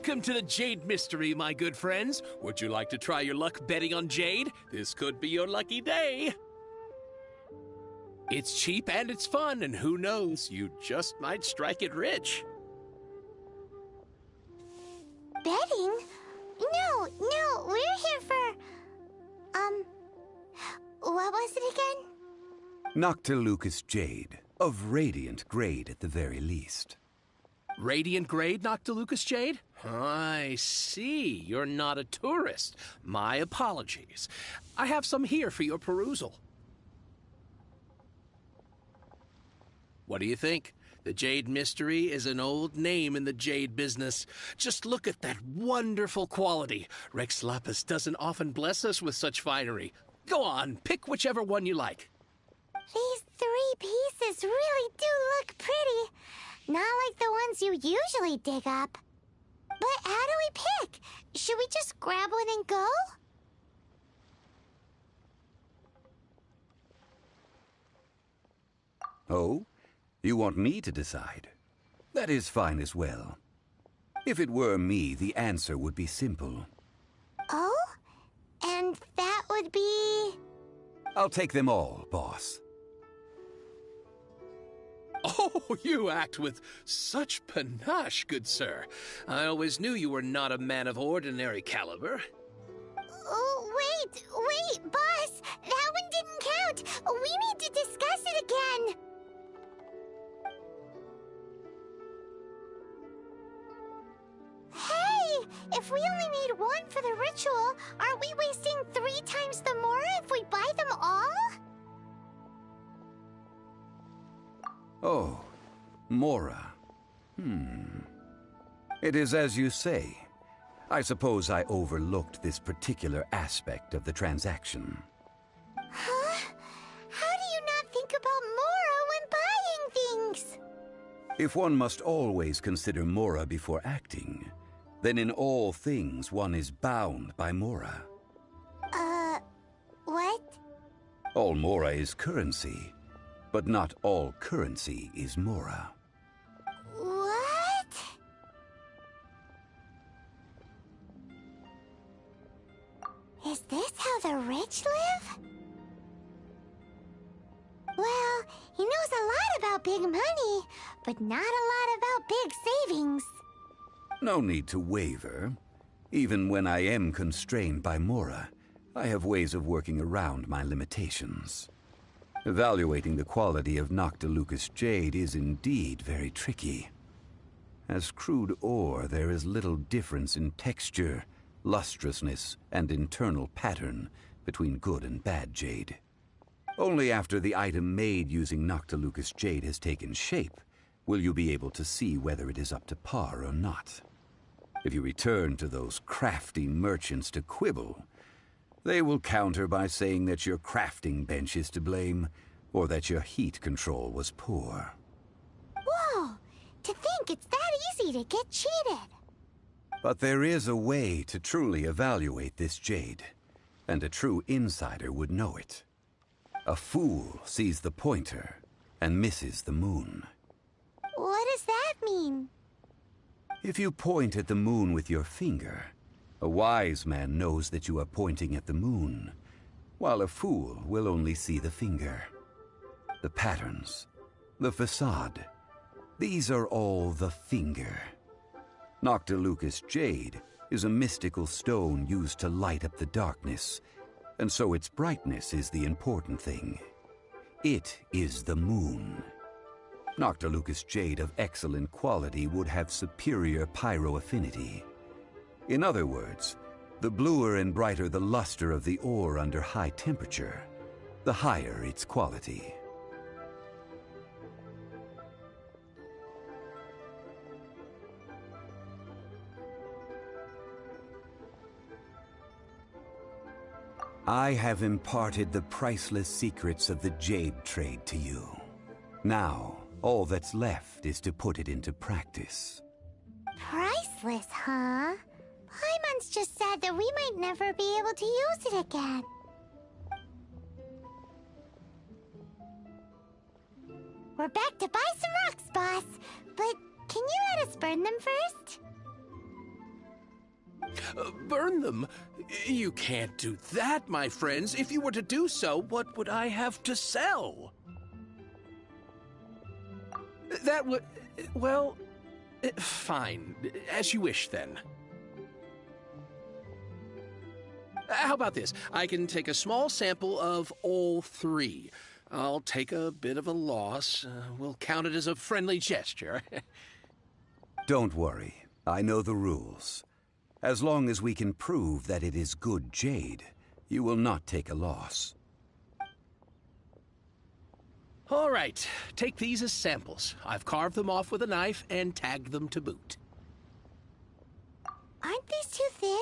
Welcome to the Jade Mystery, my good friends. Would you like to try your luck betting on Jade? This could be your lucky day. It's cheap and it's fun, and who knows, you just might strike it rich. Betting? No, we're here for... what was it again? Noctilucous Jade, of radiant grade at the very least. Radiant grade, Noctilucous Jade? I see. You're not a tourist. My apologies. I have some here for your perusal. What do you think? The Jade Mystery is an old name in the jade business. Just look at that wonderful quality. Rex Lapis doesn't often bless us with such finery. Go on, pick whichever one you like. These 3 pieces really do look pretty. Not like the ones you usually dig up. But how do we pick? Should we just grab one and go? Oh? You want me to decide? That is fine as well. If it were me, the answer would be simple. Oh? And that would be... I'll take them all, boss. Oh, you act with such panache, good sir. I always knew you were not a man of ordinary caliber. Oh, wait, boss! That one didn't count! We need to discuss it again! Hey! If we only need one for the ritual, aren't we wasting 3 times the Mora if we buy them all? Oh, Mora. It is as you say. I suppose I overlooked this particular aspect of the transaction. Huh? How do you not think about Mora when buying things? If one must always consider Mora before acting, then in all things one is bound by Mora. What? All Mora is currency, but not all currency is Mora. What? Is this how the rich live? Well, he knows a lot about big money, but not a lot about big savings. No need to waver. Even when I am constrained by Mora, I have ways of working around my limitations. Evaluating the quality of Noctilucous Jade is indeed very tricky. As crude ore, there is little difference in texture, lustrousness, and internal pattern between good and bad jade. Only after the item made using Noctilucous Jade has taken shape will you be able to see whether it is up to par or not. If you return to those crafty merchants to quibble, they will counter by saying that your crafting bench is to blame, or that your heat control was poor. Whoa! To think it's that easy to get cheated. But there is a way to truly evaluate this jade, and a true insider would know it. A fool sees the pointer and misses the moon. What does that mean? If you point at the moon with your finger, a wise man knows that you are pointing at the moon, while a fool will only see the finger. The patterns, the facade, these are all the finger. Noctilucous Jade is a mystical stone used to light up the darkness, and so its brightness is the important thing. It is the moon. Noctilucous Jade of excellent quality would have superior pyroaffinity. In other words, the bluer and brighter the luster of the ore under high temperature, the higher its quality. I have imparted the priceless secrets of the jade trade to you. Now, all that's left is to put it into practice. Priceless, huh? Paimon's just said that we might never be able to use it again. We're back to buy some rocks, boss. But can you let us burn them first? Burn them? You can't do that, my friends. If you were to do so, what would I have to sell? That would... well... fine. As you wish, then. How about this? I can take a small sample of all three. I'll take a bit of a loss. We'll count it as a friendly gesture. Don't worry. I know the rules. As long as we can prove that it is good jade, you will not take a loss. All right. Take these as samples. I've carved them off with a knife and tagged them to boot. Aren't these too thin?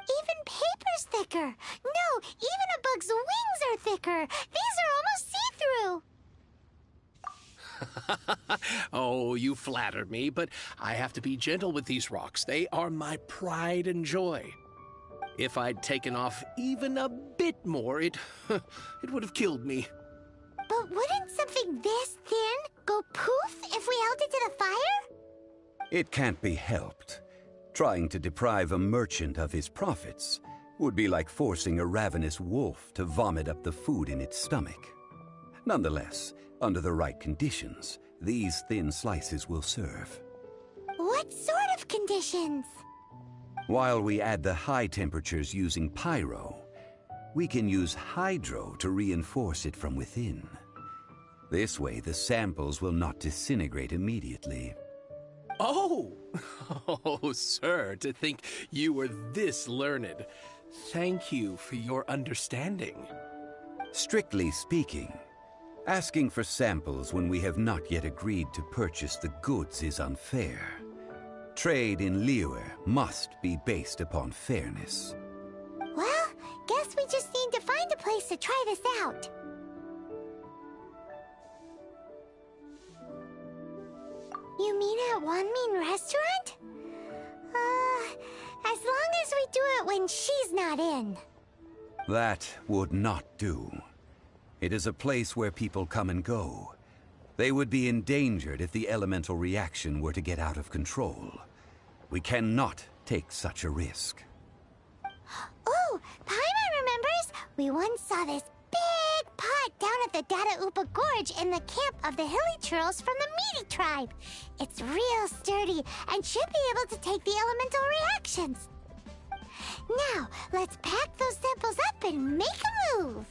Even paper's thicker. No, even a bug's wings are thicker. These are almost see-through. Oh, you flatter me, but I have to be gentle with these rocks. They are my pride and joy. If I'd taken off even a bit more, it would have killed me. But wouldn't something this thin go poof if we held it to the fire? It can't be helped. Trying to deprive a merchant of his profits would be like forcing a ravenous wolf to vomit up the food in its stomach. Nonetheless, under the right conditions, these thin slices will serve. What sort of conditions? While we add the high temperatures using pyro, we can use hydro to reinforce it from within. This way, the samples will not disintegrate immediately. Oh! Oh, sir, to think you were this learned. Thank you for your understanding. Strictly speaking, asking for samples when we have not yet agreed to purchase the goods is unfair. Trade in Liyue must be based upon fairness. Well, guess we just need to find a place to try this out. You mean at Wanmin Restaurant? As long as we do it when she's not in. That would not do. It is a place where people come and go. They would be endangered if the elemental reaction were to get out of control. We cannot take such a risk. Oh, Paimon remembers! We once saw this big pot down at the Dada Upa Gorge in the camp of the Hilly Churls from the Meaty tribe. It's real sturdy and should be able to take the elemental reactions. Now, let's pack those samples up and make a move.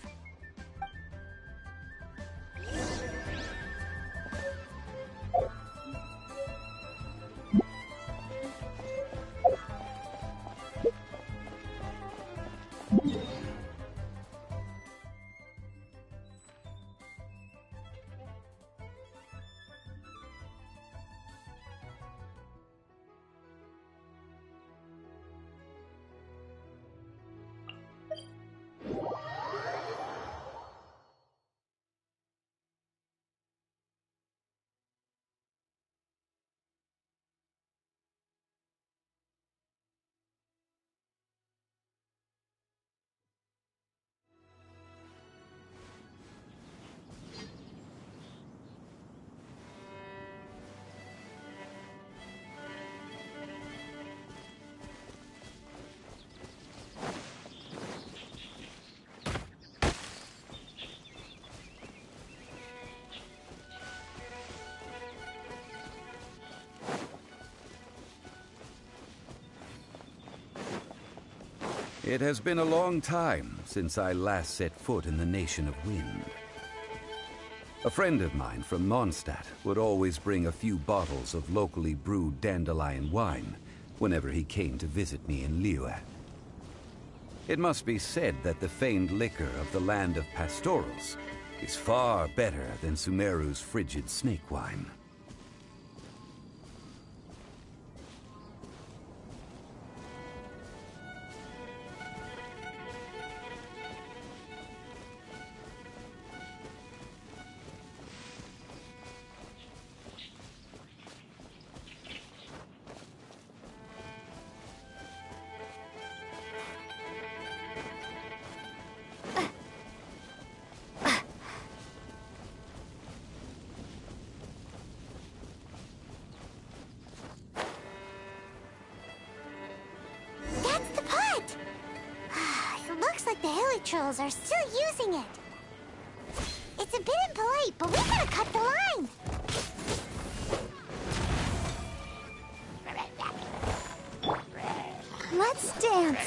It has been a long time since I last set foot in the Nation of Wind. A friend of mine from Mondstadt would always bring a few bottles of locally brewed dandelion wine whenever he came to visit me in Liyue. It must be said that the famed liquor of the land of pastorals is far better than Sumeru's frigid snake wine. Looks like the Hilichurls are still using it. It's a bit impolite, but we gotta cut the line. Let's dance.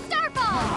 Starball!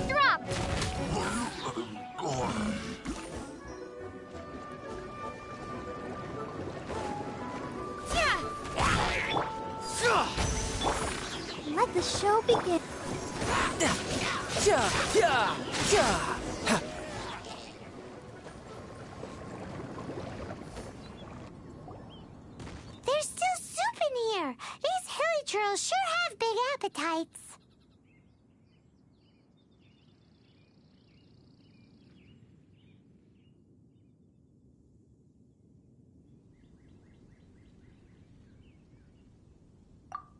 Drop! Let the show begin. There's still soup in here. These Hilichurls sure have big appetites.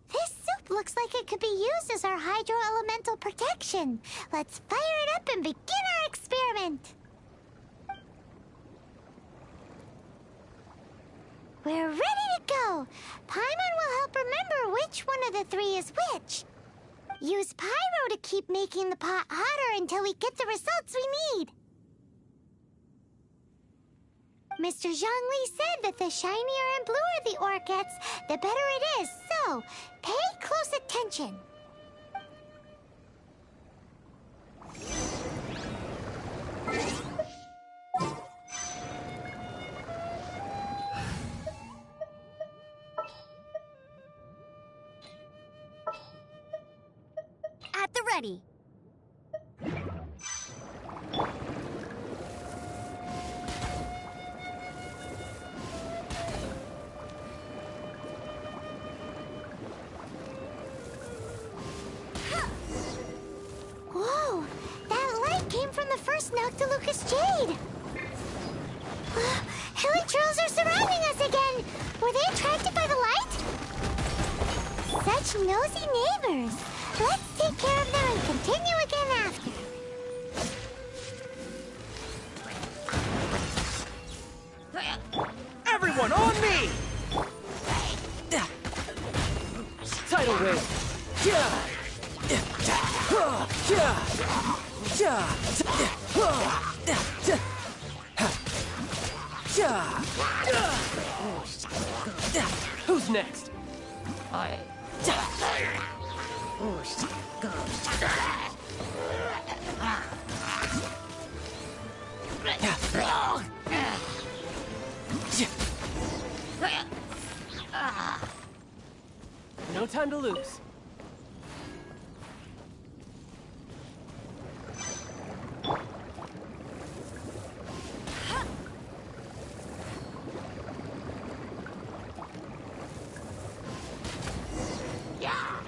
This soup looks like it could be used as our hydro-elemental protection. Let's fire it up and begin our experiment. We're ready to go. Paimon will help remember which one of the three is which. Use Pyro to keep making the pot hotter until we get the results we need. Mr. Zhongli said that the shinier and bluer the ore gets, the better it is. So, pay close attention. At the ready. Whoa! That light came from the first Noctilucous Jade! Hilichurls are surrounding us again! Were they attracted by the light? Such nosy neighbors! Let's take care of them and continue again after. Everyone on me! Tidal wave! Who's next? No time to lose.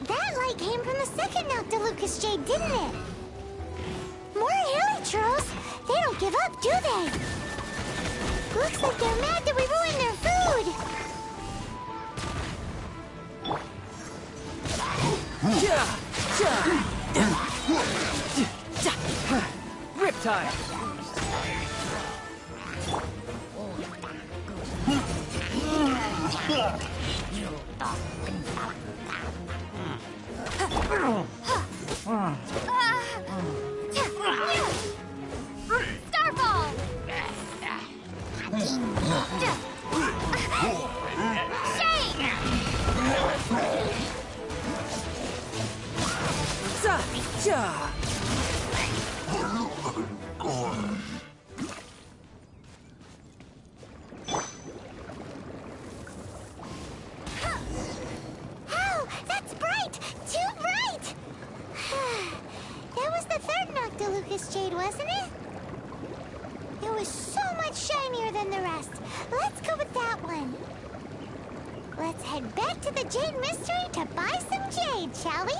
That light came from the second Noctilucous Jade, didn't it? More Hilichurls? They don't give up, do they? Looks like they're mad that we ruined their food. Riptide! Starball! Oh, that's bright! Too bright! That was the third Noctilucous Jade, wasn't it? It was so much shinier than the rest. Let's go with that one. Let's let's head back to the Jade Mystery to buy some jade, shall we?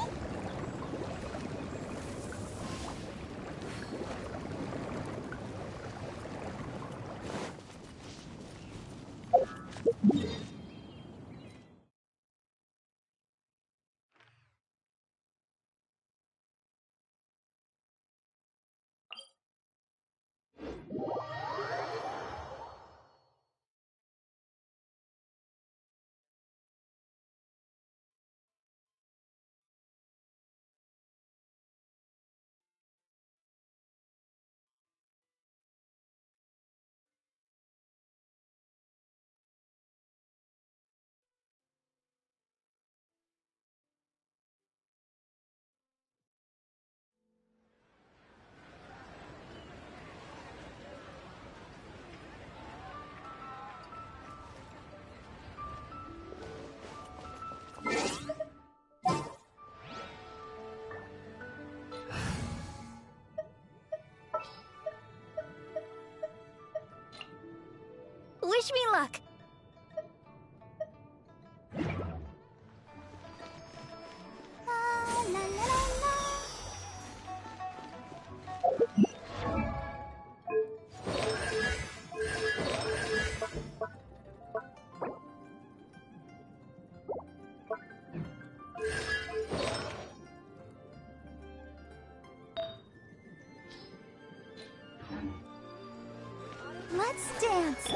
Wish me luck. La, la, la, la, la. Let's dance.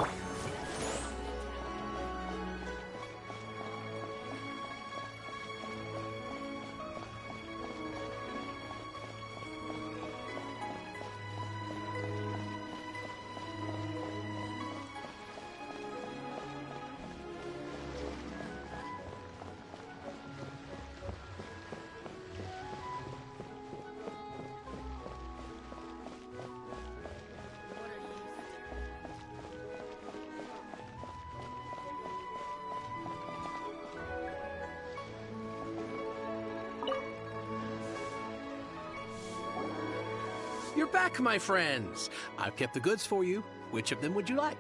You're back, my friends. I've kept the goods for you. Which of them would you like?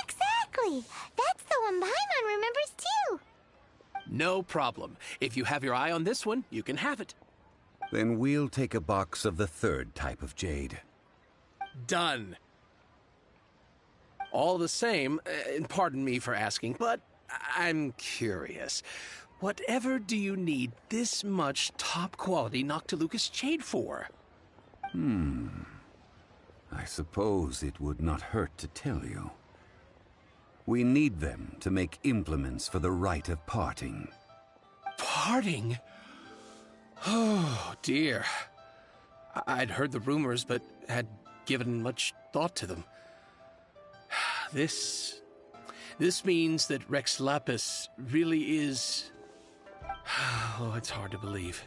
Exactly! That's the one Paimon remembers too! No problem. If you have your eye on this one, you can have it. Then we'll take a box of the third type of jade. Done. All the same, and pardon me for asking, but I'm curious. Whatever do you need this much top-quality Noctilucous jade for? I suppose it would not hurt to tell you. We need them to make implements for the rite of parting. Parting? Oh, dear. I'd heard the rumors, but had given much thought to them. This means that Rex Lapis really is... Oh, it's hard to believe.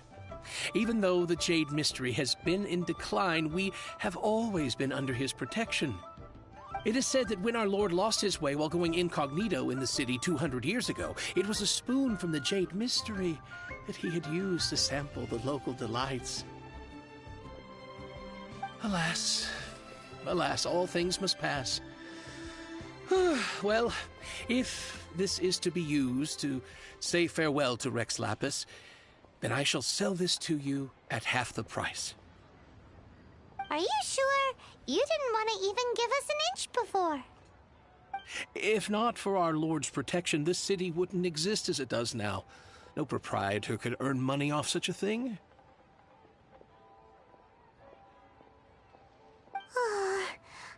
Even though the Jade Mystery has been in decline, we have always been under his protection. It is said that when our Lord lost his way while going incognito in the city 200 years ago, it was a spoon from the Jade Mystery that he had used to sample the local delights. Alas, alas, all things must pass. Well, if this is to be used to say farewell to Rex Lapis, then I shall sell this to you at half the price. Are you sure? You didn't want to even give us an inch before. If not for our Lord's protection, this city wouldn't exist as it does now. No proprietor could earn money off such a thing.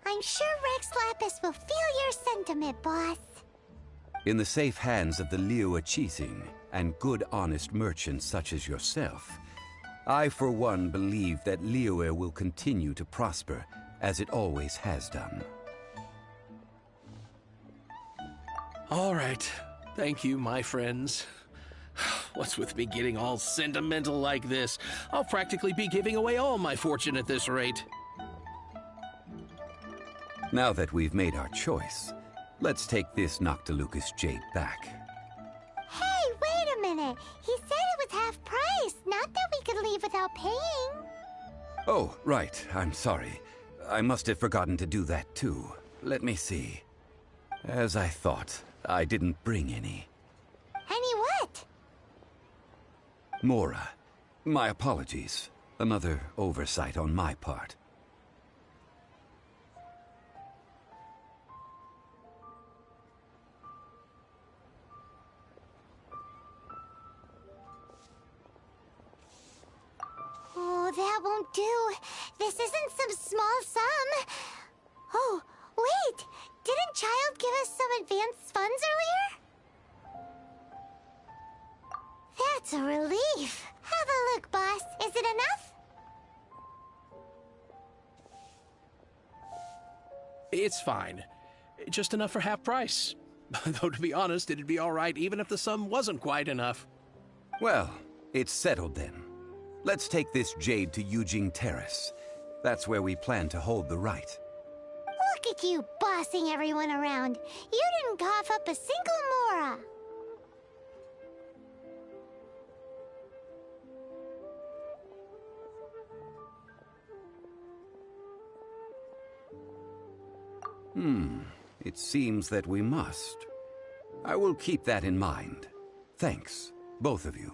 I'm sure Rex Lapis will feel your sentiment, boss. In the safe hands of the Liu Achising and good honest merchants such as yourself, I, for one, believe that Liyue will continue to prosper, as it always has done. All right. Thank you, my friends. What's with me getting all sentimental like this? I'll practically be giving away all my fortune at this rate. Now that we've made our choice, let's take this Noctilucous jade back. Hey, wait a minute. He said it was half price, not that we could leave without paying. Oh, right. I'm sorry. I must have forgotten to do that too. Let me see. As I thought, I didn't bring any. Any what? Mora, my apologies. Another oversight on my part. Oh, that won't do. This isn't some small sum. Oh, wait! Didn't Child give us some advanced funds earlier? That's a relief. Have a look, boss. Is it enough? It's fine. Just enough for half price. Though, to be honest, it'd be all right even if the sum wasn't quite enough. Well, it's settled then. Let's take this jade to Yujing Terrace. That's where we plan to hold the rite. Look at you bossing everyone around. You didn't cough up a single Mora. It seems that we must. I will keep that in mind. Thanks, both of you.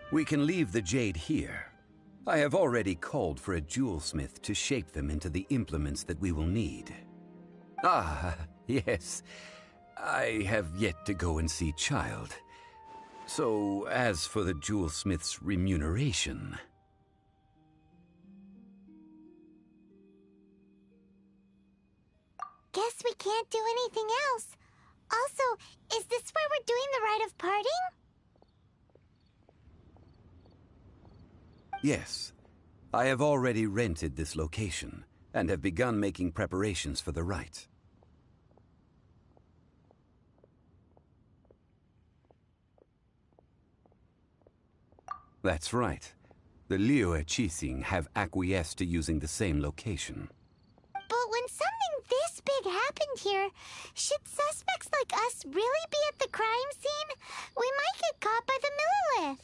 We can leave the jade here. I have already called for a jewelsmith to shape them into the implements that we will need. Ah, yes. I have yet to go and see Child. So, as for the jewelsmith's remuneration... Guess we can't do anything else. Also, is this where we're doing the rite of parting? Yes. I have already rented this location, and have begun making preparations for the rite. That's right. The Liyue Qixing have acquiesced to using the same location. But when something this big happened here, should suspects like us really be at the crime scene? We might get caught by the Millelith.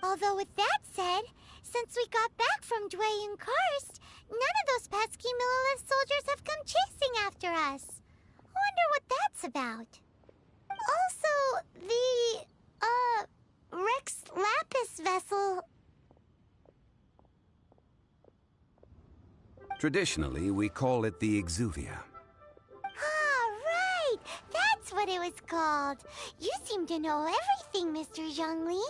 Although with that said, since we got back from Dwayne Karst, none of those pesky Millelith soldiers have come chasing after us. Wonder what that's about. Also, the, Rex Lapis vessel... Traditionally, we call it the Exuvia. Ah, right! That's what it was called. You seem to know everything, Mr. Zhongli.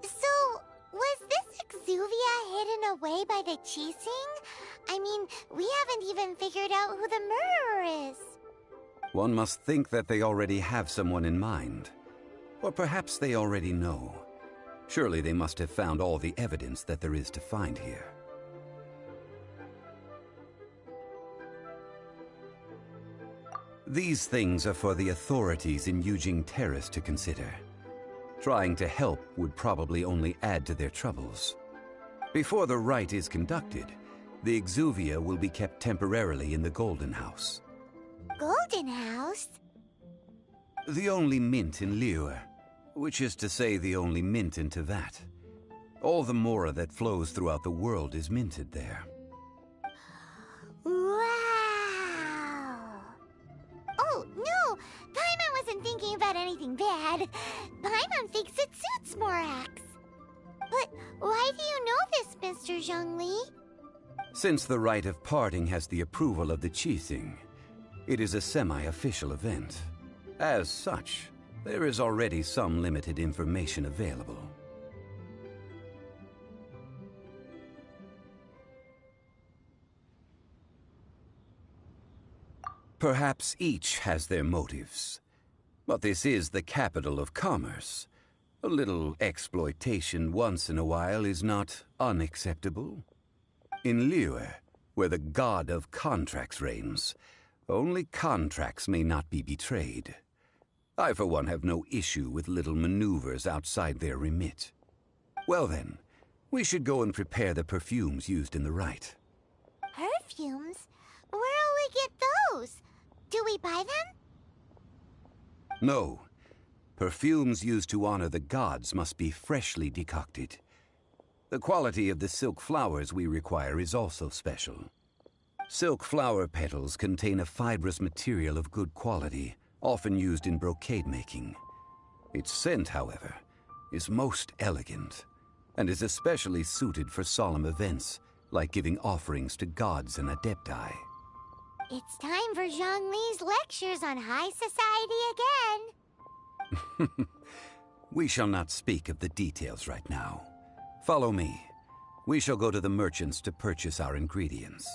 So, was this Exuvia hidden away by the Qixing? I mean, we haven't even figured out who the murderer is. One must think that they already have someone in mind. Or perhaps they already know. Surely they must have found all the evidence that there is to find here. These things are for the authorities in Yujing Terrace to consider. Trying to help would probably only add to their troubles. Before the rite is conducted, the Exuvia will be kept temporarily in the Golden House. Golden House? The only mint in Liyue, which is to say the only mint in Teyvat. All the mora that flows throughout the world is minted there. Wow! Oh, no! Paimon wasn't thinking about anything bad. Paimon thinks it suits Morax. But why do you know this, Mr. Zhongli? Since the rite of parting has the approval of the Qixing, it is a semi-official event. As such, there is already some limited information available. Perhaps each has their motives. But this is the capital of commerce. A little exploitation once in a while is not unacceptable. In Liyue, where the god of contracts reigns, only contracts may not be betrayed. I, for one, have no issue with little maneuvers outside their remit. Well then, we should go and prepare the perfumes used in the rite. Perfumes? Where'll we get those? Do we buy them? No. Perfumes used to honor the gods must be freshly decocted. The quality of the silk flowers we require is also special. Silk flower petals contain a fibrous material of good quality, often used in brocade making. Its scent, however, is most elegant, and is especially suited for solemn events, like giving offerings to gods and adepti. It's time for Zhongli's lectures on high society again. We shall not speak of the details right now. Follow me. We shall go to the merchants to purchase our ingredients.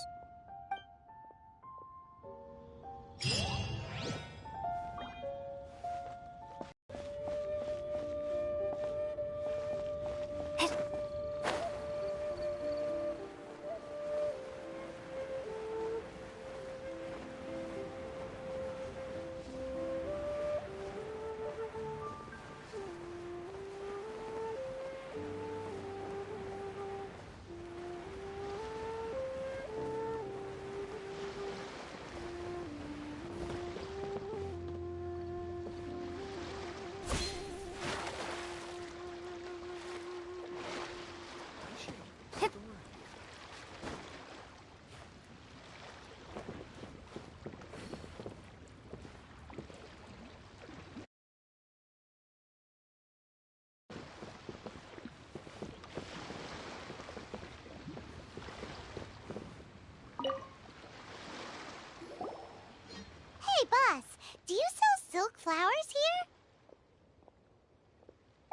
Hey, boss, do you sell silk flowers here?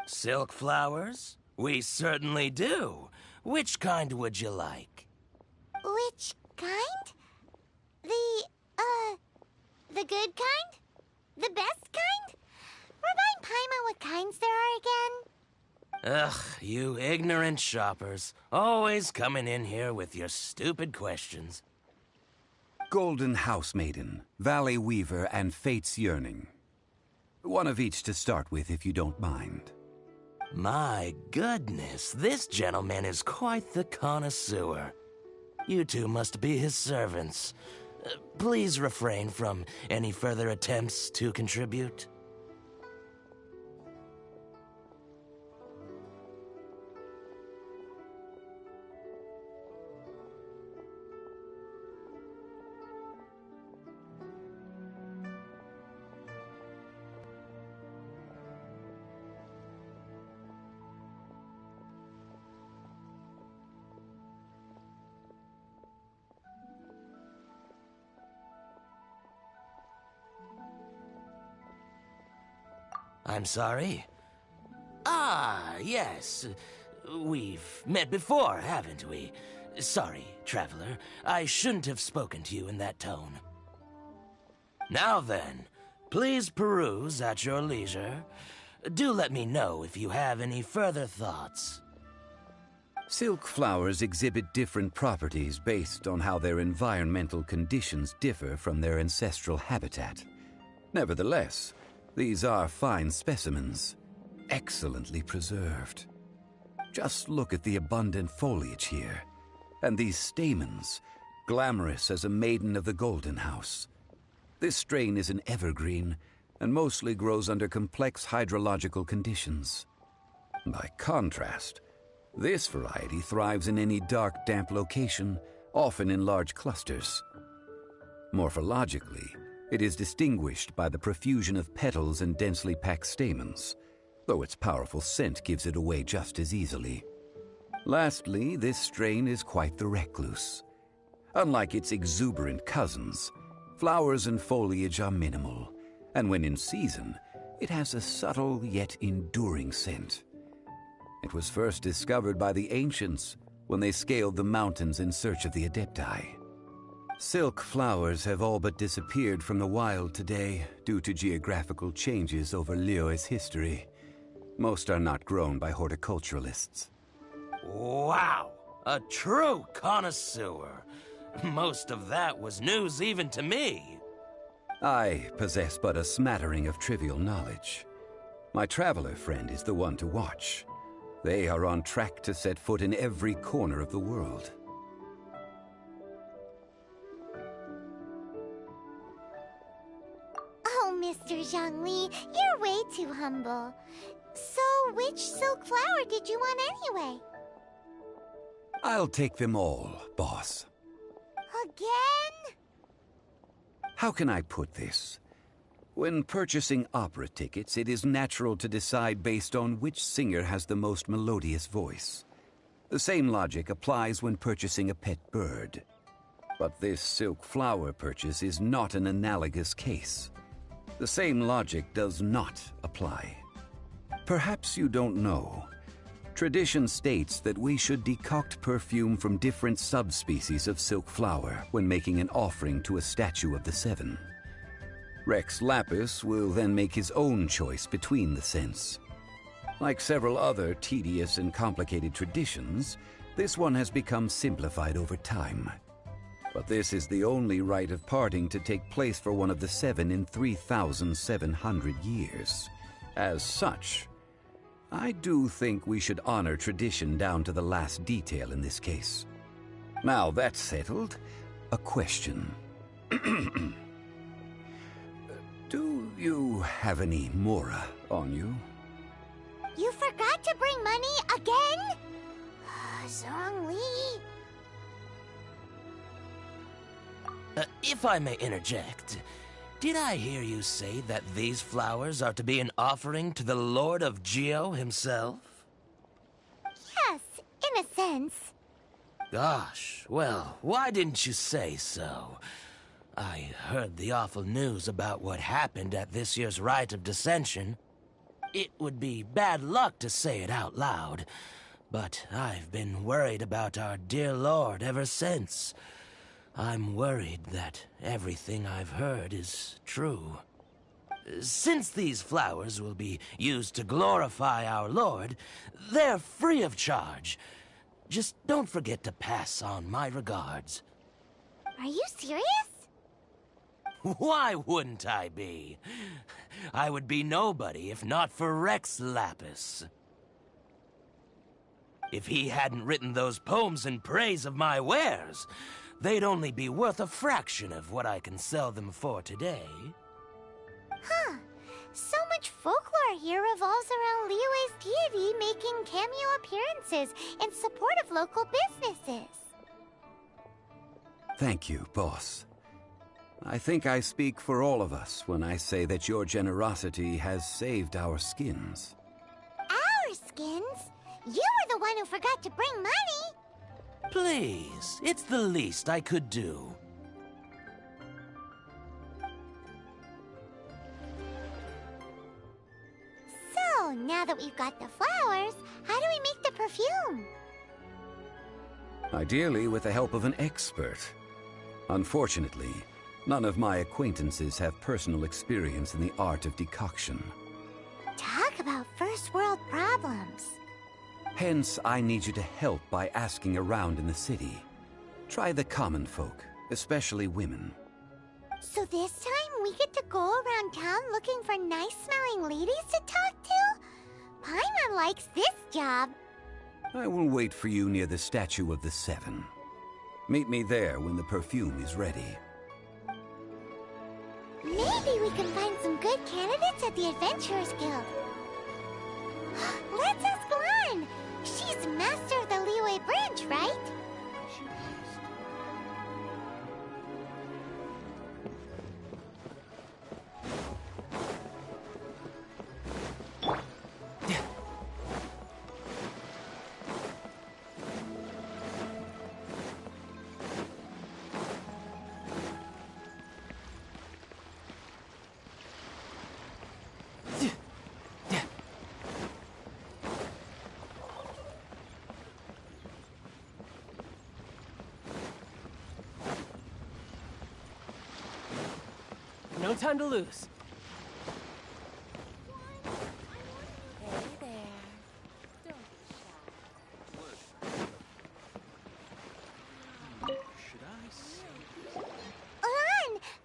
Silk flowers? We certainly do. Which kind would you like? Which kind? The good kind? The best kind? Remind Paimon what kinds there are again? Ugh, you ignorant shoppers. Always coming in here with your stupid questions. Golden House Maiden, Valley Weaver, and Fate's Yearning. One of each to start with, if you don't mind. My goodness, this gentleman is quite the connoisseur. You two must be his servants. Please refrain from any further attempts to contribute. I'm sorry? Ah, yes. We've met before, haven't we? Sorry, traveler. I shouldn't have spoken to you in that tone. Now then, please peruse at your leisure. Do let me know if you have any further thoughts. Silk flowers exhibit different properties based on how their environmental conditions differ from their ancestral habitat. Nevertheless, these are fine specimens, excellently preserved. Just look at the abundant foliage here, and these stamens, glamorous as a maiden of the Golden House. This strain is an evergreen, and mostly grows under complex hydrological conditions. By contrast, this variety thrives in any dark, damp location, often in large clusters. Morphologically, it is distinguished by the profusion of petals and densely packed stamens, though its powerful scent gives it away just as easily. Lastly, this strain is quite the recluse. Unlike its exuberant cousins, flowers and foliage are minimal, and when in season, it has a subtle yet enduring scent. It was first discovered by the ancients when they scaled the mountains in search of the Adepti. Silk flowers have all but disappeared from the wild today due to geographical changes over Liyue's history. Most are not grown by horticulturalists. Wow! A true connoisseur. Most of that was news even to me. I possess but a smattering of trivial knowledge. My traveler friend is the one to watch. They are on track to set foot in every corner of the world. Oh, Mr. Zhongli, you're way too humble. So, which silk flower did you want anyway? I'll take them all, boss. Again? How can I put this? When purchasing opera tickets, it is natural to decide based on which singer has the most melodious voice. The same logic applies when purchasing a pet bird. But this silk flower purchase is not an analogous case. The same logic does not apply. Perhaps you don't know. Tradition states that we should decoct perfume from different subspecies of silk flower when making an offering to a statue of the Seven. Rex Lapis will then make his own choice between the scents. Like several other tedious and complicated traditions, this one has become simplified over time. But this is the only rite of parting to take place for one of the Seven in 3,700 years. As such, I do think we should honor tradition down to the last detail in this case. Now that's settled, a question. Do you have any Mora on you? You forgot to bring money again? Zhongli. If I may interject, did I hear you say that these flowers are to be an offering to the Lord of Geo himself? Yes, in a sense. Gosh, well, why didn't you say so? I heard the awful news about what happened at this year's Rite of Dissension. It would be bad luck to say it out loud, but I've been worried about our dear Lord ever since. I'm worried that everything I've heard is true. Since these flowers will be used to glorify our Lord, they're free of charge. Just don't forget to pass on my regards. Are you serious? Why wouldn't I be? I would be nobody if not for Rex Lapis. If he hadn't written those poems in praise of my wares, they'd only be worth a fraction of what I can sell them for today. Huh. So much folklore here revolves around Liyue's deity making cameo appearances in support of local businesses. Thank you, boss. I think I speak for all of us when I say that your generosity has saved our skins. Our skins? You were the one who forgot to bring money! Please, it's the least I could do. So, now that we've got the flowers, how do we make the perfume? Ideally with the help of an expert. Unfortunately, none of my acquaintances have personal experience in the art of decoction. Talk about first world problems. Hence, I need you to help by asking around in the city. Try the common folk, especially women. So this time we get to go around town looking for nice-smelling ladies to talk to? Paimon likes this job. I will wait for you near the Statue of the Seven. Meet me there when the perfume is ready. Maybe we can find some good candidates at the Adventurers Guild. Let's ask Lan. She's master of the Liyue branch, right? No time to lose. Lan,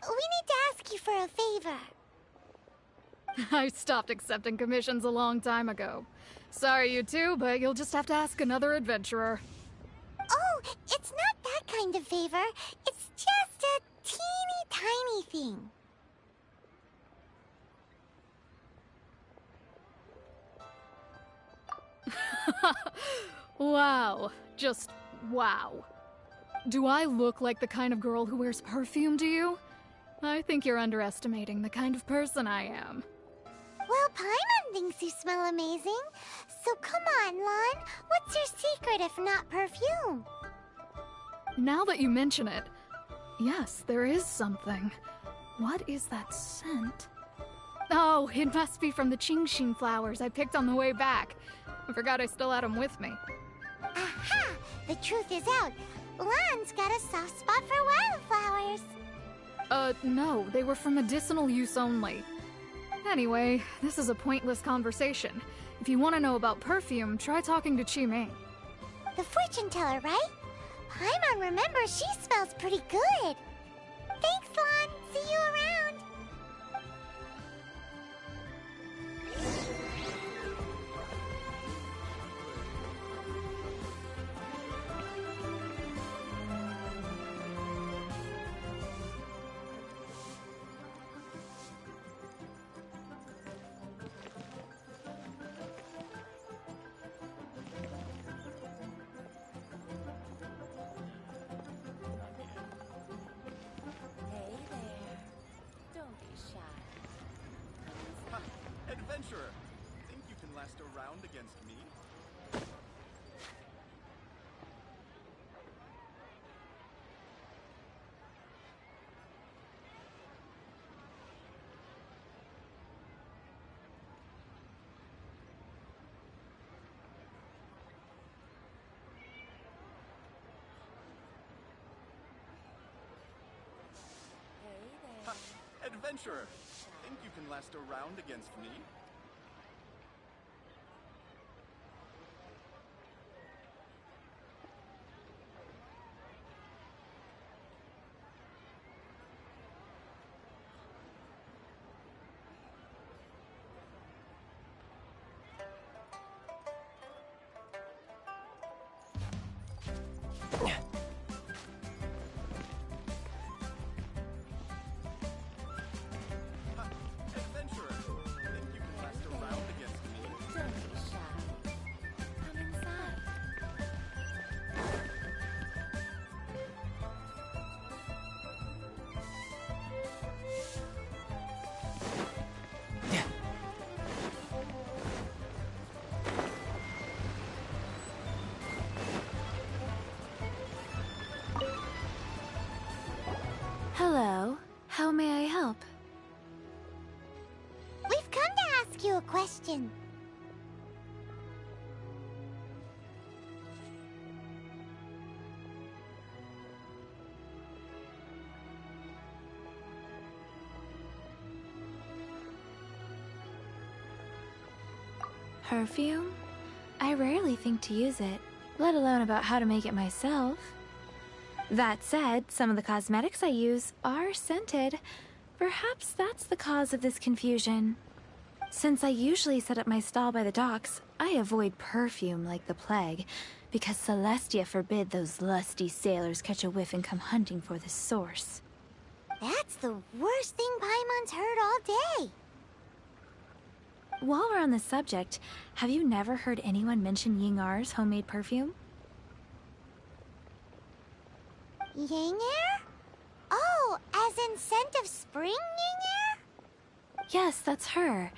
we need to ask you for a favor. I stopped accepting commissions a long time ago. Sorry, you two, but you'll just have to ask another adventurer. Oh, it's not that kind of favor. It's just a teeny tiny thing. Wow. Just wow. Do I look like the kind of girl who wears perfume to you? I think you're underestimating the kind of person I am. Well, Paimon thinks you smell amazing. So come on, Lan. What's your secret if not perfume? Now that you mention it, yes, there is something. What is that scent? Oh, it must be from the Qingxin flowers I picked on the way back. I forgot I still had them with me. Aha! The truth is out. Lan's got a soft spot for wildflowers. No, they were for medicinal use only. Anyway, this is a pointless conversation. If you want to know about perfume, try talking to Qimei. The fortune teller, right? Paimon remembers she smells pretty good. Thanks, Lan. See you around. Adventurer, think you can last a round against me? Ha! Adventurer, think you can last a round against me? Hello. How may I help? We've come to ask you a question. Perfume? I rarely think to use it, let alone about how to make it myself. That said, some of the cosmetics I use are scented. Perhaps that's the cause of this confusion. Since I usually set up my stall by the docks, I avoid perfume like the plague, because Celestia forbid those lusty sailors catch a whiff and come hunting for the source. That's the worst thing Paimon's heard all day. While we're on the subject, have you never heard anyone mention Yingar's homemade perfume? Yingar? Oh, as in scent of spring, Yingar? Yes, that's her.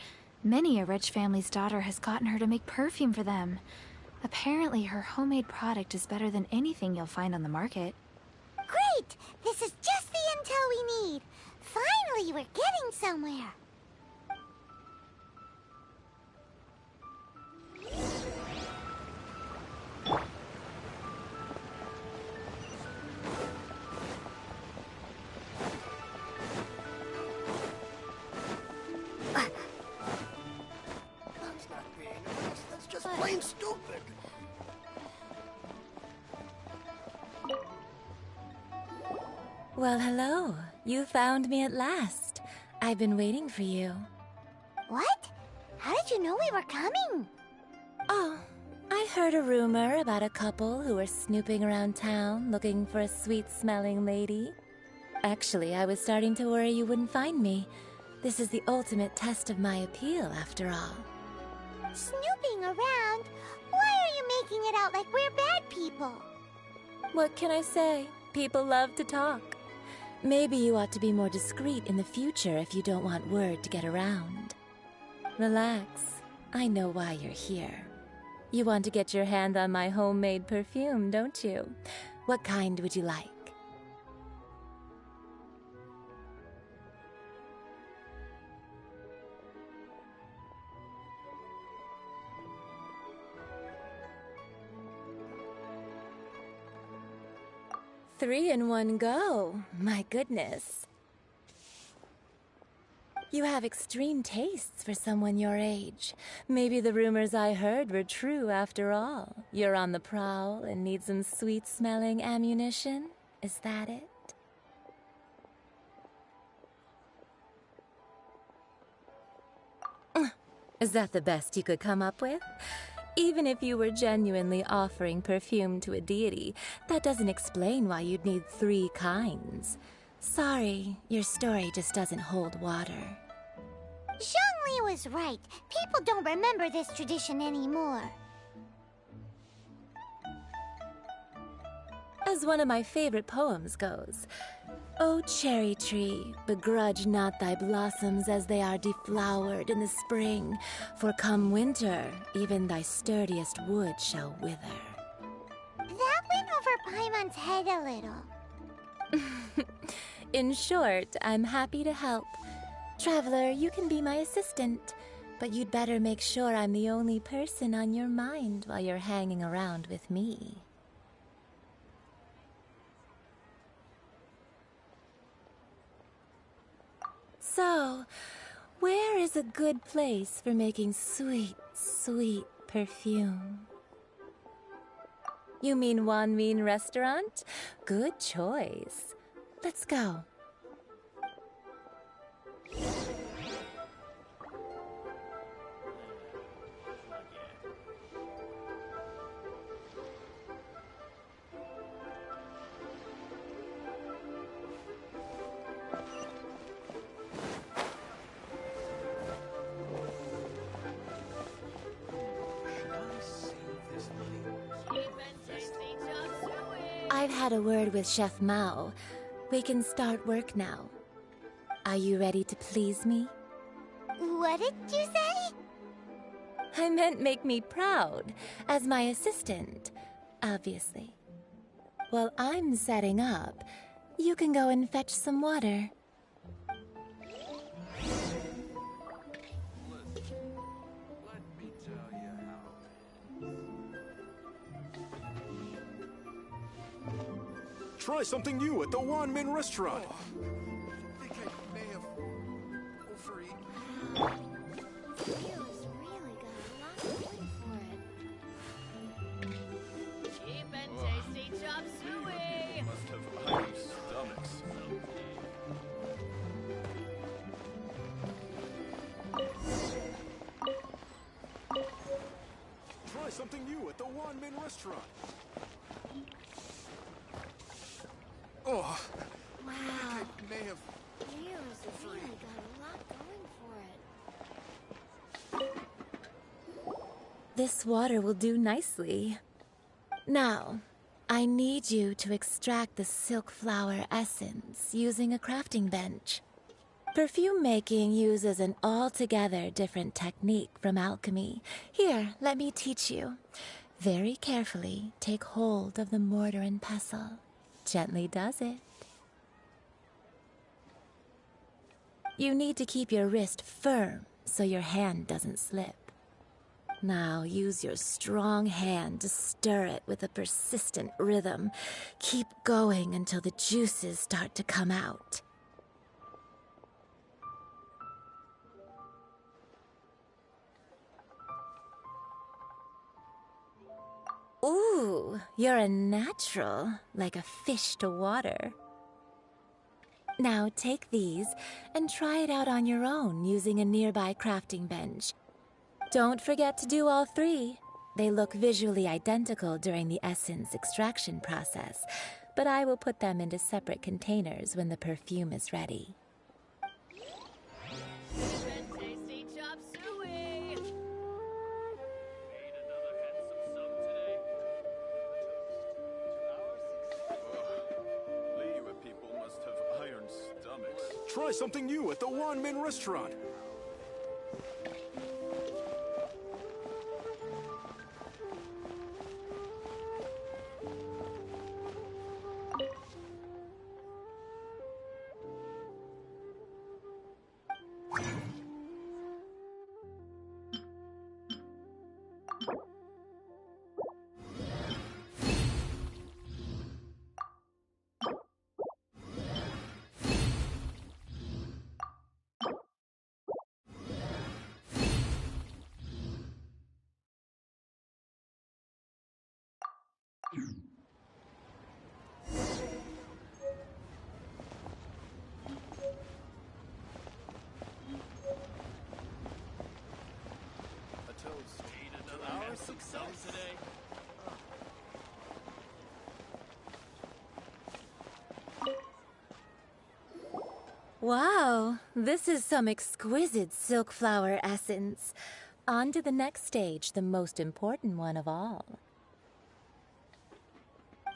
Many a rich family's daughter has gotten her to make perfume for them. Apparently, her homemade product is better than anything you'll find on the market. Great! This is just the intel we need. Finally, we're getting somewhere. That's just plain stupid. Well, hello. You found me at last. I've been waiting for you. What? How did you know we were coming? Oh, I heard a rumor about a couple who were snooping around town looking for a sweet-smelling lady. Actually, I was starting to worry you wouldn't find me. This is the ultimate test of my appeal, after all. Snooping around? Why are you making it out like we're bad people? What can I say? People love to talk. Maybe you ought to be more discreet in the future if you don't want word to get around. Relax. I know why you're here. You want to get your hand on my homemade perfume, don't you? What kind would you like? Three in one go. My goodness. You have extreme tastes for someone your age. Maybe the rumors I heard were true after all. You're on the prowl and need some sweet-smelling ammunition? Is that it? Is that the best you could come up with? Even if you were genuinely offering perfume to a deity, that doesn't explain why you'd need 3 kinds. Sorry, your story just doesn't hold water. Zhongli was right. People don't remember this tradition anymore. As one of my favorite poems goes, O cherry tree, begrudge not thy blossoms as they are deflowered in the spring, for come winter, even thy sturdiest wood shall wither. That went over Paimon's head a little. In short, I'm happy to help. Traveler, you can be my assistant, but you'd better make sure I'm the only person on your mind while you're hanging around with me. So, where is a good place for making sweet, sweet perfume? You mean Wanmin Restaurant? Good choice. Let's go. I've had a word with Chef Mao. We can start work now. Are you ready to please me? What did you say? I meant make me proud, as my assistant, obviously. While I'm setting up, You can go and fetch some water. Let me tell you how. Try something new at the Wanmin restaurant. I think I may have overeaten. Leo's really got a lot going for it. Cheap and tasty chop suey! Must have iron stomachs. Try something new at the Wanmin restaurant. Oh, Wow, I may have. Leo's really got a lot going for it. This water will do nicely. Now, I need you to extract the silk flower essence using a crafting bench. Perfume making uses an altogether different technique from alchemy. Here, let me teach you. Very carefully, take hold of the mortar and pestle. Gently does it. You need to keep your wrist firm so your hand doesn't slip. Now use your strong hand to stir it with a persistent rhythm. Keep going until the juices start to come out. Ooh, you're a natural, like a fish to water. Now take these and try it out on your own using a nearby crafting bench. Don't forget to do all three. They look visually identical during the essence extraction process, but I will put them into separate containers when the perfume is ready. Cheap and tasty chop suey! Liyue people must have iron stomachs. Try something new at the Wanmin restaurant. A toast. Our success today. Wow, this is some exquisite silk flower essence. On to the next stage, the most important one of all.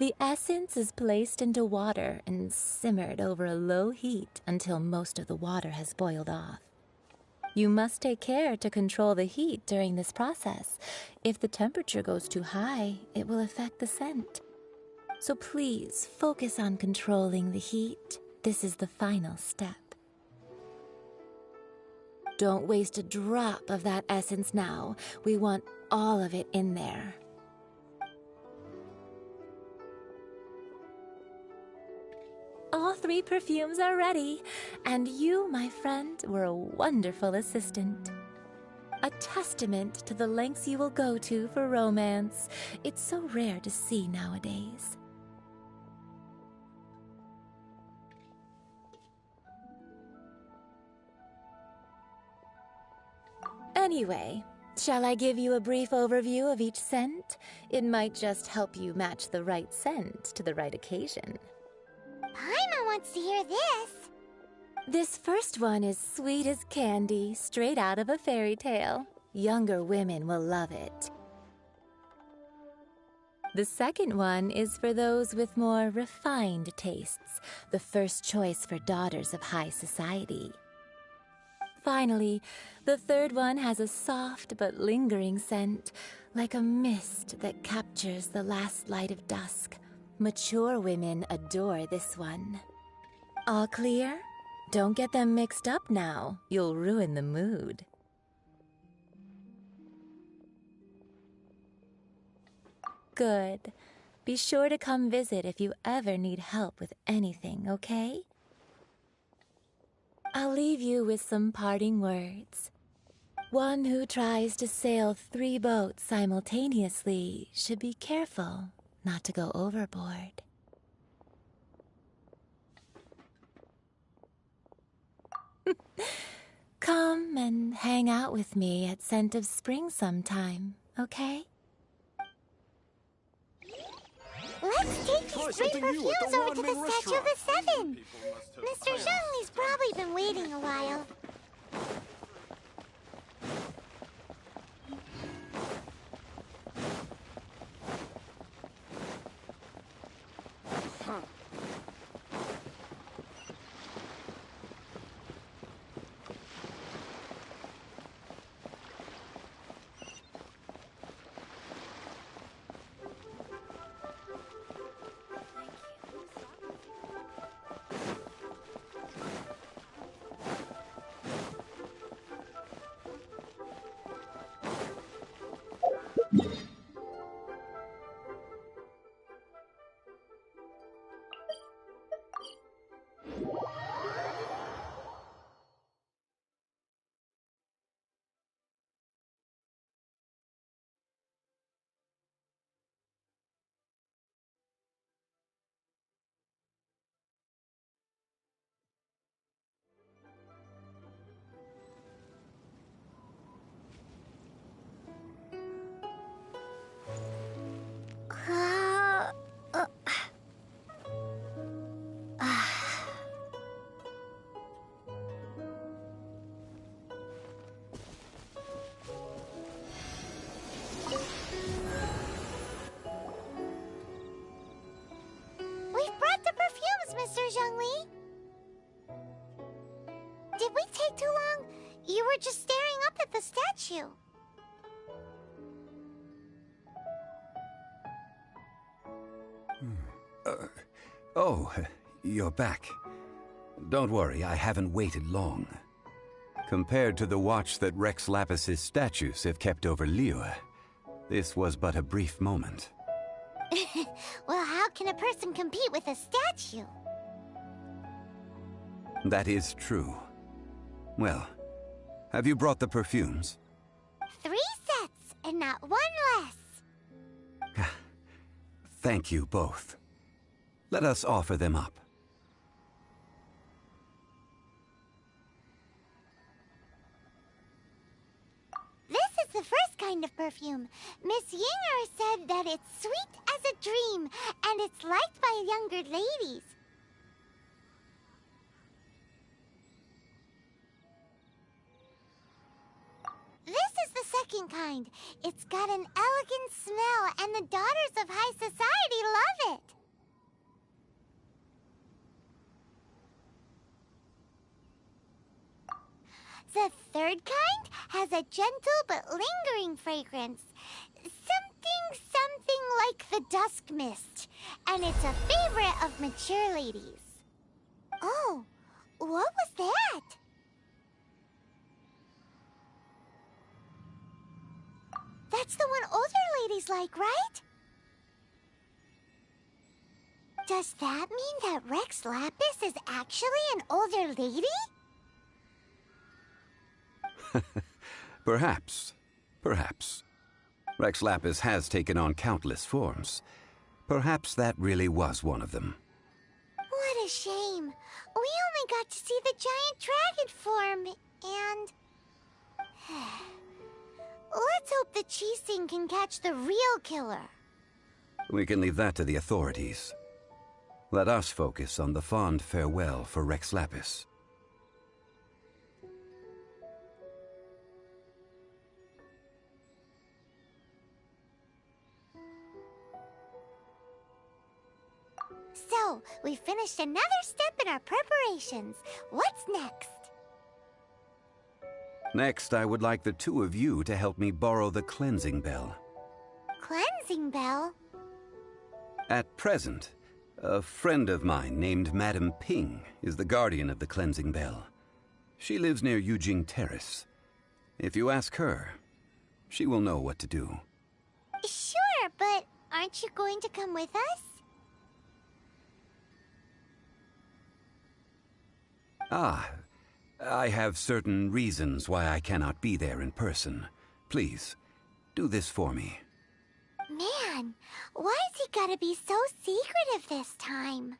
The essence is placed into water and simmered over a low heat until most of the water has boiled off. You must take care to control the heat during this process. If the temperature goes too high, it will affect the scent. So please focus on controlling the heat. This is the final step. Don't waste a drop of that essence now. We want all of it in there. All three perfumes are ready, and you, my friend, were a wonderful assistant. A testament to the lengths you will go to for romance. It's so rare to see nowadays. Anyway, shall I give you a brief overview of each scent? It might just help you match the right scent to the right occasion. Paimon wants to hear this. This first one is sweet as candy, straight out of a fairy tale. Younger women will love it. The second one is for those with more refined tastes, the first choice for daughters of high society. Finally, the third one has a soft but lingering scent, like a mist that captures the last light of dusk. Mature women adore this one. All clear? Don't get them mixed up now. You'll ruin the mood. Good. Be sure to come visit if you ever need help with anything, okay? I'll leave you with some parting words. One who tries to sail 3 boats simultaneously should be careful not to go overboard. Come and hang out with me at Scent of Spring sometime, okay? Let's take these 3 perfumes over to the Statue of the Seven. Mr. Zhongli's probably been waiting a while. Mr. Zhongli? Did we take too long? You were just staring up at the statue. Oh, you're back. Don't worry, I haven't waited long. Compared to the watch that Rex Lapis's statues have kept over Liyue, this was but a brief moment. Well, how can a person compete with a statue? That is true. Well, have you brought the perfumes? 3 sets, and not 1 less. Thank you both. Let us offer them up. This is the first kind of perfume. Miss Yinger said that it's sweet as a dream, and it's liked by younger ladies. This is the second kind. It's got an elegant smell, and the daughters of high society love it. The third kind has a gentle but lingering fragrance. Something like the dusk mist. And it's a favorite of mature ladies. Oh, what was that? That's the one older ladies like, right? Does that mean that Rex Lapis is actually an older lady? Perhaps. Perhaps. Rex Lapis has taken on countless forms. Perhaps that really was one of them. What a shame. We only got to see the giant dragon form, and... Let's hope the Qixing can catch the real killer. We can leave that to the authorities. Let us focus on the fond farewell for Rex Lapis. So, we finished another step in our preparations. What's next? Next, I would like the 2 of you to help me borrow the cleansing bell. Cleansing bell? At present, A friend of mine named Madame Ping is the guardian of the cleansing bell. She lives near Yujing Terrace. If you ask her, she will know what to do. Sure, but aren't you going to come with us? Ah, I have certain reasons why I cannot be there in person. Please, do this for me. Man, why's he gotta be so secretive this time?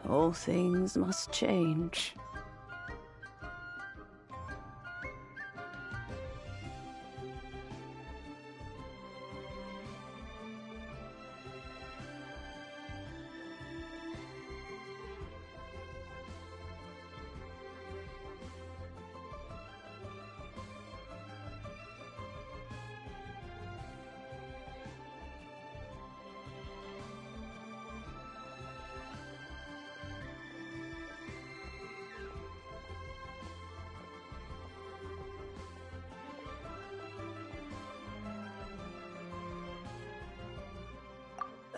All things must change.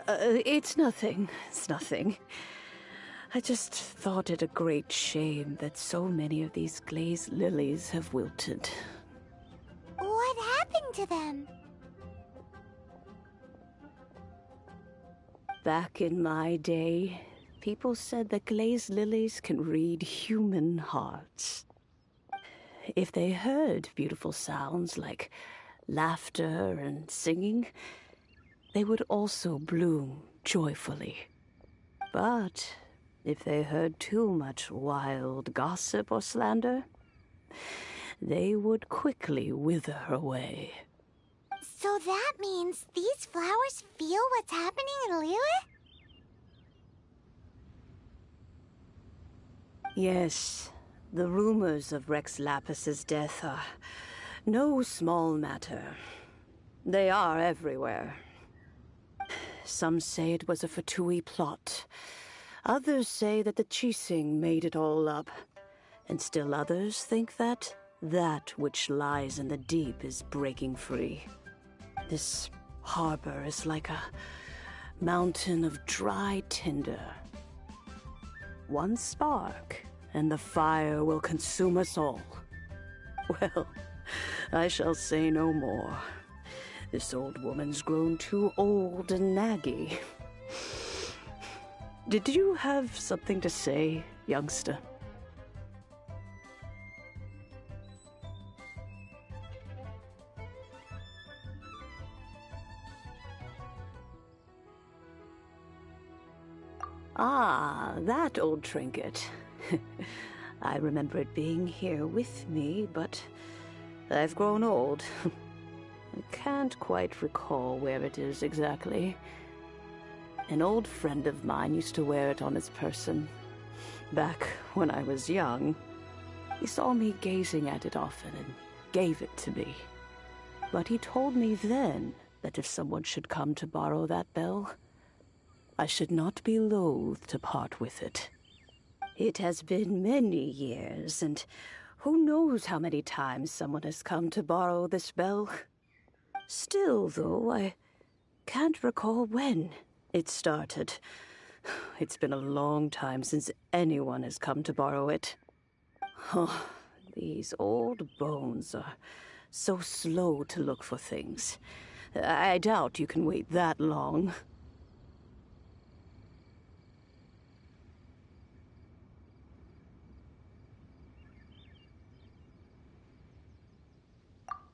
It's nothing. It's nothing. I just thought it a great shame that so many of these glazed lilies have wilted. What happened to them? Back in my day, people said that glazed lilies can read human hearts. If they heard beautiful sounds like laughter and singing, they would also bloom joyfully. But if they heard too much wild gossip or slander, they would quickly wither away. So that means these flowers feel what's happening in Liyue? Yes, the rumors of Rex Lapis's death are no small matter. They are everywhere. Some say it was a Fatui plot. Others say that the Qixing made it all up. And still others think that which lies in the deep is breaking free. This harbor is like a mountain of dry tinder. One spark, and the fire will consume us all. Well, I shall say no more. This old woman's grown too old and naggy. Did you have something to say, youngster? Ah, that old trinket. I remember it being here with me, but I've grown old. I can't quite recall where it is exactly. An old friend of mine used to wear it on his person. back when I was young. He saw me gazing at it often and gave it to me. But he told me then that if someone should come to borrow that bell, I should not be loath to part with it. It has been many years, and who knows how many times someone has come to borrow this bell. Still, though, I can't recall when it started. It's been a long time since anyone has come to borrow it. Oh, these old bones are so slow to look for things. I doubt you can wait that long.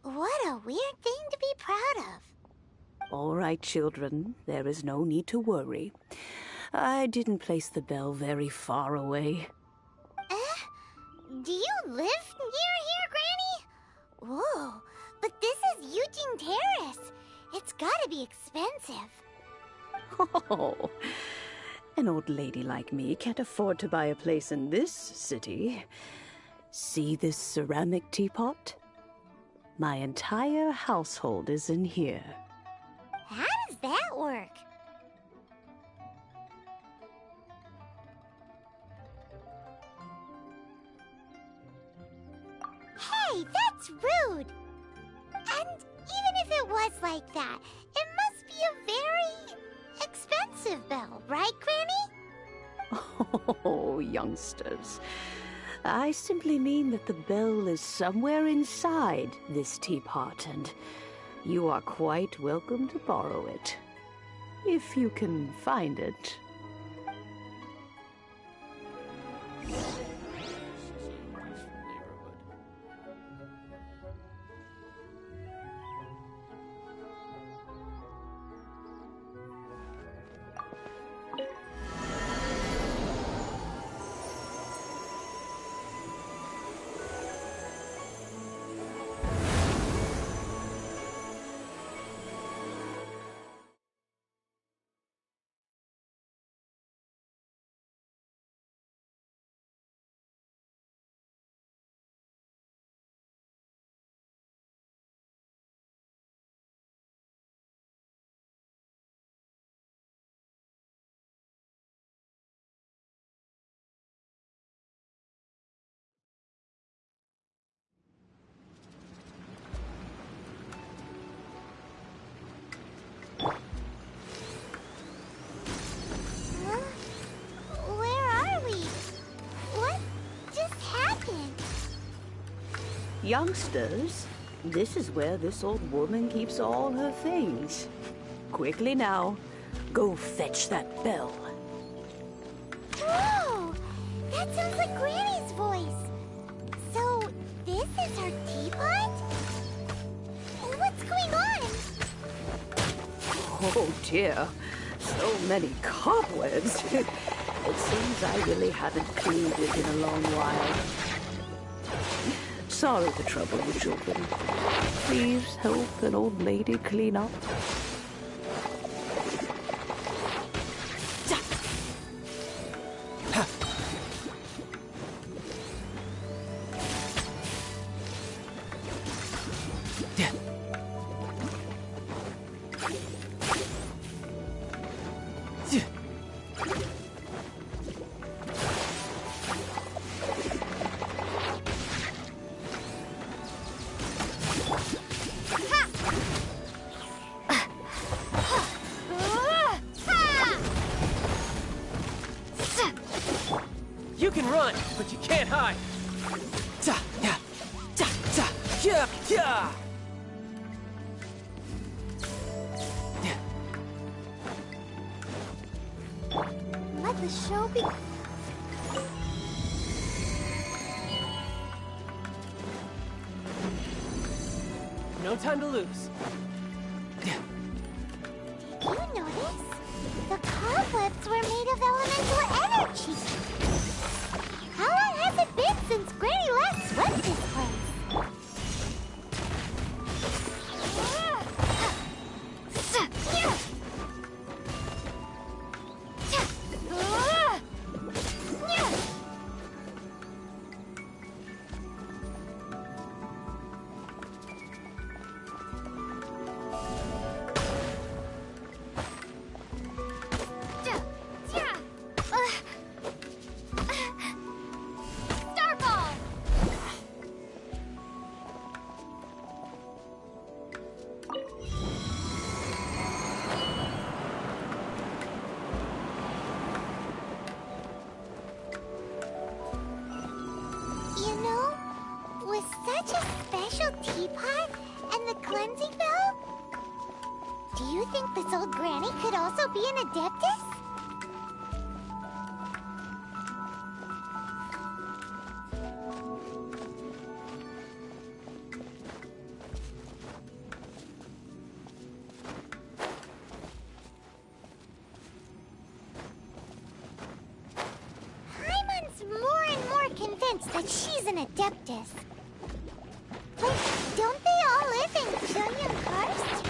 What a weird thing to be proud of. All right, children, there is no need to worry. I didn't place the bell very far away. Do you live near here, Granny? Whoa, but this is Eugene Terrace. It's gotta be expensive. Oh, an old lady like me can't afford to buy a place in this city. See this ceramic teapot? My entire household is in here. How does that work? Hey, that's rude! And even if it was like that, it must be a very expensive bell, right, Granny? Oh, youngsters. I simply mean that the bell is somewhere inside this teapot, and you are quite welcome to borrow it, if you can find it. Youngsters, this is where this old woman keeps all her things. Quickly now, go fetch that bell. Whoa! That sounds like Granny's voice. So, this is her teapot? What's going on? Oh dear, so many cobwebs. It seems I really haven't cleaned it in a long while. Sorry to trouble you, children. Please help an old lady clean up. You can run, but you can't hide. Ta ya, ta ta ya ya. Let the show be. No time to lose. Did you notice? The cobwebs were made of elemental energy. How long has it been since Granny last swept this place? such a special teapot and the cleansing valve? Do you think this old granny could also be an Adeptus? Paimon's more and more convinced that she's an Adeptus. But don't they all live in Julian Karst?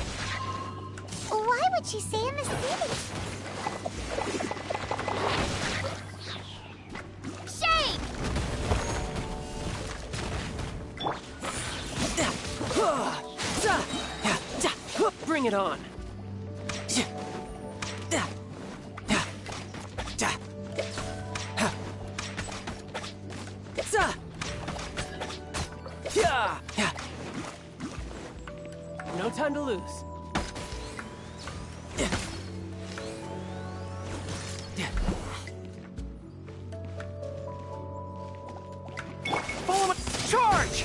Why would she stay in the city? Shake! Bring it on. No time to lose. Follow it! Charge!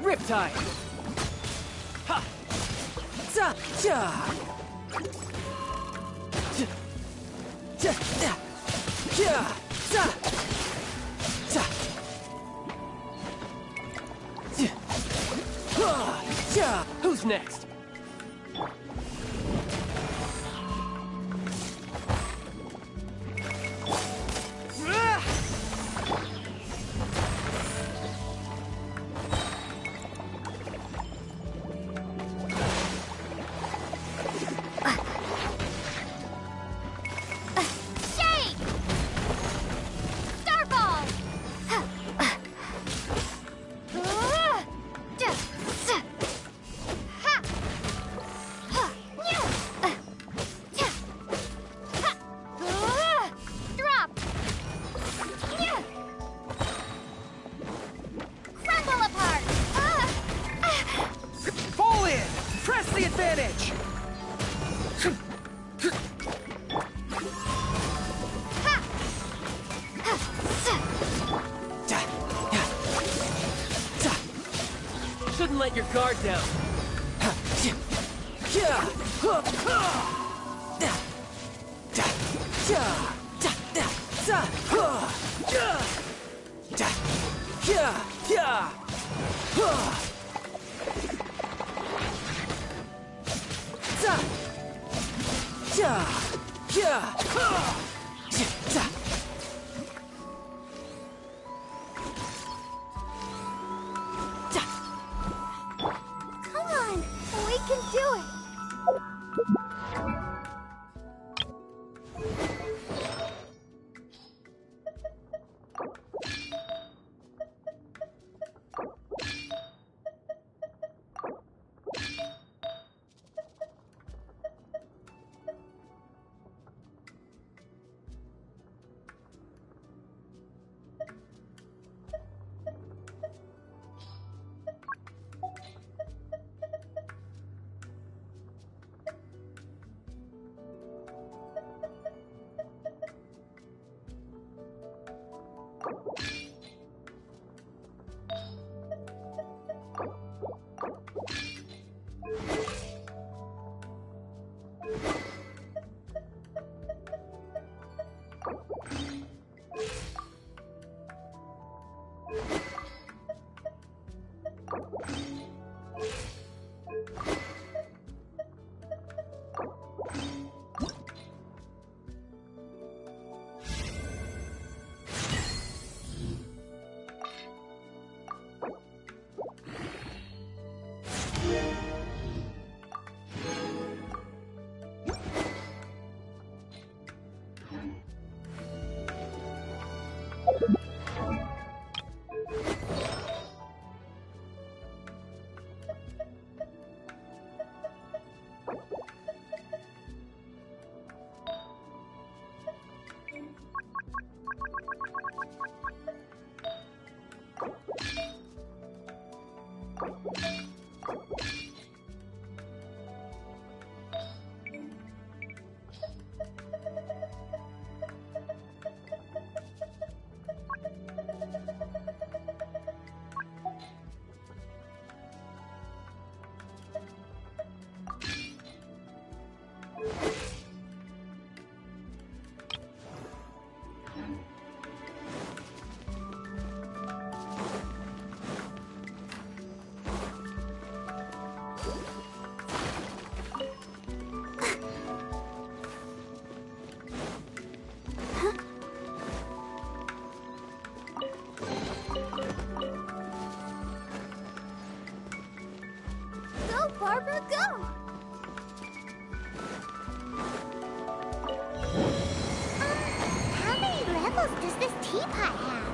Riptide! Ha! Za! Ja! Ja! Ja! Ja! Za! Za! Ja! Who's next? Shake! Starball! Drop! Crumble apart! Fall in! Press the advantage! Shouldn't let your guard down. Come on, we can do it! go! How many levels does this teapot have?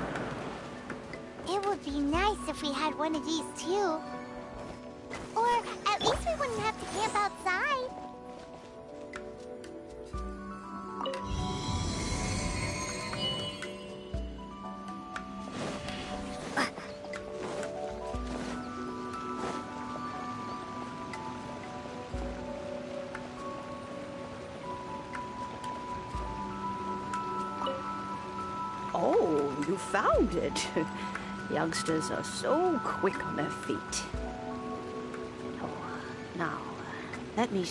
It would be nice if we had one of these too. Or at least we wouldn't have to camp outside. Oh, you found it. Youngsters are so quick on their feet. Oh, now, let me...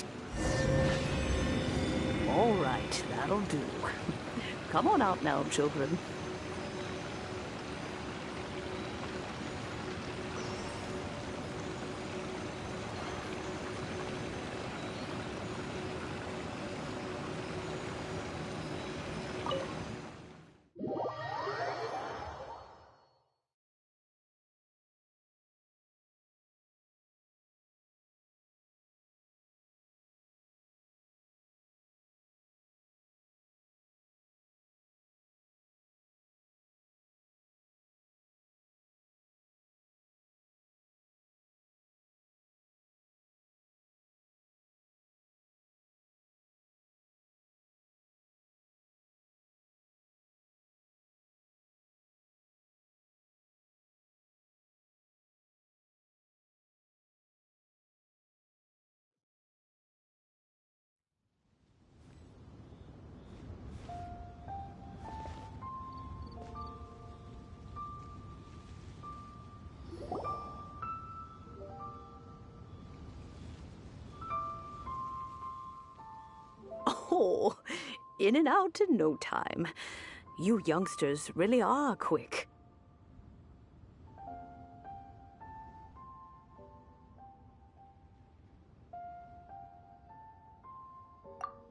All right, that'll do. Come on out now, children. Oh, in and out in no time. You youngsters really are quick.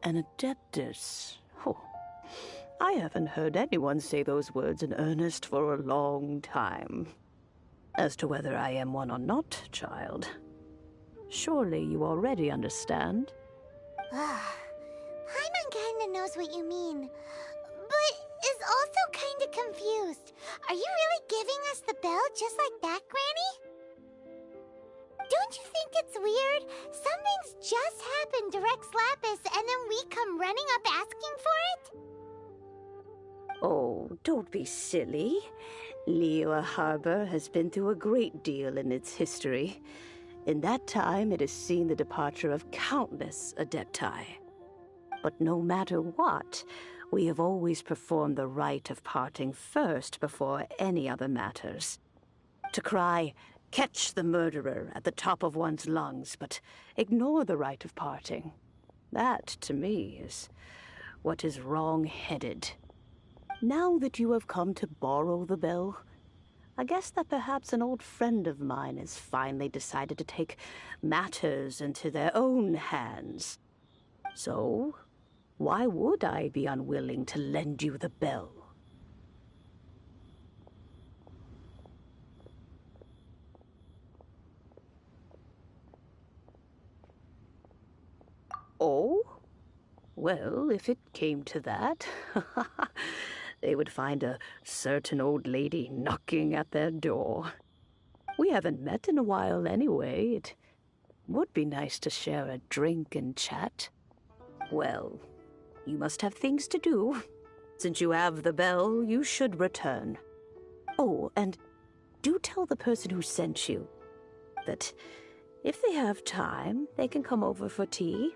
An Adeptus. Oh, I haven't heard anyone say those words in earnest for a long time. As to whether I am one or not, child, surely you already understand. Paimon kinda knows what you mean, but is also kinda confused. Are you really giving us the bell just like that, Granny? Don't you think it's weird? Something's just happened to Rex Lapis and then we come running up asking for it? Oh, don't be silly. Liyue Harbor has been through a great deal in its history. In that time, it has seen the departure of countless Adepti. But no matter what, we have always performed the rite of parting first before any other matters. To cry, "Catch the murderer," at the top of one's lungs, but ignore the rite of parting. That, to me, is what is wrong-headed. Now that you have come to borrow the bell, I guess that perhaps an old friend of mine has finally decided to take matters into their own hands. So, why would I be unwilling to lend you the bell? Oh? Well, if it came to that, they would find a certain old lady knocking at their door. We haven't met in a while anyway. It would be nice to share a drink and chat. Well, you must have things to do. Since you have the bell, you should return. Oh, and do tell the person who sent you that if they have time, they can come over for tea.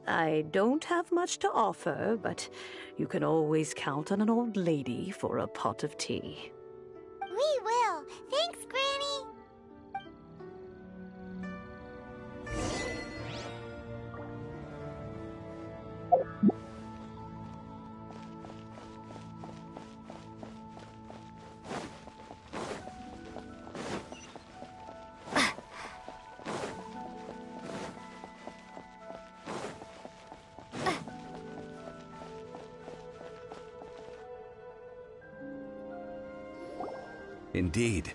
I don't have much to offer, but you can always count on an old lady for a pot of tea. We will. Thanks, Granny. Indeed,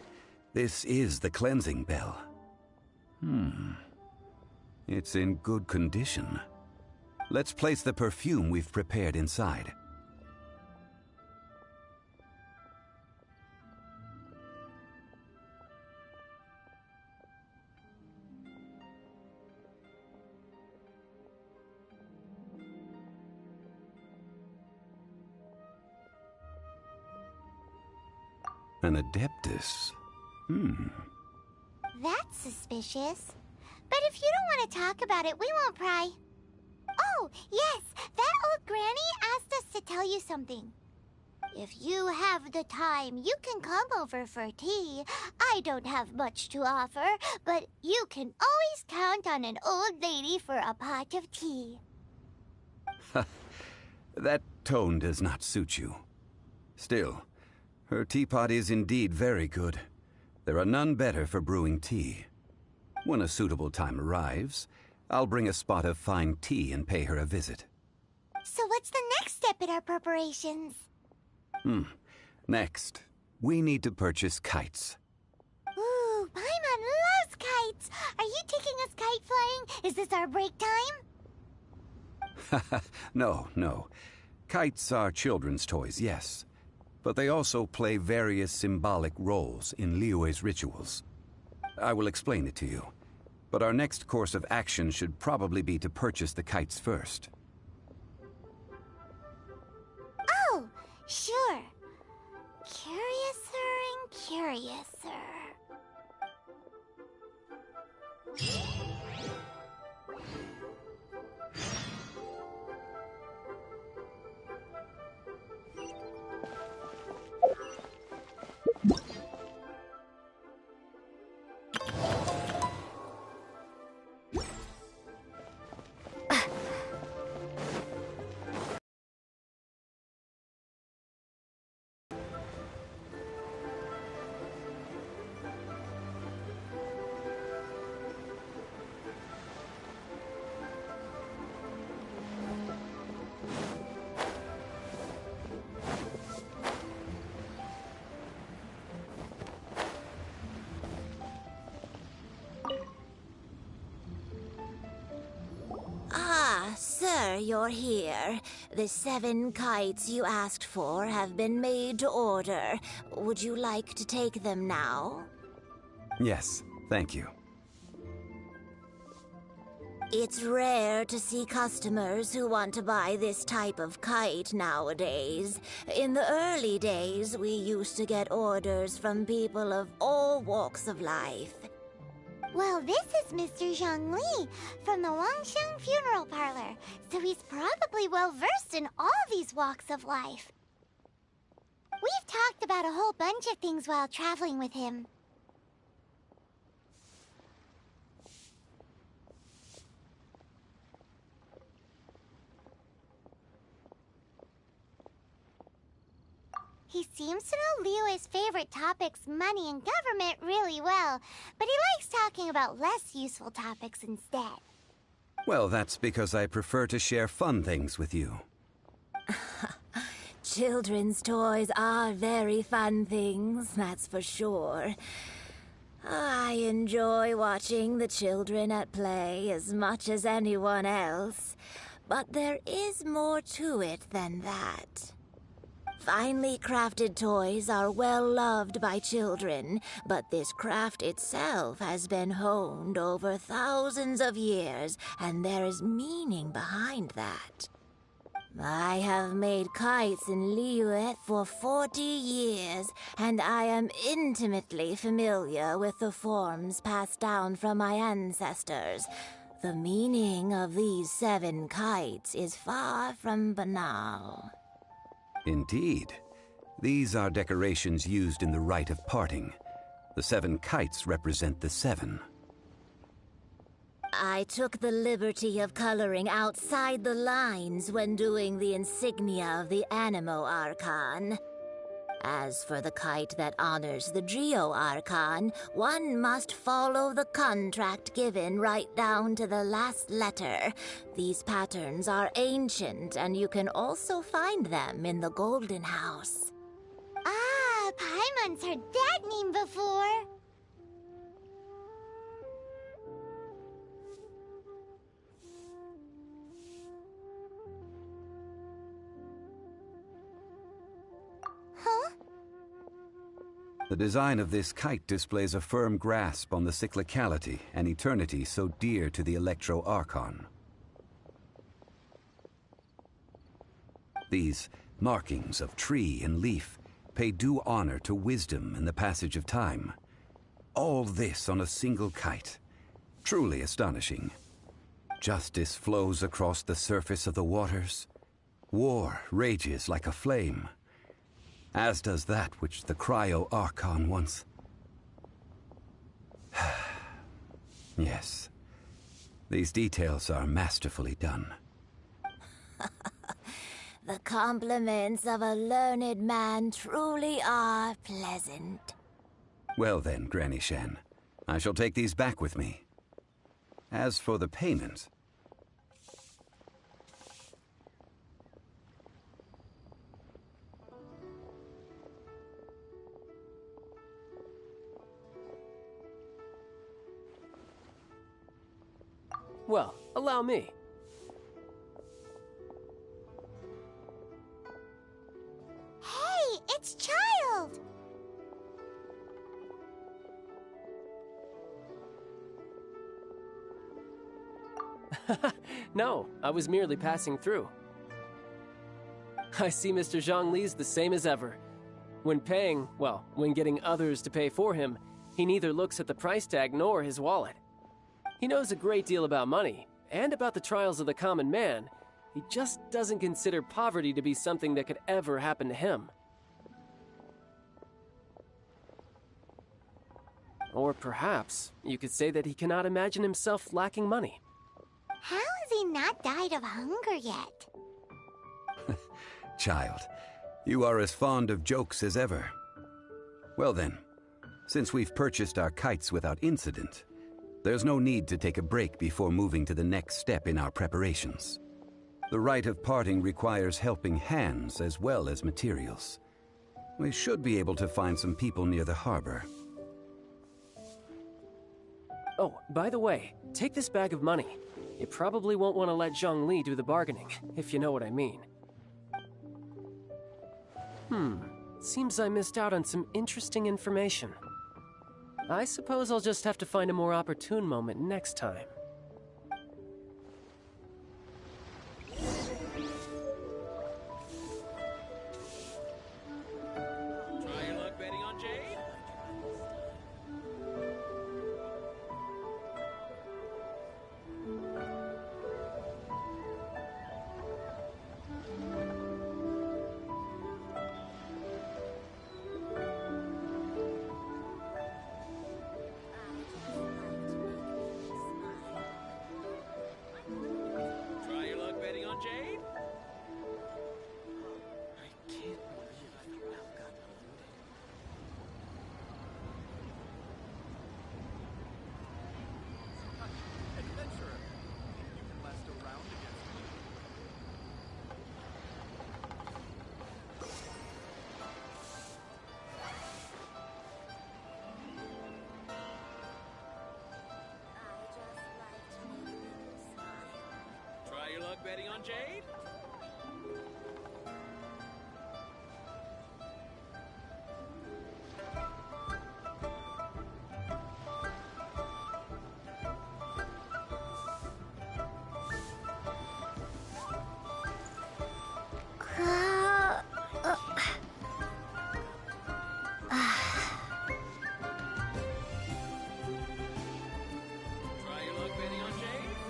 this is the cleansing bell. It's in good condition. Let's place the perfume we've prepared inside. An Adeptus. That's suspicious. But if you don't want to talk about it, we won't pry. Oh, yes, that old granny asked us to tell you something. If you have the time, you can come over for tea. I don't have much to offer, but you can always count on an old lady for a pot of tea. That tone does not suit you. Still, her teapot is indeed very good. There are none better for brewing tea. When a suitable time arrives, I'll bring a spot of fine tea and pay her a visit. So what's the next step in our preparations? Next, we need to purchase kites. Ooh, Paimon loves kites! Are you taking us kite flying? Is this our break time? No. Kites are children's toys, yes. But they also play various symbolic roles in Liyue's rituals. I will explain it to you. But our next course of action should probably be to purchase the kites first. Oh, sure. Curiouser and curiouser. Sir, you're here. The 7 kites you asked for have been made to order. Would you like to take them now? Yes, thank you. It's rare to see customers who want to buy this type of kite nowadays. In the early days, we used to get orders from people of all walks of life. Well, this is Mr. Zhongli from the Wangsheng Funeral Parlor, so he's probably well-versed in all these walks of life. We've talked about a whole bunch of things while traveling with him. He seems to know Liyue's favorite topics, money and government, really well, but he likes talking about less useful topics instead. Well, that's because I prefer to share fun things with you. Children's toys are very fun things, that's for sure. I enjoy watching the children at play as much as anyone else, but there is more to it than that. Finely crafted toys are well loved by children, but this craft itself has been honed over thousands of years, and there is meaning behind that. I have made kites in Liyue for 40 years, and I am intimately familiar with the forms passed down from my ancestors. The meaning of these 7 kites is far from banal. Indeed. These are decorations used in the rite of parting. The 7 kites represent the 7. I took the liberty of coloring outside the lines when doing the insignia of the Anemo Archon. As for the kite that honors the Geo Archon, one must follow the contract given right down to the last letter. These patterns are ancient, and you can also find them in the Golden House. Ah, Paimon's heard that name before. The design of this kite displays a firm grasp on the cyclicality and eternity so dear to the Electro Archon. These markings of tree and leaf pay due honor to wisdom and the passage of time. All this on a single kite. Truly astonishing. Justice flows across the surface of the waters. War rages like a flame. As does that which the Cryo Archon once... Yes. These details are masterfully done. The compliments of a learned man truly are pleasant. Well then, Granny Shan, I shall take these back with me. As for the payment... Well, allow me. Hey, it's Childe! No, I was merely passing through. I see Mr. Zhongli's the same as ever. When paying, well, when getting others to pay for him, he neither looks at the price tag nor his wallet. He knows a great deal about money, and about the trials of the common man. He just doesn't consider poverty to be something that could ever happen to him. Or perhaps you could say that he cannot imagine himself lacking money. How has he not died of hunger yet? Child, you are as fond of jokes as ever. Well then, since we've purchased our kites without incident, there's no need to take a break before moving to the next step in our preparations. The rite of parting requires helping hands as well as materials. We should be able to find some people near the harbor. Oh, by the way, take this bag of money. You probably won't want to let Zhongli do the bargaining, if you know what I mean. Seems I missed out on some interesting information. I suppose I'll just have to find a more opportune moment next time. Try your luck betting on Jade? Try your luck betting on Jade? I can't believe I now got eluded. Adventurer, you can last a round against me. Try your luck betting on Jade? Try your luck betting on Jade?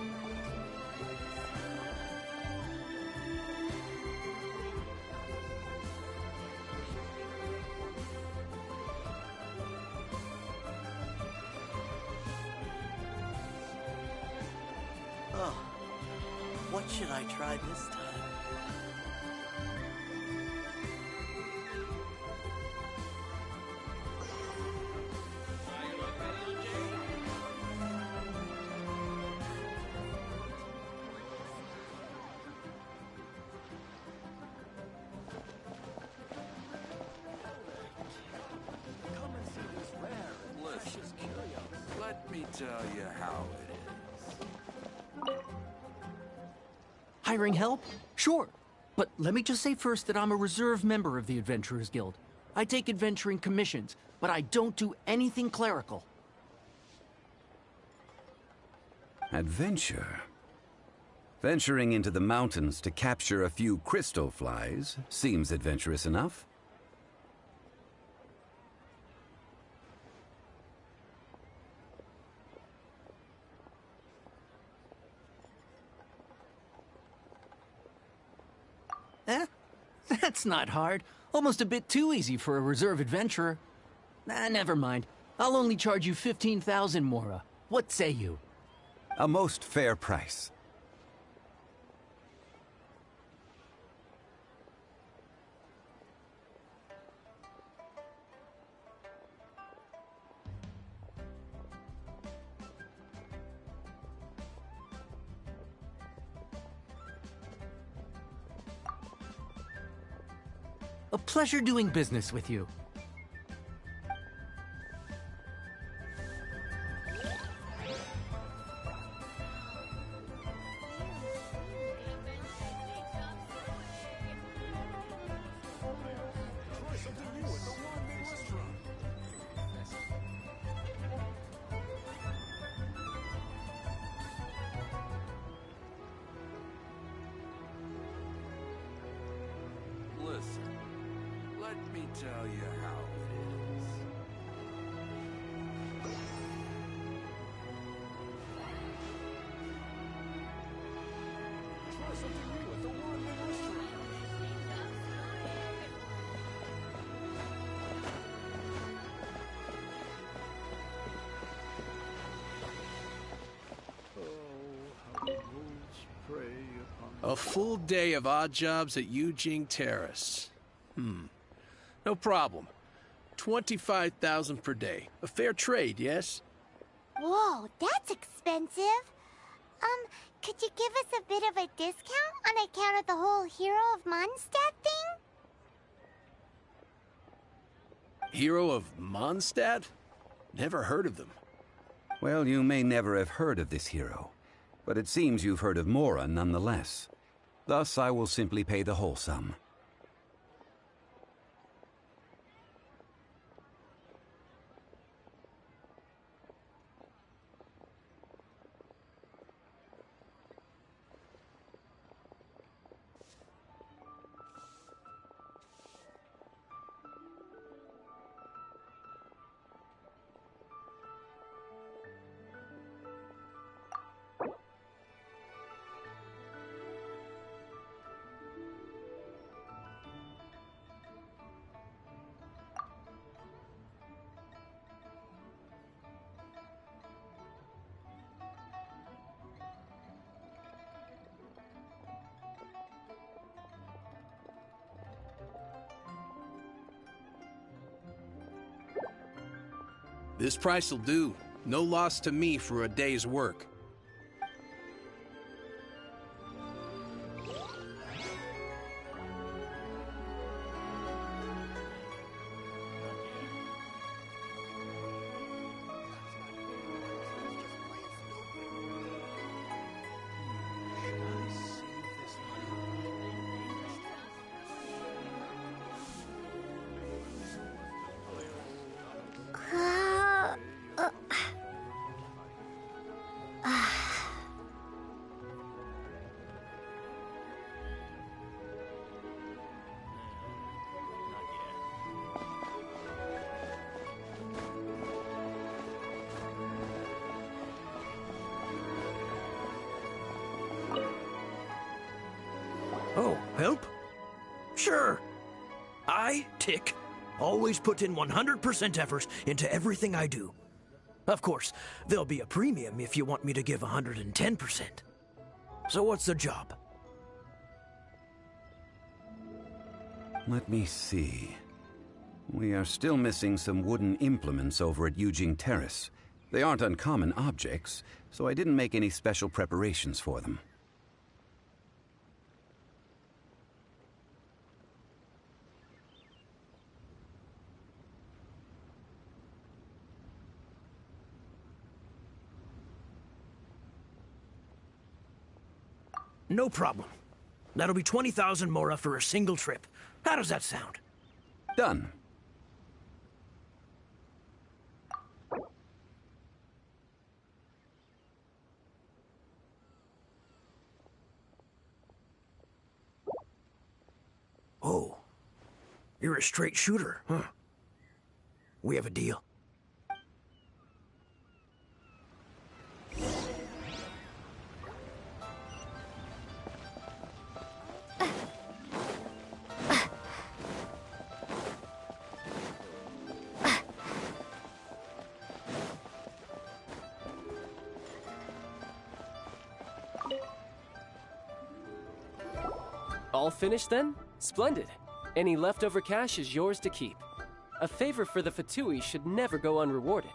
Oh, what should I try this time? Try your luck betting on Jade? Come and see this rare and precious curio. Let me tell you how it is. Hiring help? Sure. But let me just say first that I'm a reserve member of the Adventurers Guild. I take adventuring commissions, but I don't do anything clerical. Adventure? Venturing into the mountains to capture a few crystal flies seems adventurous enough. That's not hard. Almost a bit too easy for a reserve adventurer. Never mind. I'll only charge you 15,000 Mora. What say you? A most fair price. A pleasure doing business with you. Listen, let me tell you how it is. Try something new at the One Man Restaurant. A full day of odd jobs at Eugene Terrace. No problem. 25,000 per day. A fair trade, yes? Whoa, that's expensive. Could you give us a bit of a discount on account of the whole Hero of Mondstadt thing? Hero of Mondstadt? Never heard of them. Well, you may never have heard of this hero, but it seems you've heard of Mora nonetheless. Thus, I will simply pay the whole sum. This price will do. No loss to me for a day's work. Oh, help? Sure. I, Tick, always put in 100% effort into everything I do. Of course, there'll be a premium if you want me to give 110%. So what's the job? Let me see. We are still missing some wooden implements over at Eugene Terrace. They aren't uncommon objects, so I didn't make any special preparations for them. No problem. That'll be 20,000 Mora for a single trip. How does that sound? Done. Oh. You're a straight shooter, huh? We have a deal. All finished then? Splendid. Any leftover cash is yours to keep. A favor for the Fatui should never go unrewarded.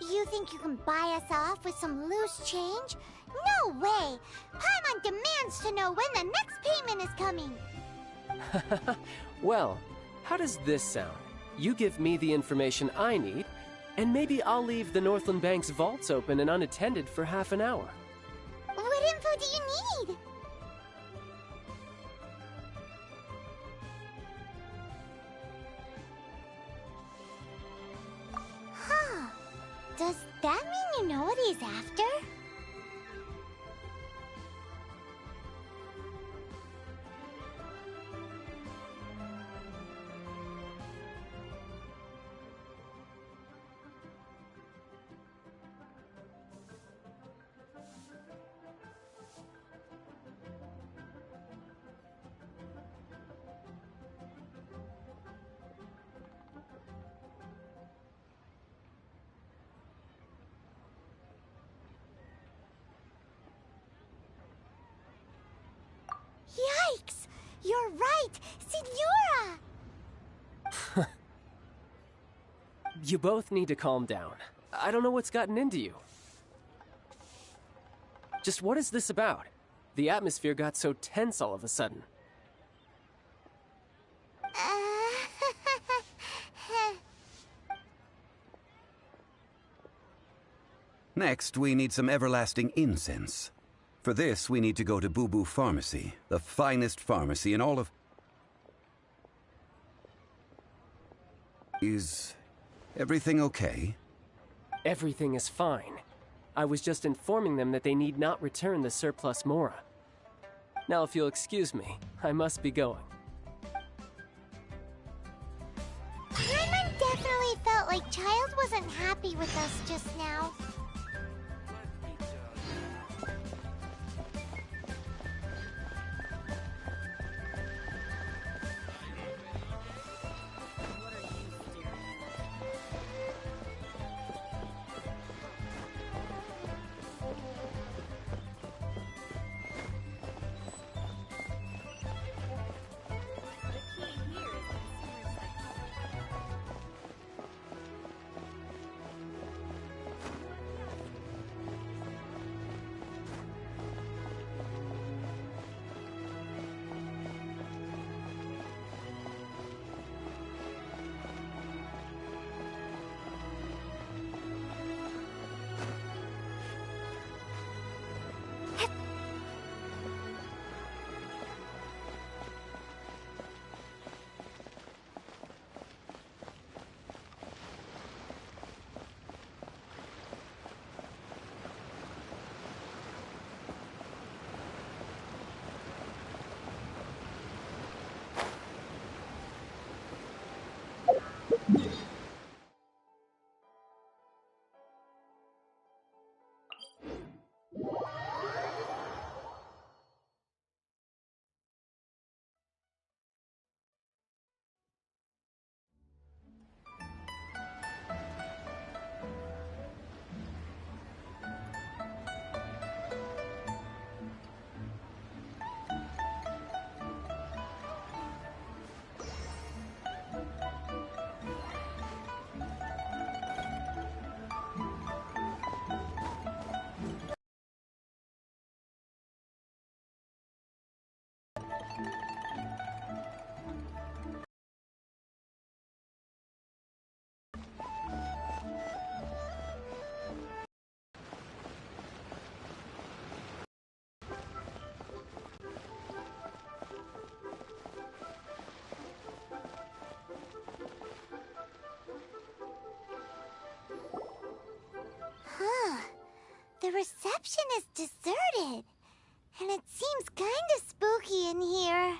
You think you can buy us off with some loose change? No way! Paimon demands to know when the next payment is coming! Well, how does this sound? You give me the information I need, and maybe I'll leave the Northland Bank's vaults open and unattended for half an hour. What info do you need? Huh. Does that mean you know what he's after? Yikes! You're right! Signora! You both need to calm down. I don't know what's gotten into you. Just what is this about? The atmosphere got so tense all of a sudden. Next, we need some everlasting incense. For this, we need to go to Boo Boo Pharmacy, the finest pharmacy in all of... Is everything okay? Everything is fine. I was just informing them that they need not return the surplus Mora. Now, if you'll excuse me, I must be going. Paimon definitely felt like Childe wasn't happy with us just now. The reception is deserted, and it seems kinda spooky in here.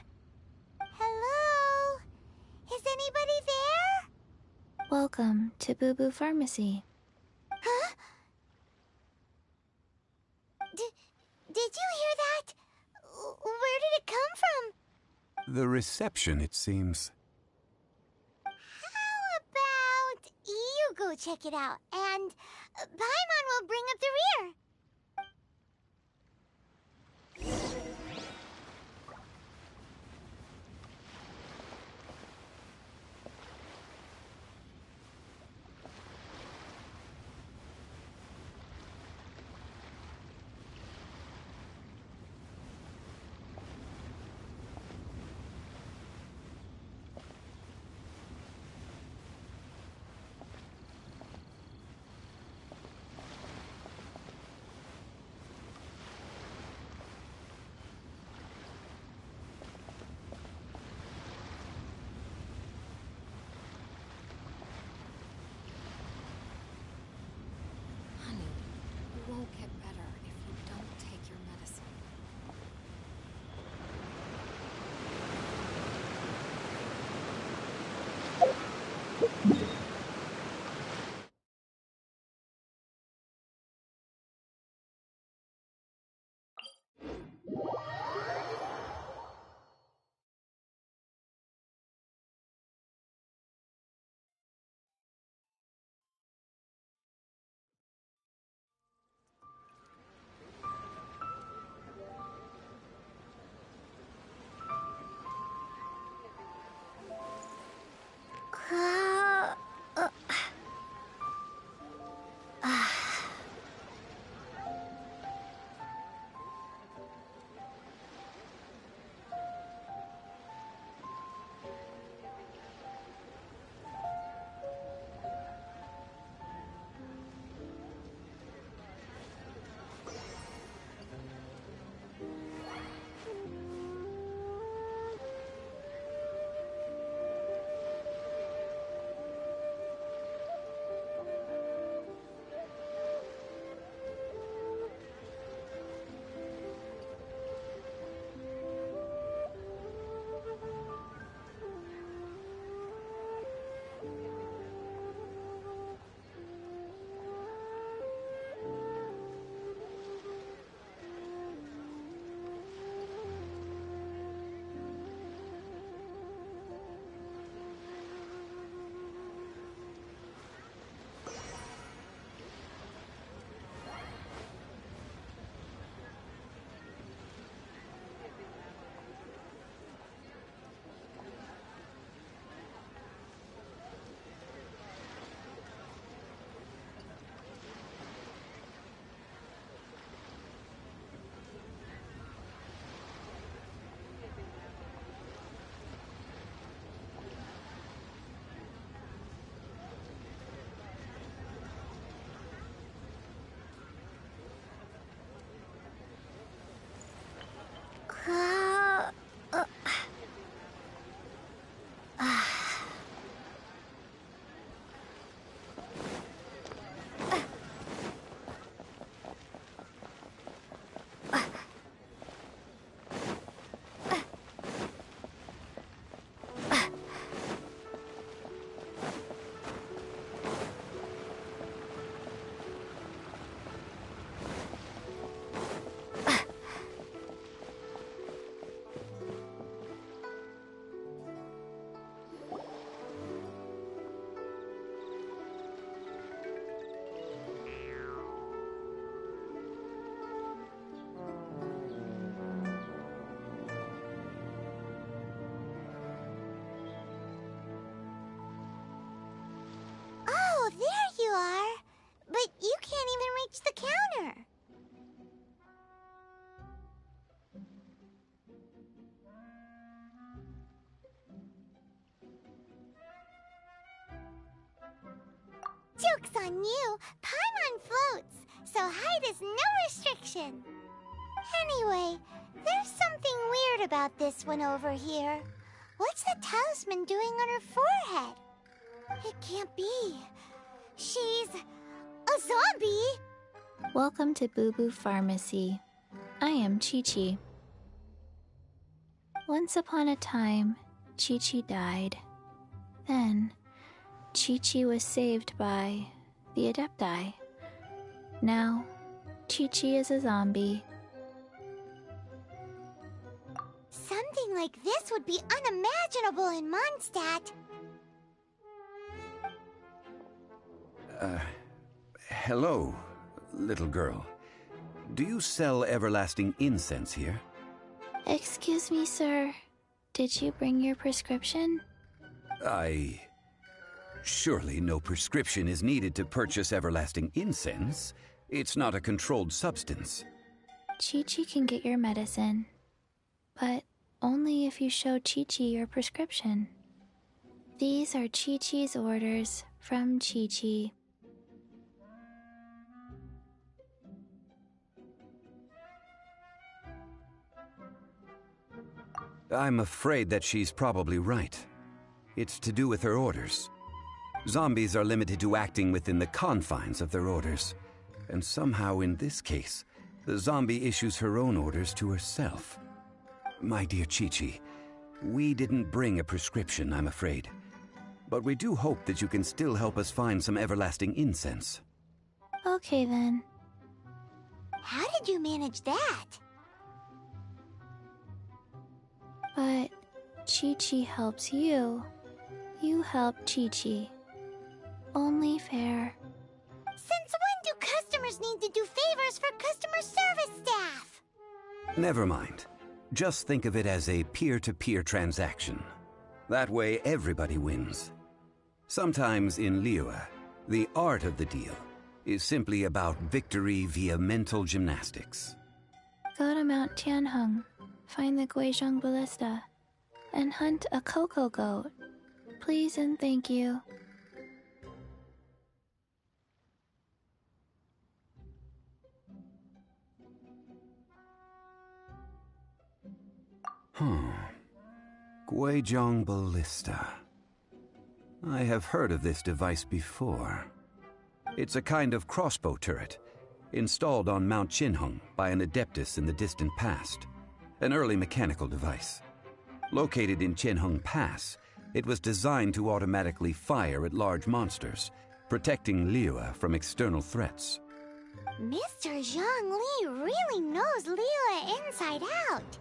Welcome to Boo Boo Pharmacy. Huh? Did you hear that? Where did it come from? The reception, it seems. How about you go check it out, and Paimon will bring up the rear. You won't get better if you don't take your medicine. Oh, there you are. But you can't even reach the counter. Joke's on you. Paimon floats, so height is no restriction. Anyway, there's something weird about this one over here. What's the talisman doing on her forehead? It can't be. She's a zombie. Welcome to Boo Boo Pharmacy. I am Chi-Chi. Once upon a time, Chi-Chi died. Then, Chi-Chi was saved by the Adepti. Now, Chi-Chi is a zombie. Something like this would be unimaginable in Mondstadt. Hello, little girl. Do you sell everlasting incense here? Excuse me, sir. Did you bring your prescription? Surely no prescription is needed to purchase everlasting incense. It's not a controlled substance. Chi-Chi can get your medicine, but only if you show Chi-Chi your prescription. These are Chi-Chi's orders from Chi-Chi. I'm afraid that she's probably right. It's to do with her orders. Zombies are limited to acting within the confines of their orders. And somehow in this case, the zombie issues her own orders to herself. My dear Chi-Chi, we didn't bring a prescription, I'm afraid. But we do hope that you can still help us find some everlasting incense. Okay then. How did you manage that? But Chi-Chi helps you. You help Chi-Chi. Only fair. Since when do customers need to do favors for customer service staff? Never mind. Just think of it as a peer-to-peer transaction. That way everybody wins. Sometimes in Liyue, the art of the deal is simply about victory via mental gymnastics. Go to Mount Tianheng, find the Guizhong Ballista, and hunt a Coco Goat. Please and thank you. Guizhong Ballista. I have heard of this device before. It's a kind of crossbow turret, installed on Mount Qinheng by an Adeptus in the distant past. An early mechanical device. Located in Qinheng Pass, it was designed to automatically fire at large monsters, protecting Liyue from external threats. Mr. Zhang Li really knows Liyue inside out.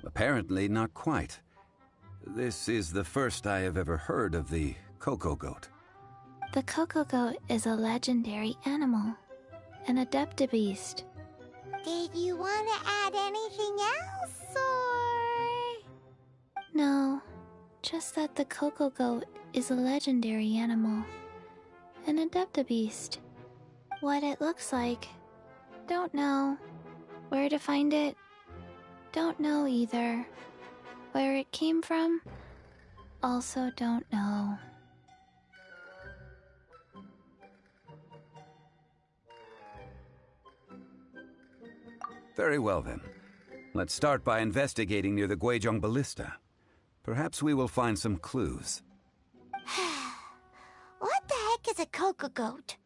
Apparently not quite. This is the first I have ever heard of the Coco Goat. The Coco Goat is a legendary animal, an Adeptibeast. Did you want to add anything else, or...? No, just that the Coco Goat is a legendary animal, an Adeptibeast. What it looks like, don't know. Where to find it, don't know either. Where it came from, also don't know. Very well then. Let's start by investigating near the Guizhong Ballista. Perhaps we will find some clues. What the heck is a Coco Goat?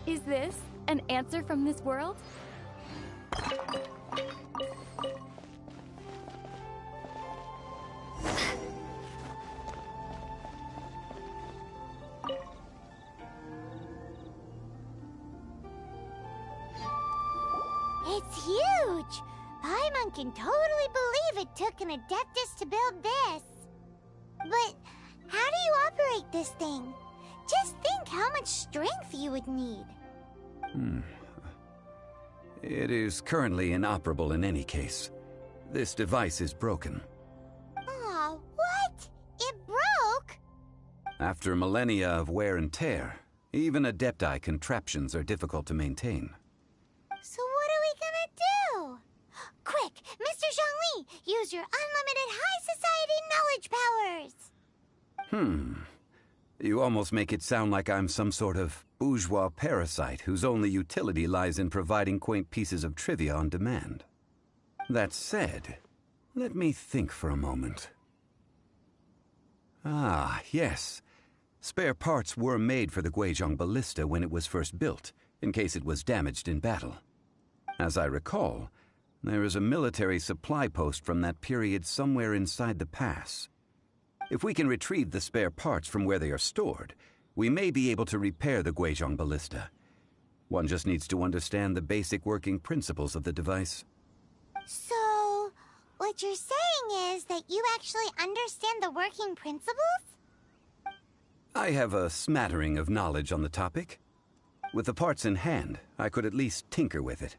Is this an answer from this world? It's huge! can totally believe it took an Adeptus to build this. But how do you operate this thing? Just think how much strength you would need. It is currently inoperable in any case. This device is broken. Aw, what? It broke? After millennia of wear and tear, even Adepti contraptions are difficult to maintain. So what are we gonna do? Quick, Mr. Zhongli, use your unlimited high society knowledge powers! You almost make it sound like I'm some sort of bourgeois parasite whose only utility lies in providing quaint pieces of trivia on demand. That said, let me think for a moment. Ah, yes. Spare parts were made for the Guizhong Ballista when it was first built, in case it was damaged in battle. As I recall, there is a military supply post from that period somewhere inside the pass. If we can retrieve the spare parts from where they are stored, we may be able to repair the Guizhong Ballista. One just needs to understand the basic working principles of the device. So, what you're saying is that you actually understand the working principles? I have a smattering of knowledge on the topic. With the parts in hand, I could at least tinker with it.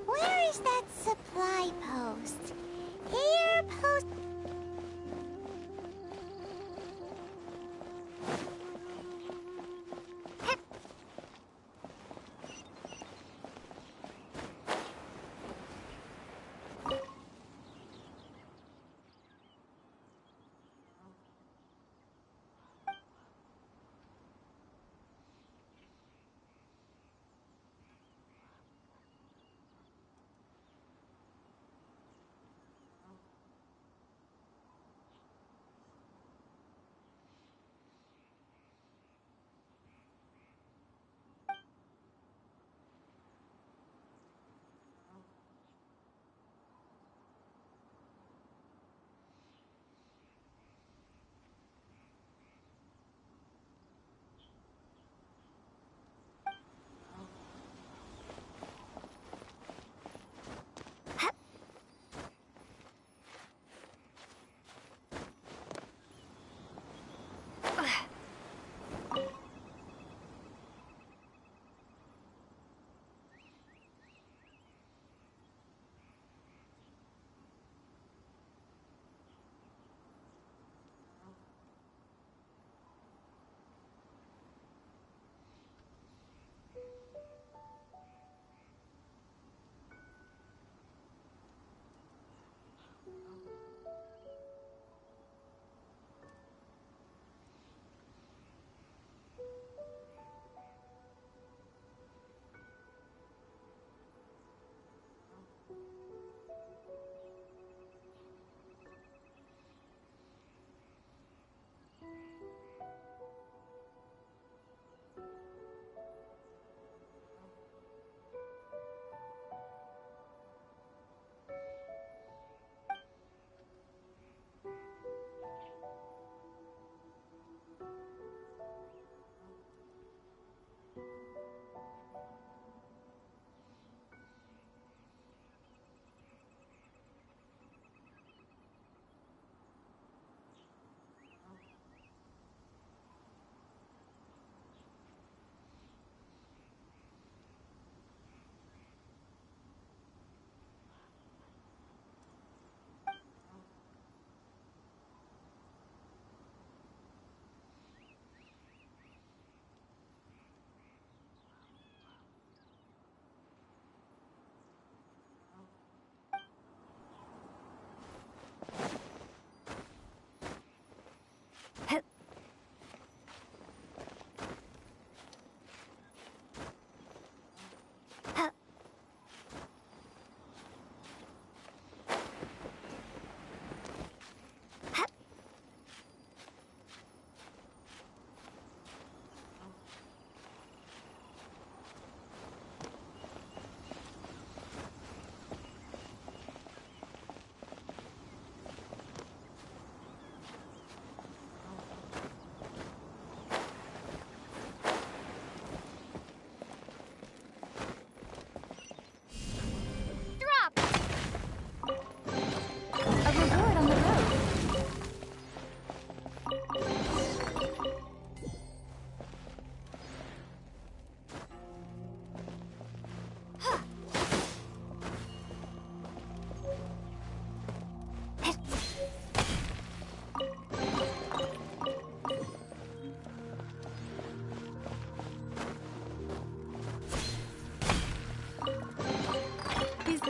Where is that supply post? Here, post...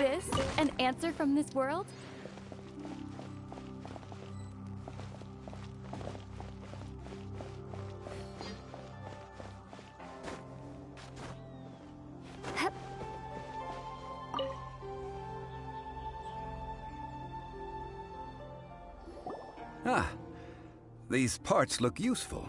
this an answer from this world? Ah, these parts look useful.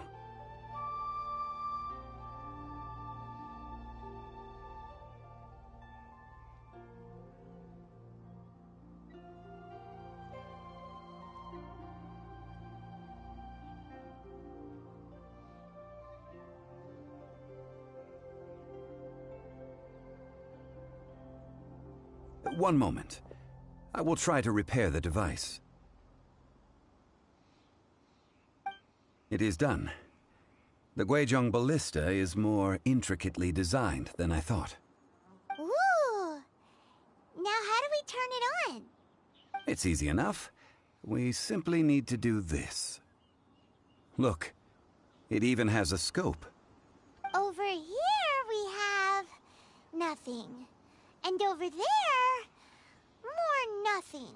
One moment. I will try to repair the device. It is done. The Guizhong Ballista is more intricately designed than I thought. Ooh! Now how do we turn it on? It's easy enough. We simply need to do this. Look, it even has a scope. Over here we have... nothing. And over there... more nothing.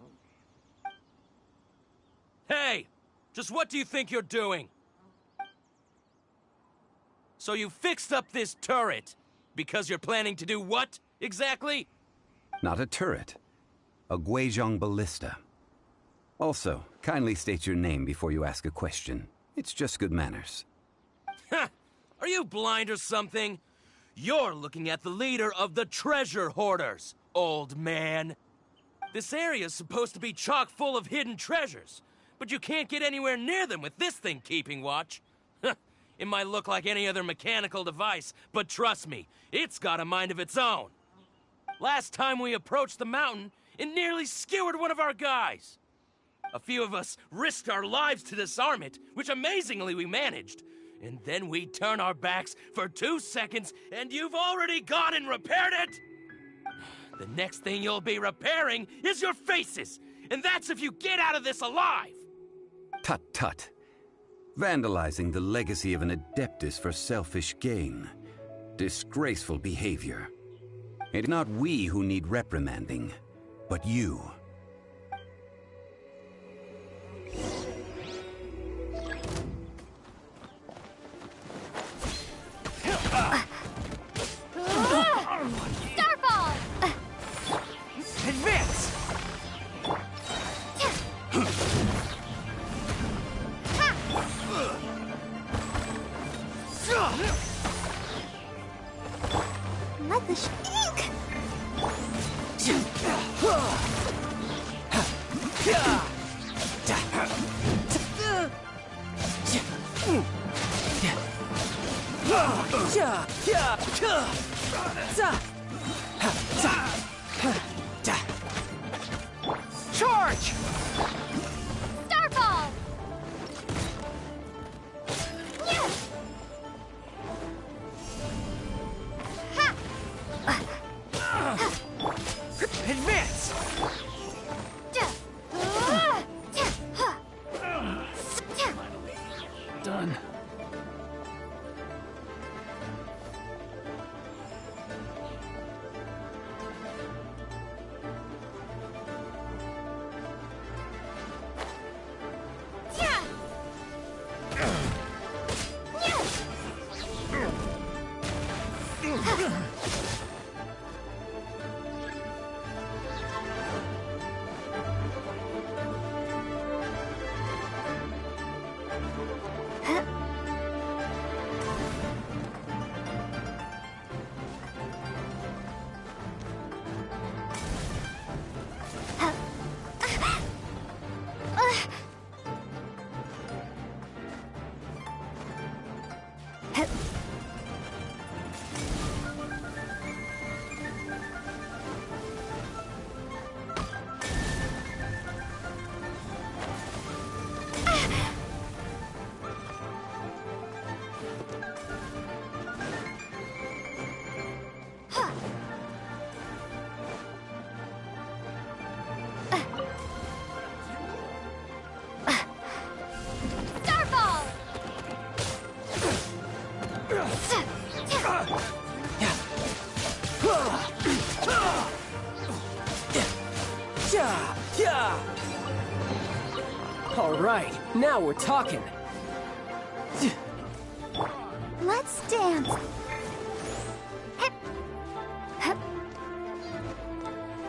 Hey! Just what do you think you're doing? So you fixed up this turret because you're planning to do what, exactly? Not a turret. A Guizhong Ballista. Also, kindly state your name before you ask a question. It's just good manners. Ha! Are you blind or something? You're looking at the leader of the treasure hoarders, old man. This area's supposed to be chock full of hidden treasures, but you can't get anywhere near them with this thing keeping watch. It might look like any other mechanical device, but trust me, it's got a mind of its own. Last time we approached the mountain, it nearly skewered one of our guys. A few of us risked our lives to disarm it, which amazingly we managed. And then we turn our backs for 2 seconds, and you've already gone and repaired it! The next thing you'll be repairing is your faces, and that's if you get out of this alive! Tut tut. Vandalizing the legacy of an Adeptus for selfish gain. Disgraceful behavior. It's not we who need reprimanding, but you. Starfall! Advance! Let the ink! Charge! Starfall! Advance! Done. All right, now we're talking. Let's dance. Hip. Hip.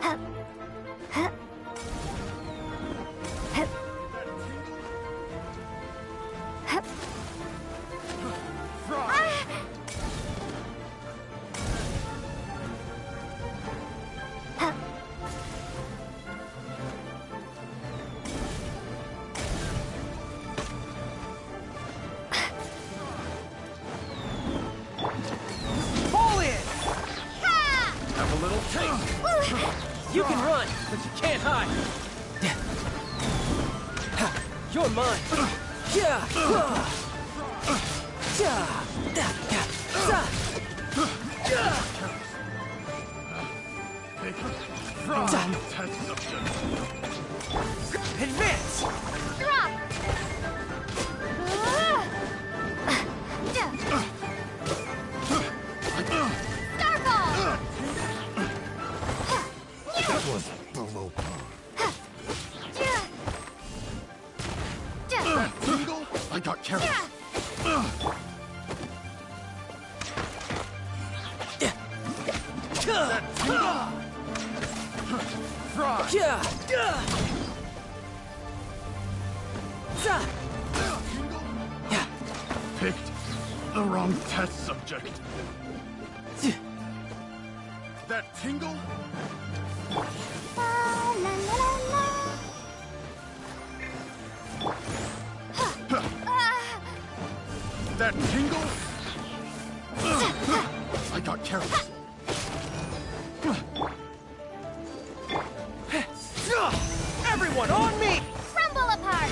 Hip. Hip. Hip. Hip. Hip. Fall in! Have a little taste. You can run, but you can't hide. You're mine. Advance! Drop! Starball! That was below par. That tingle? I got careless. That tingle? Fry! Picked the wrong test subject. That tingle? That tingle? I got careless. Everyone on me! Crumble apart!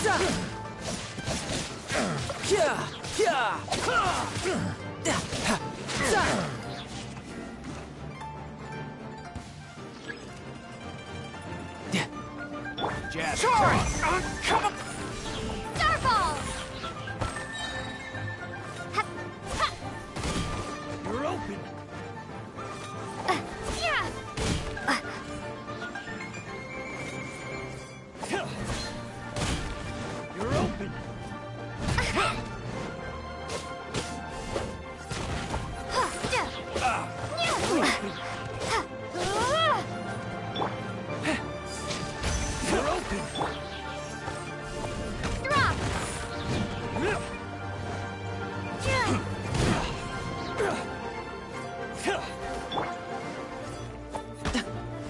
Jab. Charge! Come on! Starball! You're open. You're open. You're open. Drop!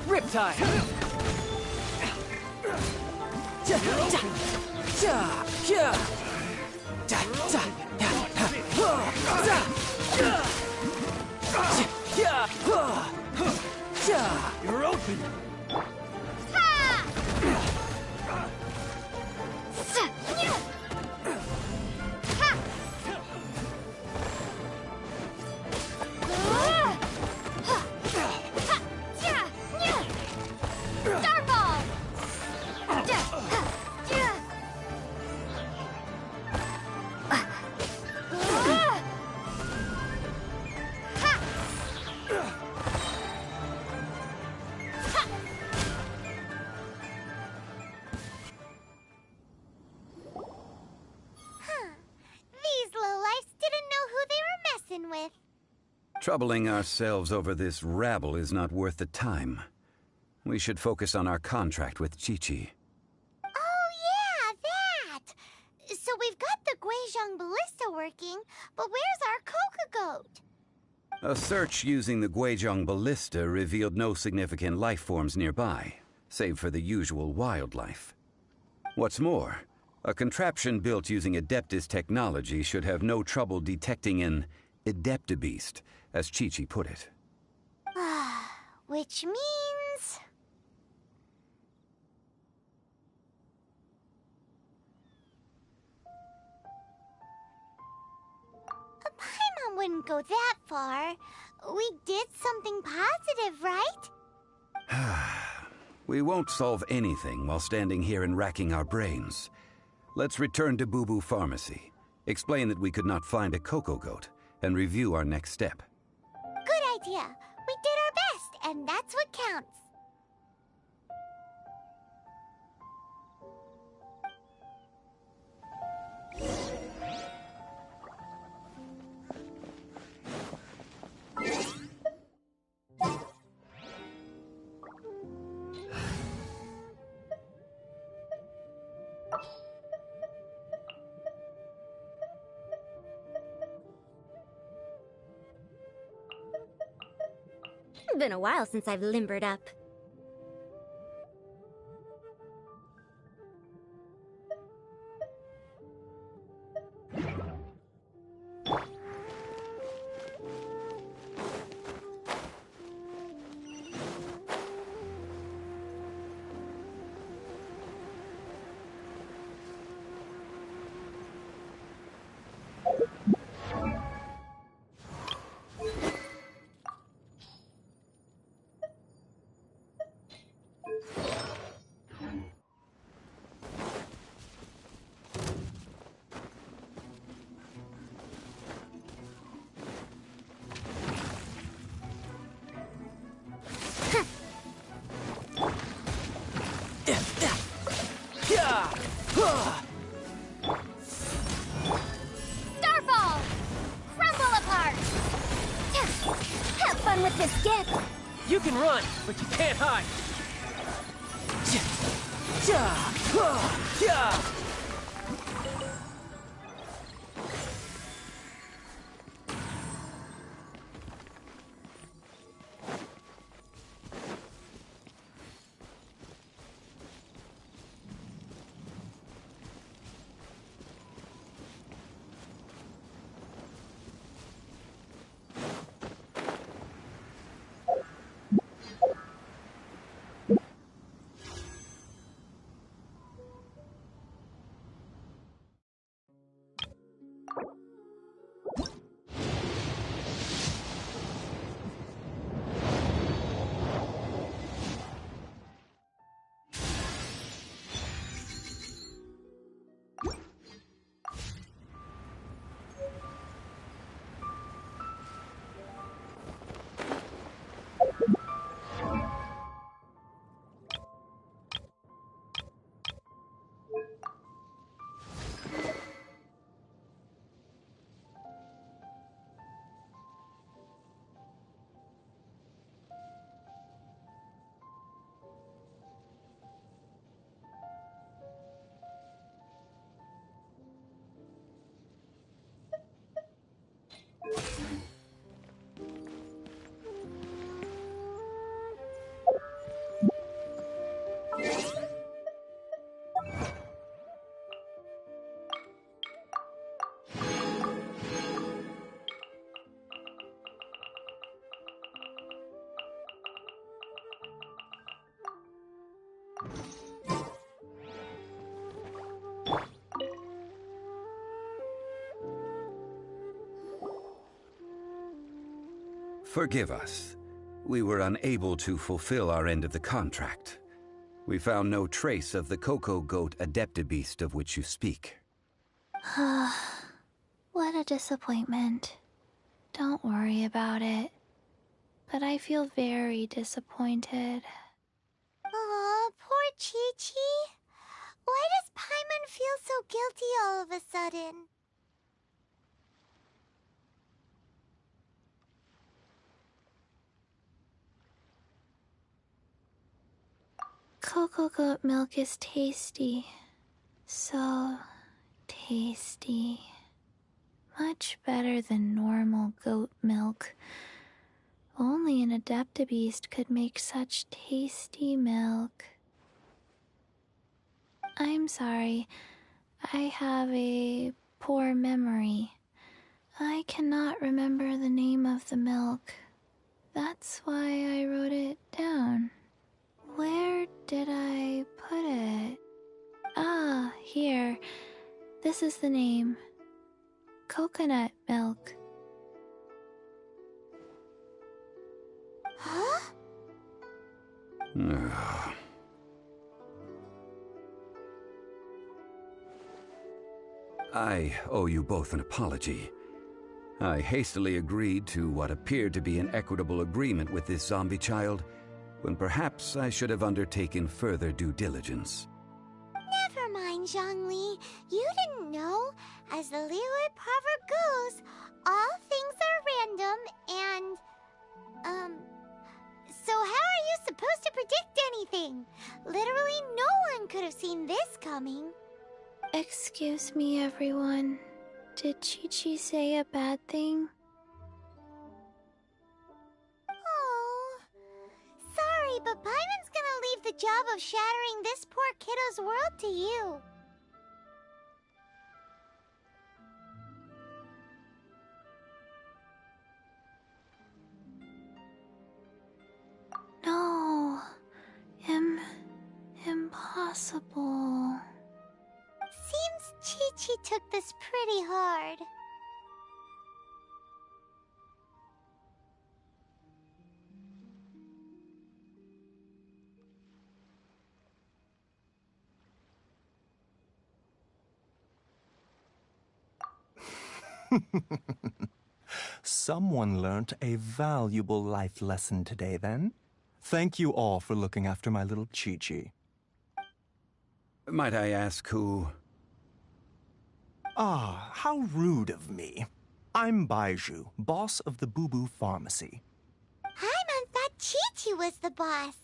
Riptide. You're open. Starball! Troubling ourselves over this rabble is not worth the time. We should focus on our contract with Qiqi. Oh, yeah, that! So we've got the Guizhong Ballista working, but where's our Coca Goat? A search using the Guizhong Ballista revealed no significant life forms nearby, save for the usual wildlife. What's more, a contraption built using Adeptus technology should have no trouble detecting an Adeptabeast, as Qiqi put it. Which means... Paimon wouldn't go that far. We did something positive, right? We won't solve anything while standing here and racking our brains. Let's return to Boo Boo Pharmacy, explain that we could not find a Coco Goat, and review our next step. Good idea. We did our best, and that's what counts. Been a while since I've limbered up. Starfall! Crumble apart! Have fun with this gift! You can run, but you can't hide. Forgive us. We were unable to fulfill our end of the contract. We found no trace of the Coco Goat Adeptabeast of which you speak. What a disappointment. Don't worry about it. But I feel very disappointed. Aw, poor Qiqi. Why does Paimon feel so guilty all of a sudden? Cocoa goat milk is tasty. So tasty. Much better than normal goat milk. Only an Adeptabeast could make such tasty milk. I'm sorry. I have a poor memory. I cannot remember the name of the milk. That's why I wrote it down. Where did I put it? Ah, here. This is the name. Coconut milk. Huh? I owe you both an apology. I hastily agreed to what appeared to be an equitable agreement with this zombie child, when perhaps I should have undertaken further due diligence. Never mind, Zhongli. You didn't know. As the Liyue proverb goes, all things are random and... So how are you supposed to predict anything? Literally no one could have seen this coming. Excuse me, everyone. Did Chi-Chi say a bad thing? Oh, sorry, but Paimon's gonna leave the job of shattering this poor kiddo's world to you. No. Impossible. Seems Chi-Chi took this pretty hard. Someone learnt a valuable life lesson today, then. Thank you all for looking after my little Chi-Chi. Might I ask who... Ah, how rude of me. I'm Baizhu, boss of the Boo Boo Pharmacy. Paimon thought Chi-Chi was the boss.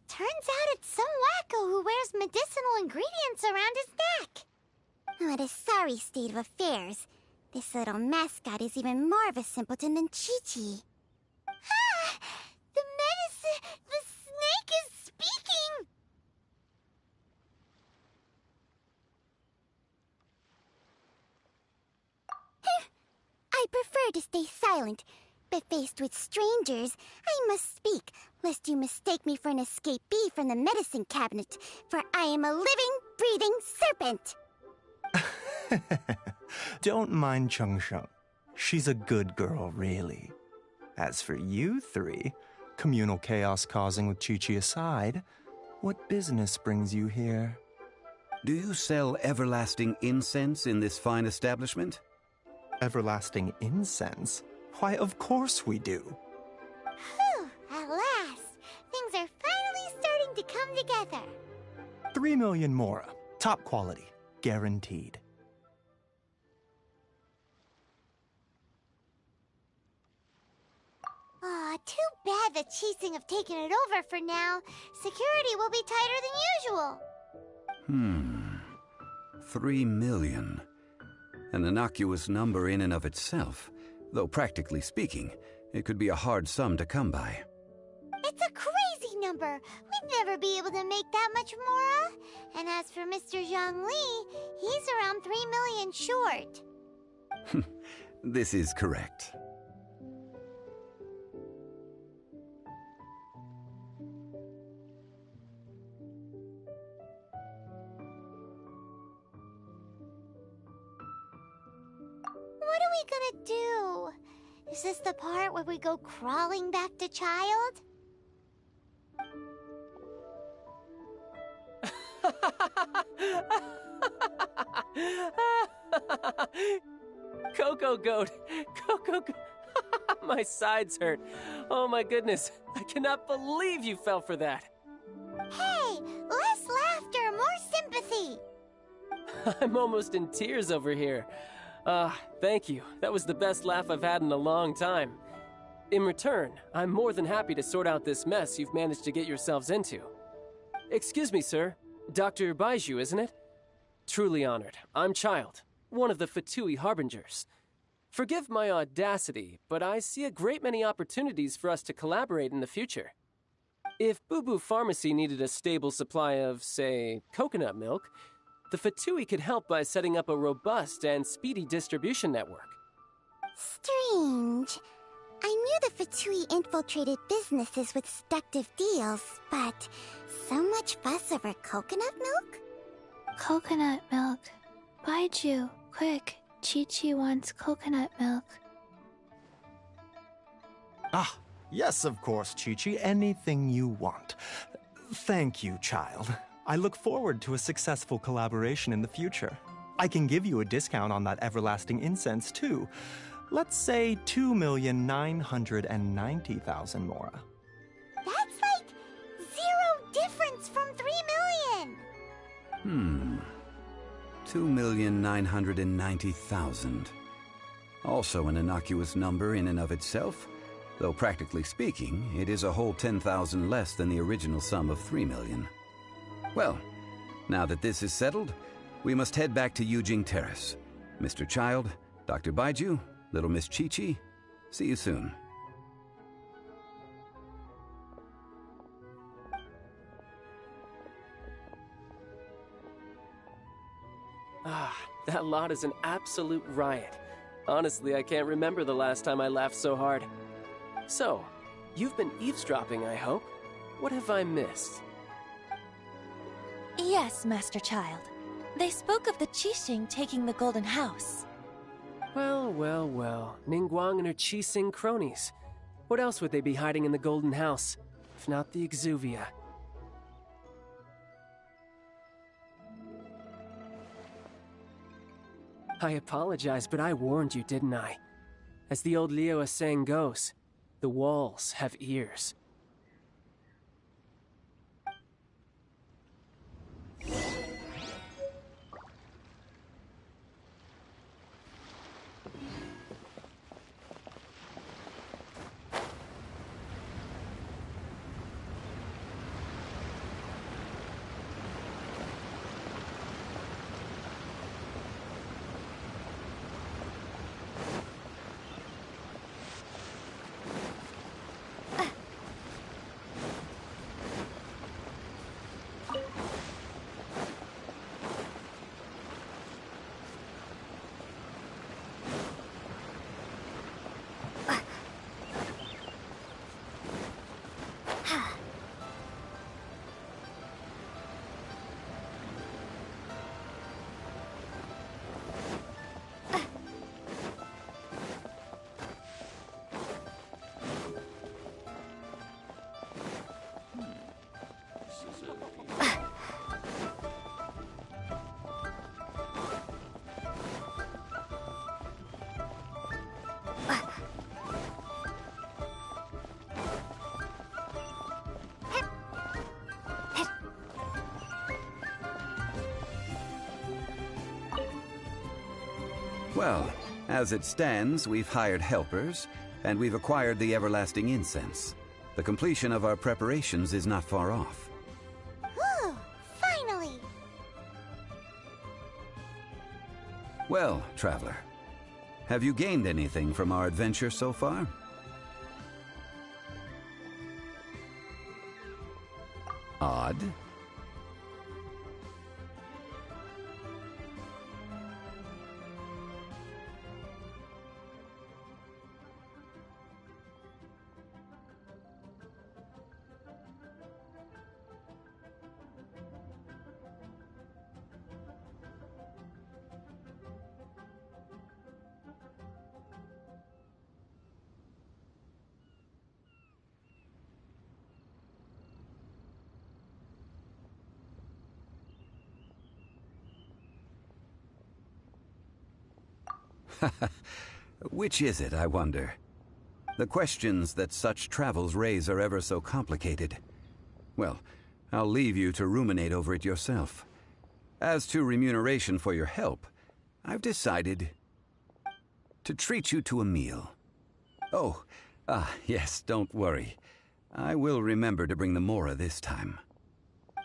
Turns out it's some wacko who wears medicinal ingredients around his neck. What a sorry state of affairs. This little mascot is even more of a simpleton than Chi-Chi. Ah! The snake is speaking! I prefer to stay silent, but faced with strangers, I must speak, lest you mistake me for an escapee from the medicine cabinet, for I am a living, breathing serpent! Don't mind Cheng Sheng. She's a good girl, really. As for you three, communal chaos causing with Chi-Chi aside, what business brings you here? Do you sell everlasting incense in this fine establishment? Everlasting incense? Why, of course we do. Whew, at last. Things are finally starting to come together. 3 million mora. Top quality. Guaranteed. Aw, too bad the Qixing have taken it over for now. Security will be tighter than usual. 3 million. An innocuous number in and of itself, though practically speaking, it could be a hard sum to come by. It's a crazy number. We'd never be able to make that much mora. And as for Mr. Zhongli, he's around 3 million short. This is correct. What are we gonna do? Is this the part where we go crawling back to Child? Cocoa goat! Cocoa goat! My sides hurt. Oh my goodness. I cannot believe you fell for that. Hey, less laughter, more sympathy. I'm almost in tears over here. Thank you. That was the best laugh I've had in a long time. In return, I'm more than happy to sort out this mess you've managed to get yourselves into. Excuse me, sir. Dr. Baiju, isn't it? Truly honored. I'm Child, one of the Fatui Harbingers. Forgive my audacity, but I see a great many opportunities for us to collaborate in the future. If Boo Boo Pharmacy needed a stable supply of, say, coconut milk, the Fatui could help by setting up a robust and speedy distribution network. Strange. I knew the Fatui infiltrated businesses with seductive deals, but so much fuss over coconut milk? Coconut milk. Baiju, quick. Chi-Chi wants coconut milk. Ah, yes, of course, Chi-Chi. Anything you want. Thank you, Child. I look forward to a successful collaboration in the future. I can give you a discount on that everlasting incense, too. Let's say 2,990,000 Mora. That's like 0 difference from 3 million! 2,990,000. Also an innocuous number in and of itself, though practically speaking, it is a whole 10,000 less than the original sum of 3 million. Well, now that this is settled, we must head back to Yujing Terrace. Mr. Child, Dr. Baiju, Little Miss Chi-Chi, see you soon. Ah, that lot is an absolute riot. Honestly, I can't remember the last time I laughed so hard. So, you've been eavesdropping, I hope? What have I missed? Yes, Master Child. They spoke of the Qixing taking the Golden House. Well, well, well. Ningguang and her Qixing cronies. What else would they be hiding in the Golden House, if not the Exuvia? I apologize, but I warned you, didn't I? As the old Liyue saying goes, the walls have ears. Well, as it stands, we've hired helpers, and we've acquired the everlasting incense. The completion of our preparations is not far off. Whew! Finally! Well, Traveler, have you gained anything from our adventure so far? Odd. Which is it, I wonder? The questions that such travels raise are ever so complicated. Well, I'll leave you to ruminate over it yourself. As to remuneration for your help, I've decided to treat you to a meal. Oh, yes, don't worry. I will remember to bring the Mora this time.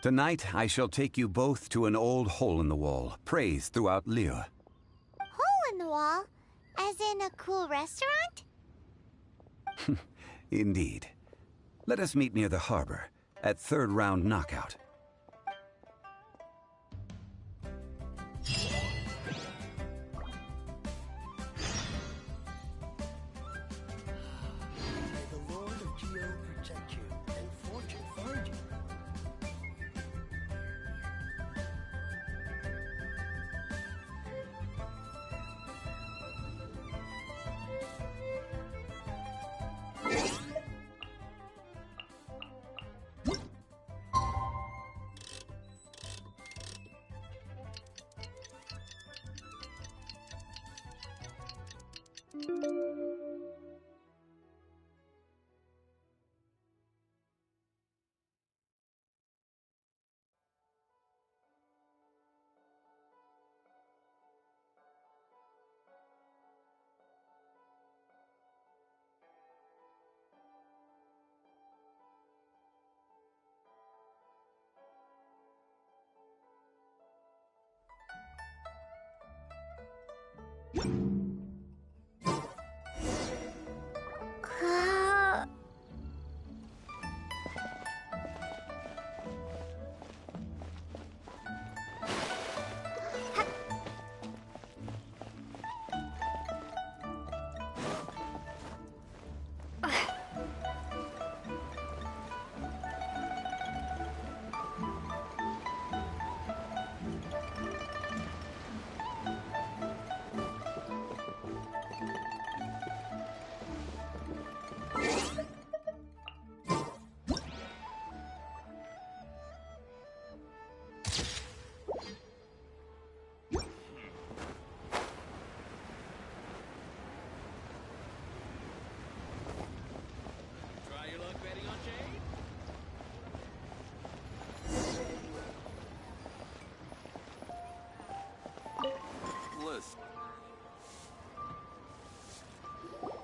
Tonight, I shall take you both to an old hole-in-the-wall, praised throughout Liyue. Hole in the wall? As in a cool restaurant? Indeed. Let us meet near the harbor, at third round knockout. May the Lord of Geo protect you and fortune find you.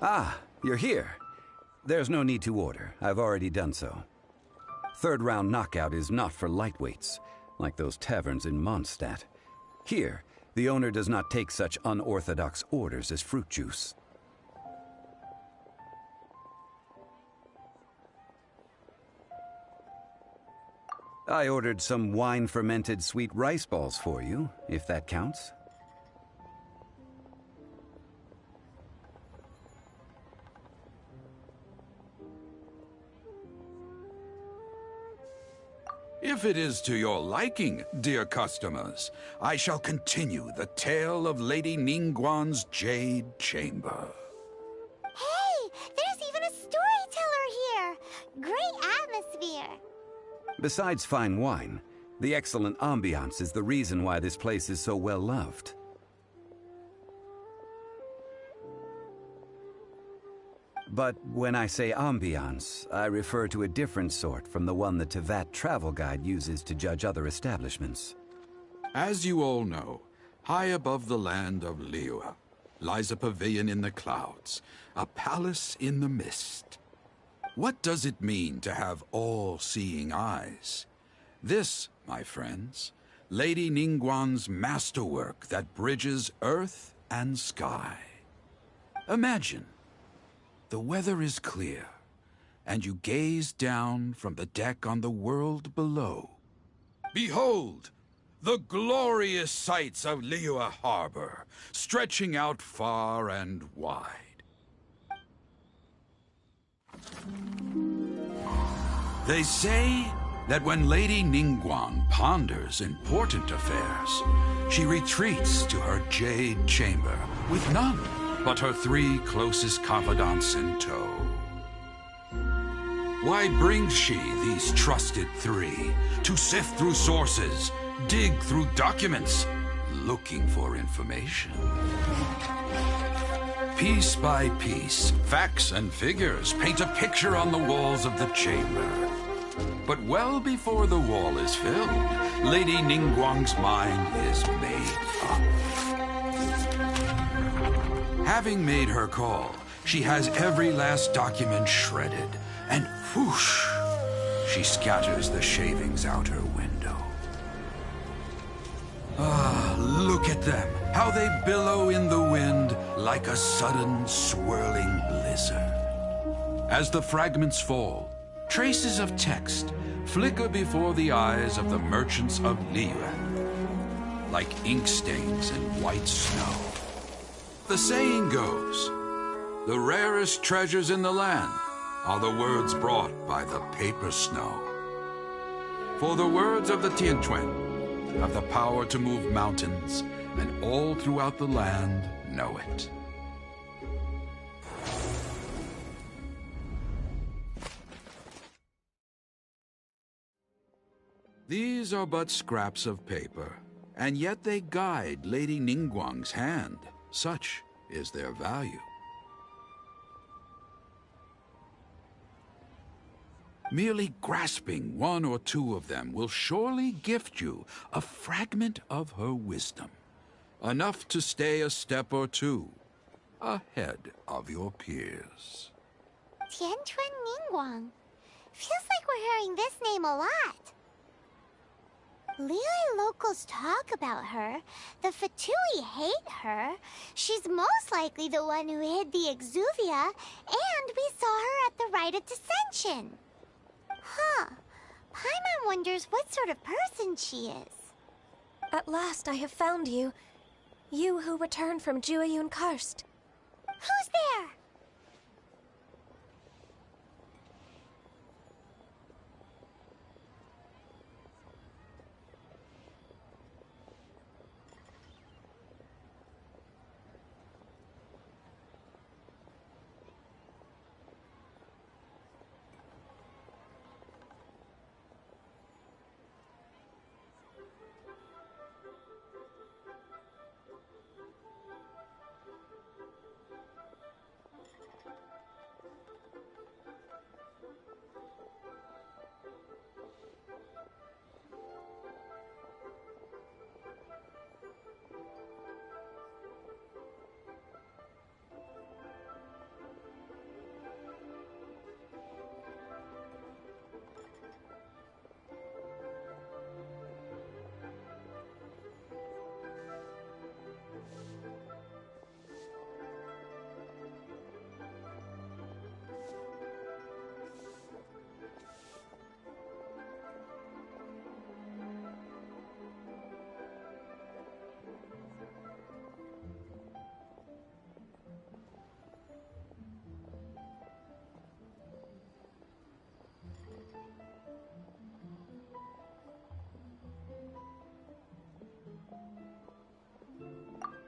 Ah, you're here. There's no need to order. I've already done so. Third round knockout is not for lightweights, like those taverns in Mondstadt. Here, the owner does not take such unorthodox orders as fruit juice. I ordered some wine-fermented sweet rice balls for you, if that counts. If it is to your liking, dear customers, I shall continue the tale of Lady Ningguang's Jade Chamber. Hey, there's even a storyteller here! Great atmosphere! Besides fine wine, the excellent ambiance is the reason why this place is so well loved. But when I say ambiance, I refer to a different sort from the one the Teyvat travel guide uses to judge other establishments. As you all know, high above the land of Liyue lies a pavilion in the clouds, a palace in the mist. What does it mean to have all-seeing eyes? This, my friends, Lady Ningguang's masterwork that bridges earth and sky. Imagine, the weather is clear, and you gaze down from the deck on the world below. Behold, the glorious sights of Liyue Harbor, stretching out far and wide. They say that when Lady Ningguang ponders important affairs, she retreats to her Jade Chamber with none but her 3 closest confidants in tow. Why brings she these trusted 3 to sift through sources, dig through documents, looking for information? Piece by piece, facts and figures paint a picture on the walls of the chamber. But well before the wall is filled, Lady Ningguang's mind is made up. Having made her call, she has every last document shredded, and whoosh, she scatters the shavings out her window. Ah, look at them. How they billow in the wind like a sudden swirling blizzard. As the fragments fall, traces of text flicker before the eyes of the merchants of Liyue, like ink stains in white snow. The saying goes, the rarest treasures in the land are the words brought by the paper snow. For the words of the Tianquan have the power to move mountains, and all throughout the land know it. These are but scraps of paper, and yet they guide Lady Ningguang's hand. Such is their value. Merely grasping one or two of them will surely gift you a fragment of her wisdom, enough to stay a step or two ahead of your peers. Tianquan Ningguang. Feels like we're hearing this name a lot. Liyue locals talk about her. The Fatui hate her. She's most likely the one who hid the Exuvia, and we saw her at the Rite of Descension. Huh. Paimon wonders what sort of person she is. At last I have found you. You who returned from Jueyun Karst. Who's there?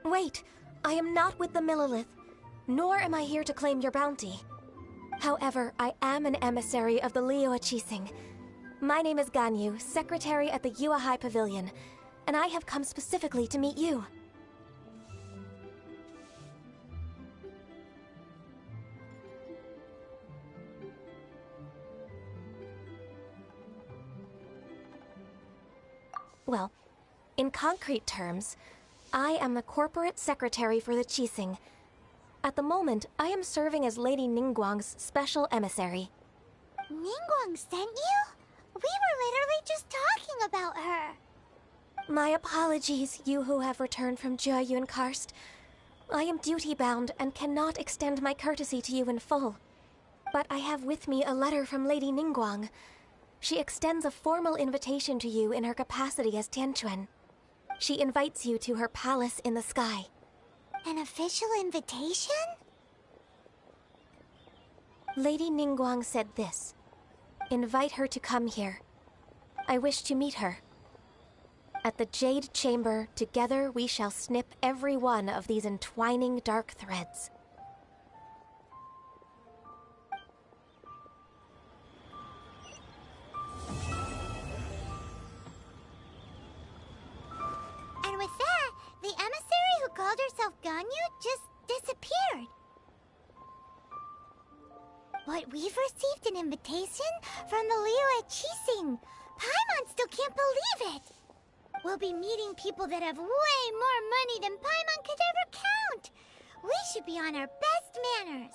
Wait, I am not with the Millelith, nor am I here to claim your bounty. However, I am an emissary of the Liyue Qixing. My name is Ganyu, secretary at the Yuehai High Pavilion, and I have come specifically to meet you. Well, in concrete terms, I am the corporate secretary for the Qixing. At the moment, I am serving as Lady Ningguang's special emissary. Ningguang sent you? We were literally just talking about her. My apologies, you who have returned from Jueyun Karst. I am duty-bound and cannot extend my courtesy to you in full. But I have with me a letter from Lady Ningguang. She extends a formal invitation to you in her capacity as Tianquan. She invites you to her palace in the sky. An official invitation? Lady Ningguang said this. Invite her to come here. I wish to meet her. At the Jade Chamber, together we shall snip every one of these entwining dark threads. And with that, the emissary who called herself Ganyu just disappeared. But we've received an invitation from the Liyue Qixing. Paimon still can't believe it. We'll be meeting people that have way more money than Paimon could ever count. We should be on our best manners.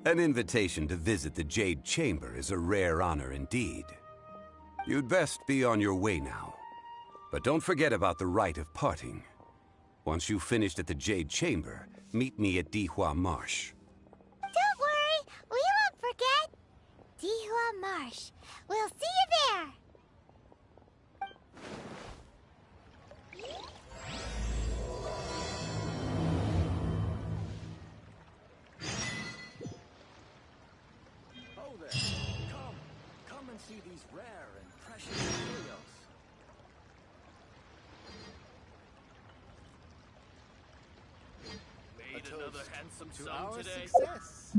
An invitation to visit the Jade Chamber is a rare honor indeed. You'd best be on your way now. But don't forget about the rite of parting. Once you've finished at the Jade Chamber, meet me at Dihua Marsh. Don't worry, we won't forget. Dihua Marsh. We'll see you there. Oh there. Come and see these rare and precious materials. Made another handsome to sum our today. success.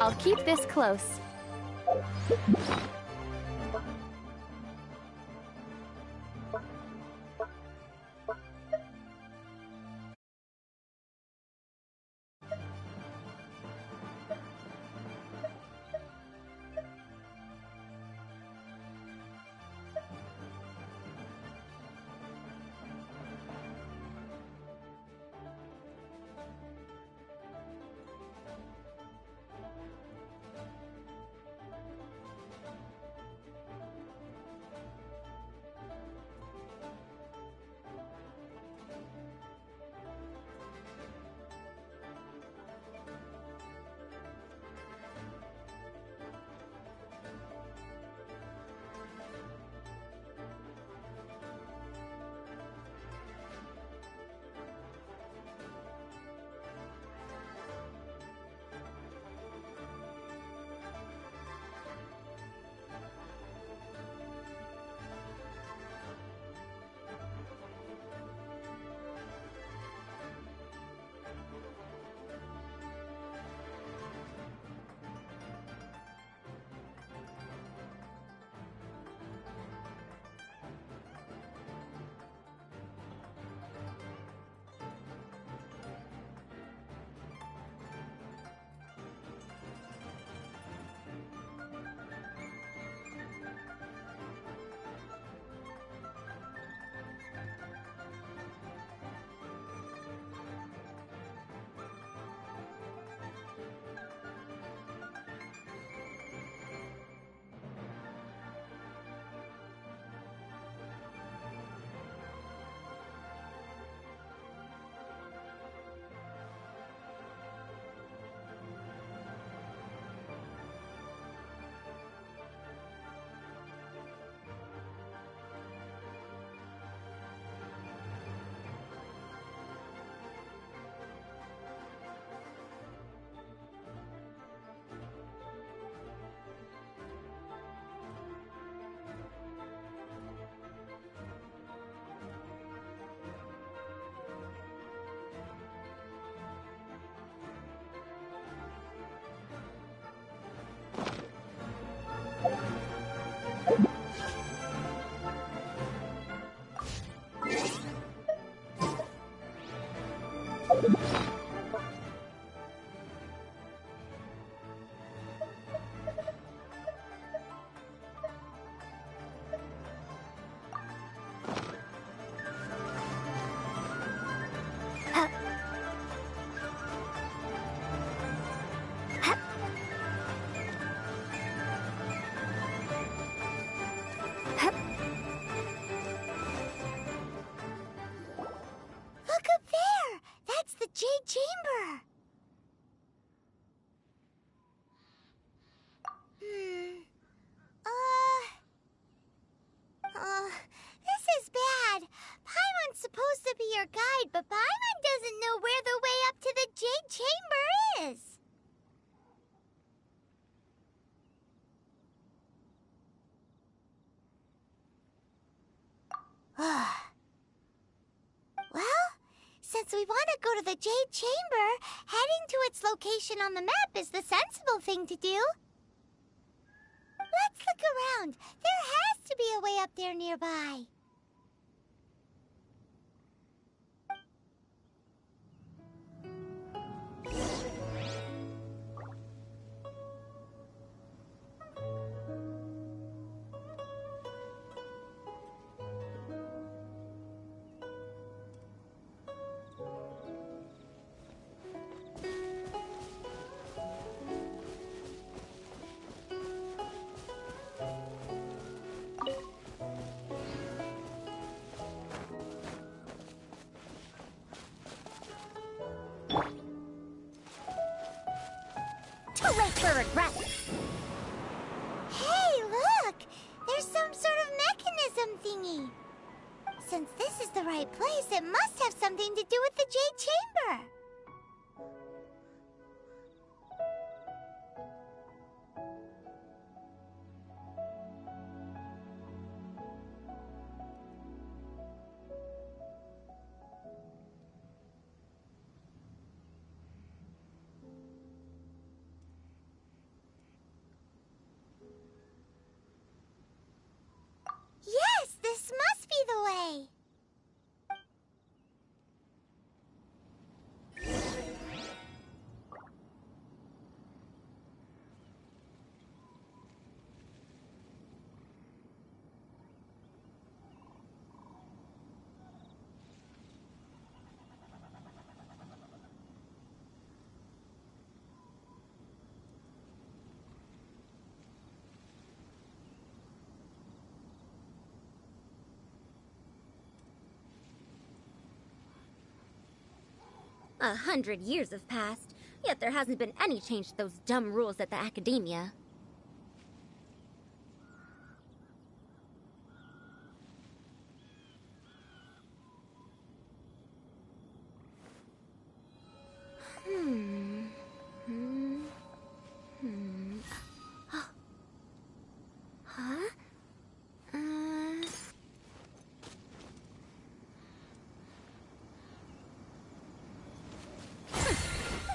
I'll keep this close. Well, since we want to go to the Jade Chamber, heading to its location on the map is the sensible thing to do. Let's look around. There has to be a way up there nearby. Too late for regret. Hey, look! There's some sort of mechanism thingy. Since this is the right place, it must have something to do with the Jade Chamber. Yes, this must be the way. A 100 years have passed, yet there hasn't been any change to those dumb rules at the Academia. Huh?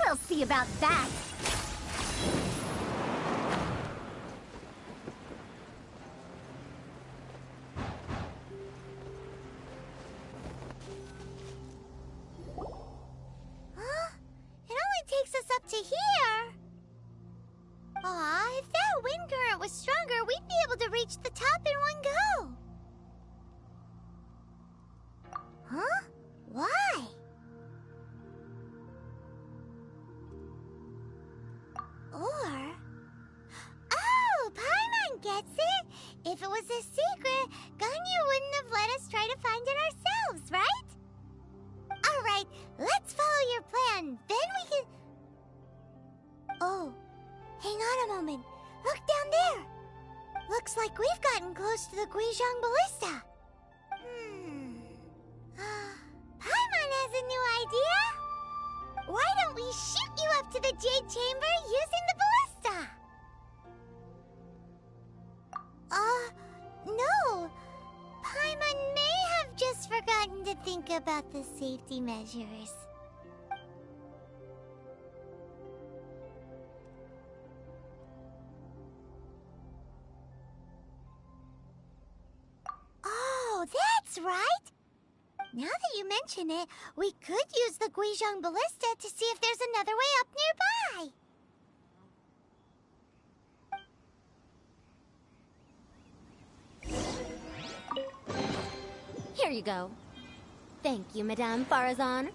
We'll see about that. Huh? It only takes us up to here. Aw, if that wind current was stronger, we'd be able to reach the top in one go. Huh? Why? Or... Oh, Paimon gets it! If it was a secret, Ganyu wouldn't have let us try to find it ourselves, right? Alright, let's follow your plan. Then we can... Oh, hang on a moment. Look down there. Looks like we've gotten close to the Guizhong Ballista. Paimon has a new idea. Why don't we shoot you up to the Jade Chamber using the ballista? No. Paimon may have just forgotten to think about the safety measures. Oh, that's right. Now that you mention it, we could use the Guizhong Ballista to see if there's another way up nearby. Here you go. Thank you, Madame Farazan.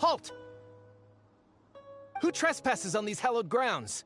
Halt! Who trespasses on these hallowed grounds?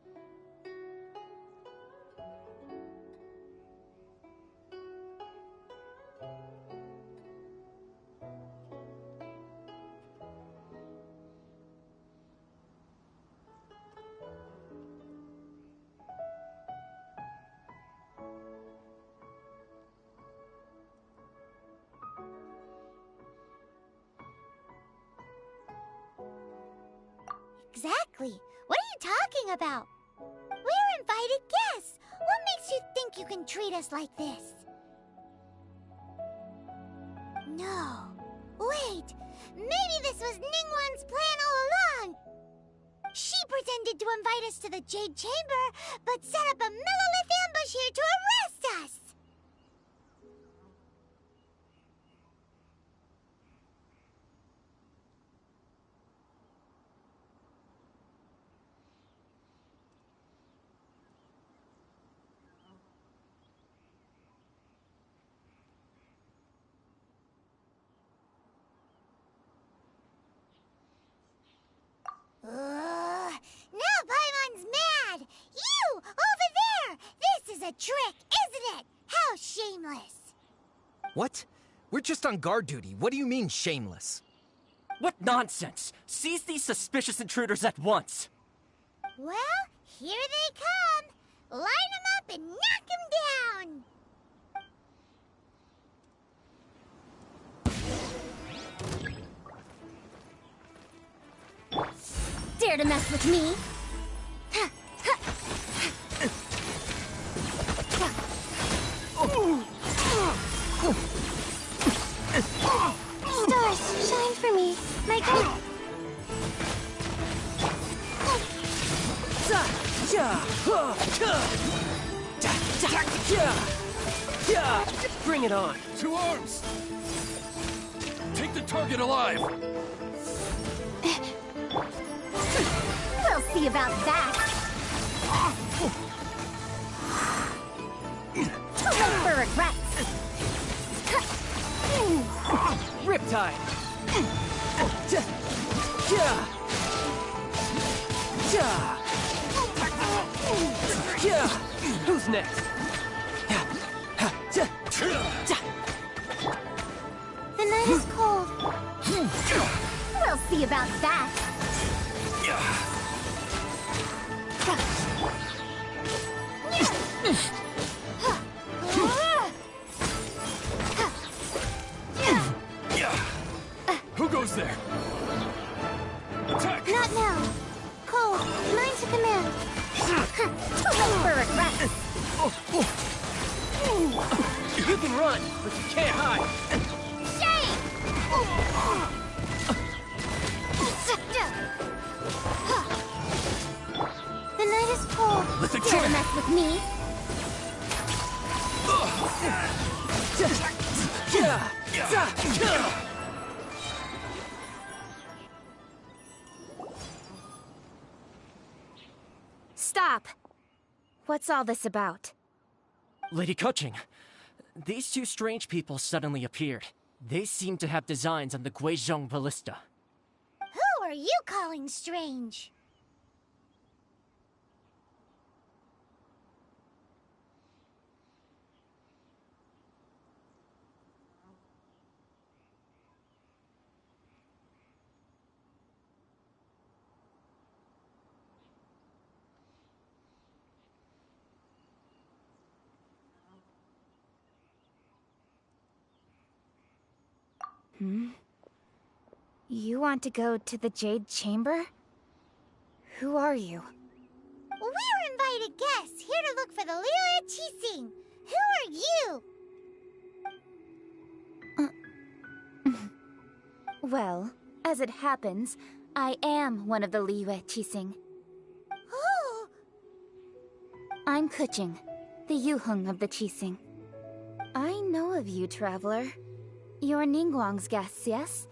Exactly. What are you talking about? We're invited guests. What makes you think you can treat us like this? No. Wait. Maybe this was Ningguang's plan all along. She pretended to invite us to the Jade Chamber, but set up a Millelith ambush here to arrest us. Now Paimon's mad! You! Over there! This is a trick, isn't it? How shameless! What? We're just on guard duty. What do you mean, shameless? What nonsense! Seize these suspicious intruders at once! Well, here they come! Line them up and knock them down! Dare to mess with me? Stars, shine for me. My god. Bring it on. To arms! Take the target alive! We'll see about that. Too late for regrets. Riptide. Who's next? The night is cold. We'll see about that. Who goes there? Attack! Not now. Cold, mine to command. Too late for regrets. You can run, but you can't hide. The night is cold. Dare to mess with me? Stop! What's all this about? Lady Keqing, these two strange people suddenly appeared. They seem to have designs on the Guizhong Ballista. Who are you calling strange? You want to go to the Jade Chamber? Who are you? We're invited guests here to look for the Liyue Qixing. Who are you? Well, as it happens, I am one of the Liyue Qixing. Oh! I'm Keqing, the Yuheng of the Qixing. I know of you, traveler. You're Ningguang's guests, yes?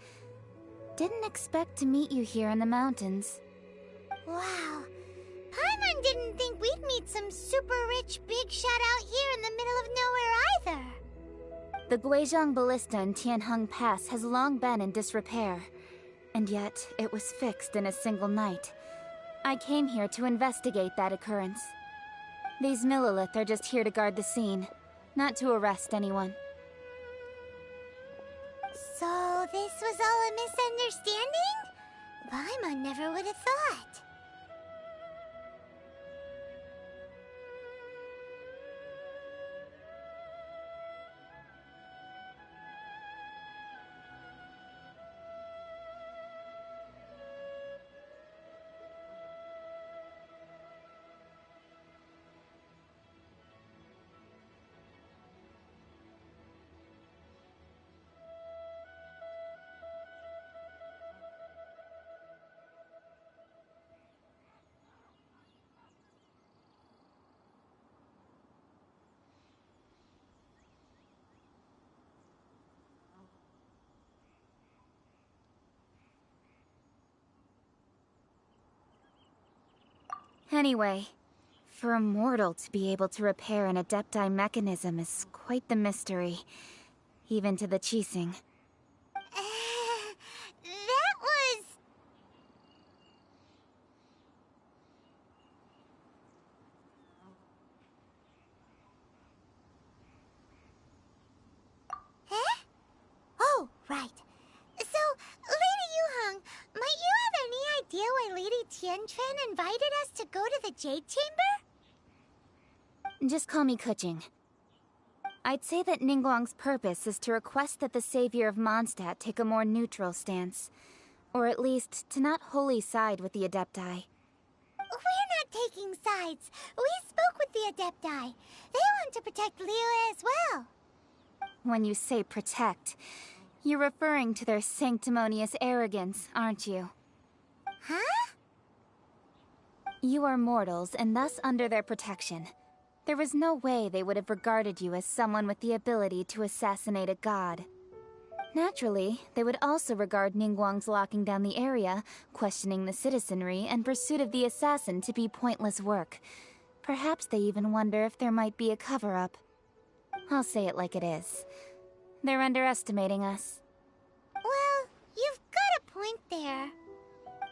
Didn't expect to meet you here in the mountains. Wow. Paimon didn't think we'd meet some super rich big shot out here in the middle of nowhere either. The Guizhong Ballista in Tianheng Pass has long been in disrepair, and yet it was fixed in a single night. I came here to investigate that occurrence. These Millelith are just here to guard the scene, not to arrest anyone. So this was all a misunderstanding? Paimon never would have thought. Anyway, for a mortal to be able to repair an Adepti mechanism is quite the mystery, even to the Qixing. That was... Huh? Oh, right. So, Lady Yuhong, might you have any idea why Lady Tianquan invited us to go to the Jade Chamber? Just call me Keqing. I'd say that Ningguang's purpose is to request that the savior of Mondstadt take a more neutral stance. Or at least, to not wholly side with the Adepti. We're not taking sides. We spoke with the Adepti. They want to protect Liyue as well. When you say protect, you're referring to their sanctimonious arrogance, aren't you? Huh? You are mortals, and thus under their protection. There was no way they would have regarded you as someone with the ability to assassinate a god. Naturally, they would also regard Ningguang's locking down the area, questioning the citizenry, and pursuit of the assassin to be pointless work. Perhaps they even wonder if there might be a cover-up. I'll say it like it is. They're underestimating us. Well, you've got a point there.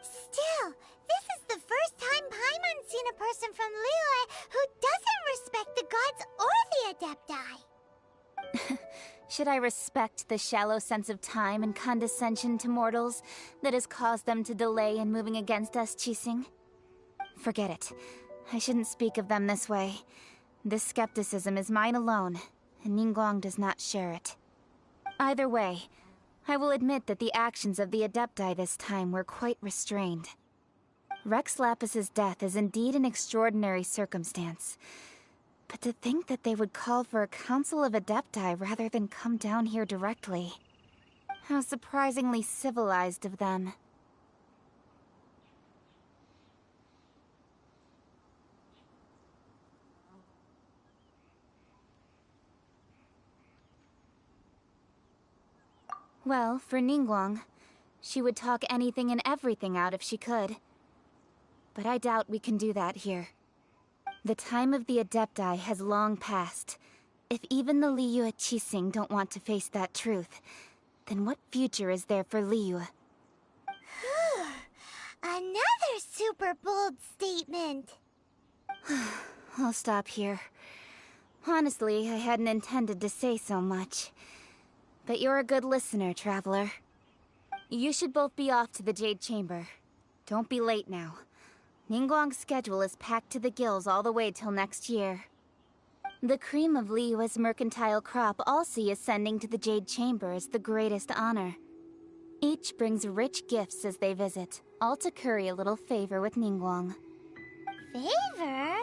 Still, this is the first time Paimon's seen a person from Liyue who doesn't respect the gods or the Adepti. Should I respect the shallow sense of time and condescension to mortals that has caused them to delay in moving against us, Qixing? Forget it. I shouldn't speak of them this way. This skepticism is mine alone, and Ningguang does not share it. Either way, I will admit that the actions of the Adepti this time were quite restrained. Rex Lapis's death is indeed an extraordinary circumstance. But to think that they would call for a council of Adepti rather than come down here directly. How surprisingly civilized of them. Well, for Ningguang, she would talk anything and everything out if she could. But I doubt we can do that here. The time of the Adepti has long passed. If even the Liyue Qixing don't want to face that truth, then what future is there for Liyue? Another super bold statement. I'll stop here. Honestly, I hadn't intended to say so much. But you're a good listener, Traveler. You should both be off to the Jade Chamber. Don't be late now. Ningguang's schedule is packed to the gills all the way till next year. The cream of Liyue's mercantile crop all see ascending to the Jade Chamber as the greatest honor. Each brings rich gifts as they visit, all to curry a little favor with Ningguang. Favor?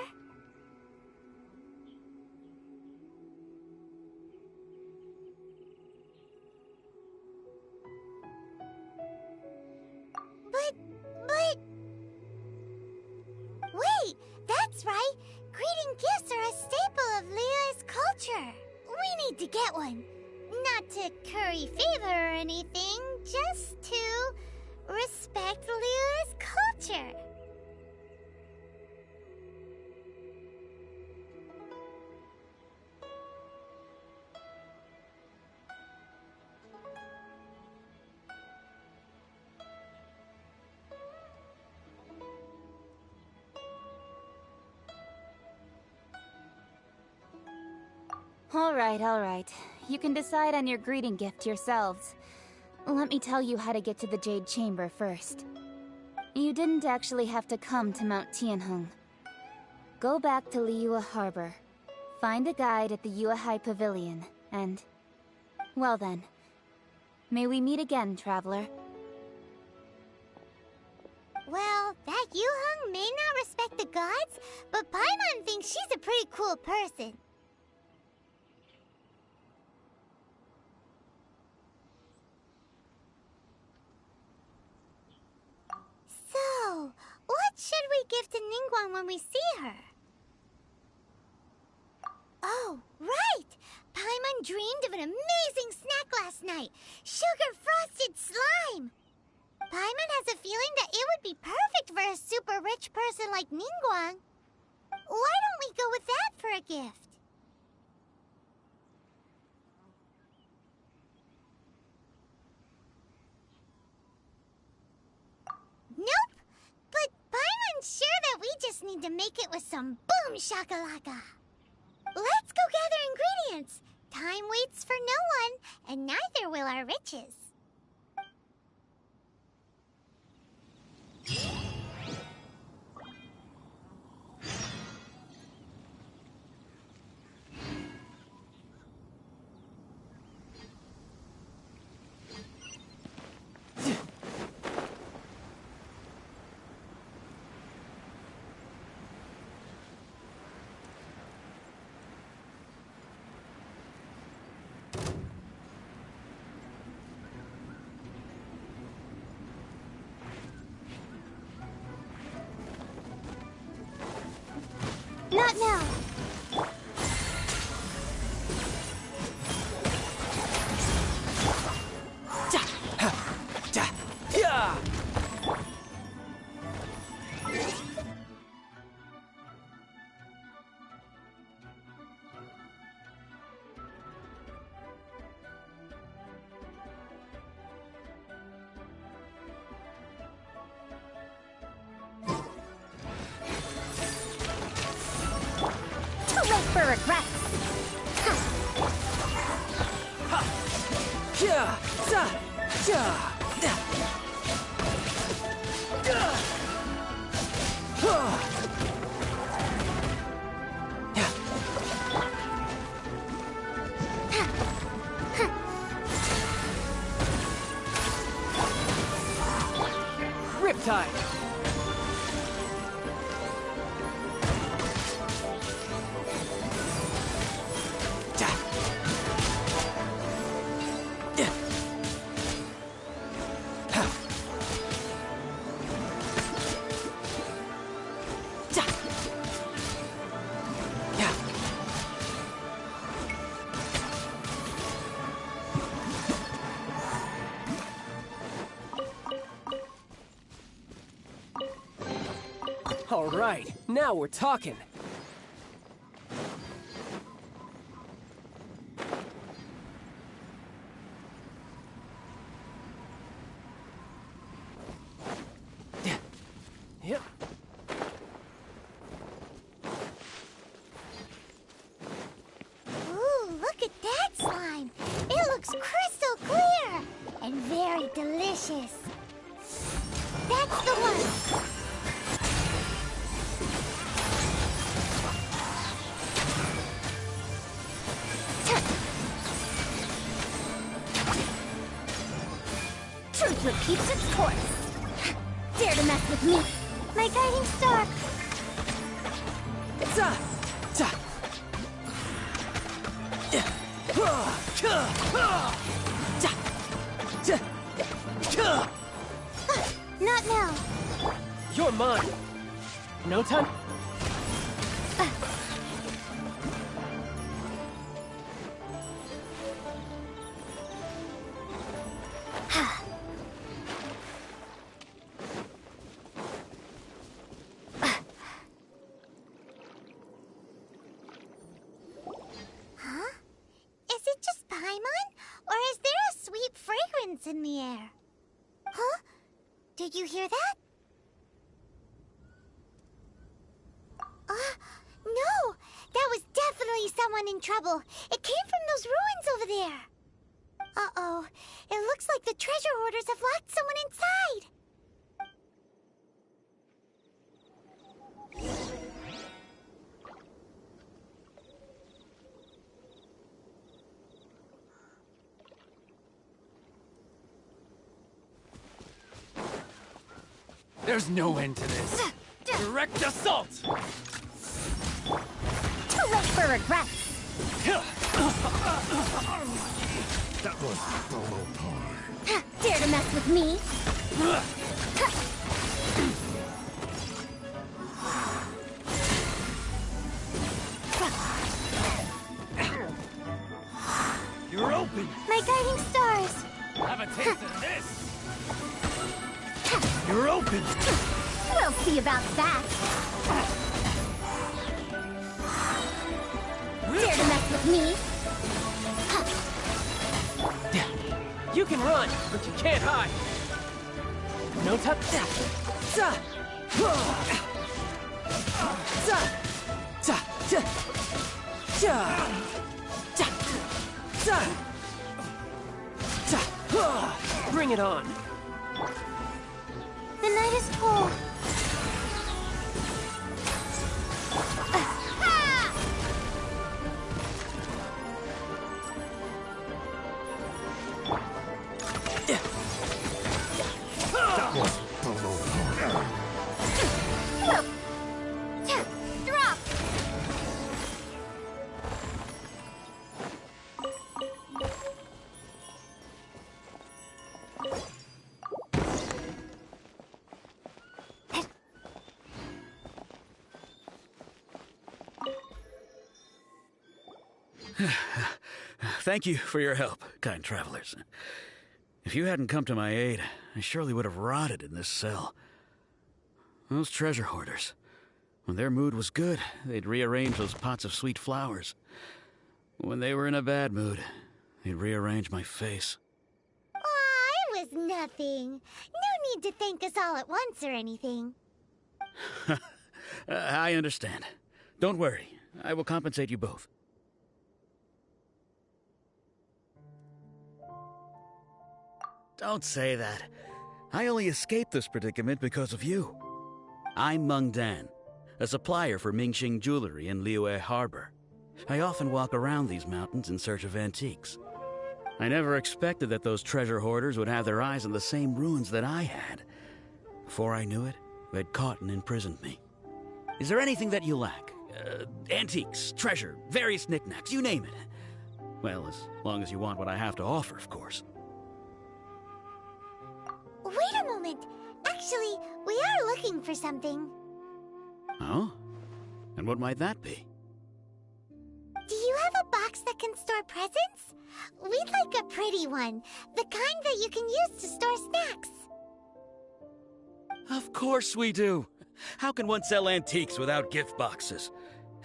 But... Wait, that's right! Greeting gifts are a staple of Liyue's culture! We need to get one. Not to curry favor or anything, just to respect Liyue's culture. All right. You can decide on your greeting gift yourselves. Let me tell you how to get to the Jade Chamber first. You didn't actually have to come to Mount Tianheng. Go back to Liyue Harbor. Find a guide at the Yuehai Pavilion, and... well then. May we meet again, traveler. Well, that Yuheng may not respect the gods, but Paimon thinks she's a pretty cool person. So, what should we give to Ningguang when we see her? Oh, right! Paimon dreamed of an amazing snack last night! Sugar-frosted slime! Paimon has a feeling that it would be perfect for a super rich person like Ningguang. Why don't we go with that for a gift? Nope! But Paimon's sure that we just need to make it with some boom shakalaka. Let's go gather ingredients. Time waits for no one, and neither will our riches. Not now. For regrets. Riptide. All right, now we're talking. Yep. Ooh, look at that slime. It looks crystal clear and very delicious. That's the one. Truth repeats its course. Dare to mess with me. My guiding star. Not now. You're mine. No time? In the air. Huh? Did you hear that? No! That was definitely someone in trouble. It came from those ruins over there. Uh-oh. It looks like the treasure hoarders have locked someone inside. There's no end to this. Direct assault! Too late for regrets. That was solo time. Dare to mess with me? You're open! My guiding stars. Have a taste of this! You're open! We'll see about that. Dare to mess with me? You can run, but you can't hide. No touch. Bring it on. The night is cold. That was solo time. Drop! Thank you for your help, kind travelers. If you hadn't come to my aid, I surely would have rotted in this cell. Those treasure hoarders, when their mood was good, they'd rearrange those pots of sweet flowers. When they were in a bad mood, they'd rearrange my face. Aw, it was nothing. No need to thank us all at once or anything. I understand. Don't worry, I will compensate you both. Don't say that. I only escaped this predicament because of you. I'm Meng Dan, a supplier for Mingxing Jewelry in Liyue Harbor. I often walk around these mountains in search of antiques. I never expected that those treasure hoarders would have their eyes on the same ruins that I had. Before I knew it, they'd caught and imprisoned me. Is there anything that you lack? Antiques, treasure, various knickknacks, you name it. Well, as long as you want what I have to offer, of course. Wait a moment. Actually, we are looking for something. Oh? And what might that be? Do you have a box that can store presents? We'd like a pretty one. The kind that you can use to store snacks. Of course we do. How can one sell antiques without gift boxes?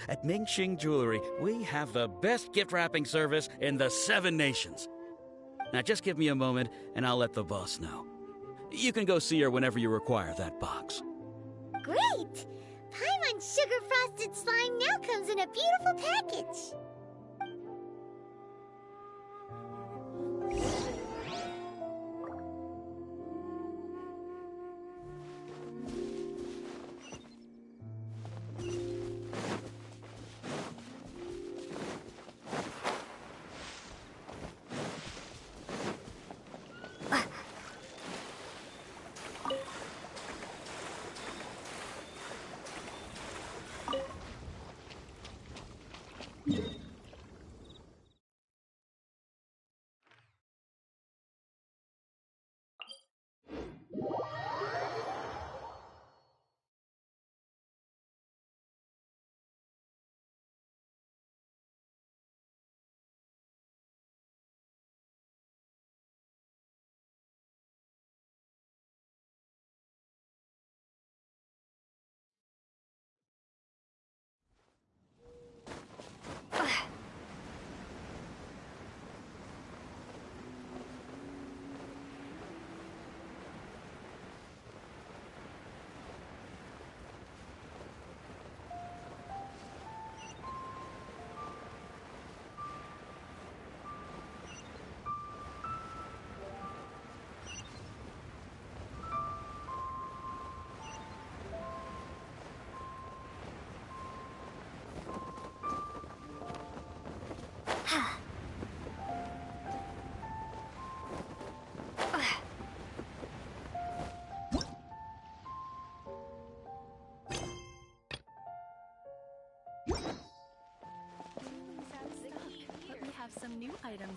At Mingxing Jewelry, we have the best gift wrapping service in the 7 nations. Now just give me a moment and I'll let the boss know. You can go see her whenever you require that box. Great! Paimon Sugar Frosted Slime now comes in a beautiful package.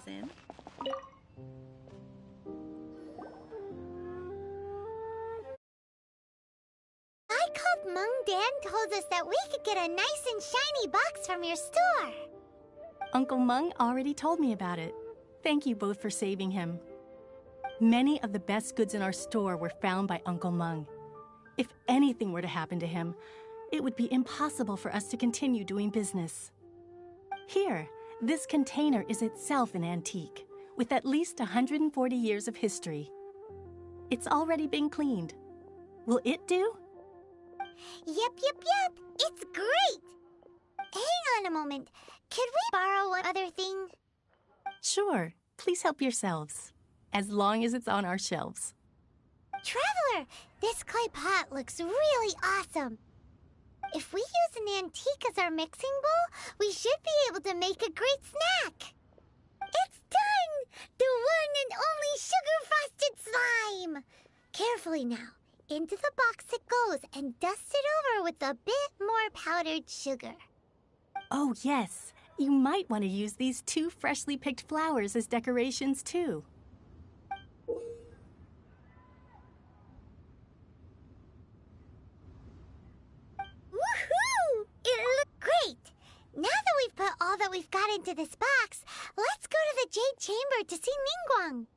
is in. I called Mung Dan told us that we could get a nice and shiny box from your store. Uncle Mung already told me about it. Thank you both for saving him. Many of the best goods in our store were found by Uncle Mung. If anything were to happen to him, it would be impossible for us to continue doing business. Here, this container is itself an antique, with at least 140 years of history. It's already been cleaned. Will it do? Yep. It's great! Hang on a moment. Could we borrow one other thing? Sure. Please help yourselves. As long as it's on our shelves. Traveler, this clay pot looks really awesome. If we use an antique as our mixing bowl, we should be able to make a great snack. It's done! The one and only sugar-frosted slime! Carefully now. Into the box it goes and dust it over with a bit more powdered sugar. Oh, yes. You might want to use these 2 freshly picked flowers as decorations, too. Woohoo! It looked great! Now that we've put all that we've got into this box, let's go to the Jade Chamber to see Ningguang.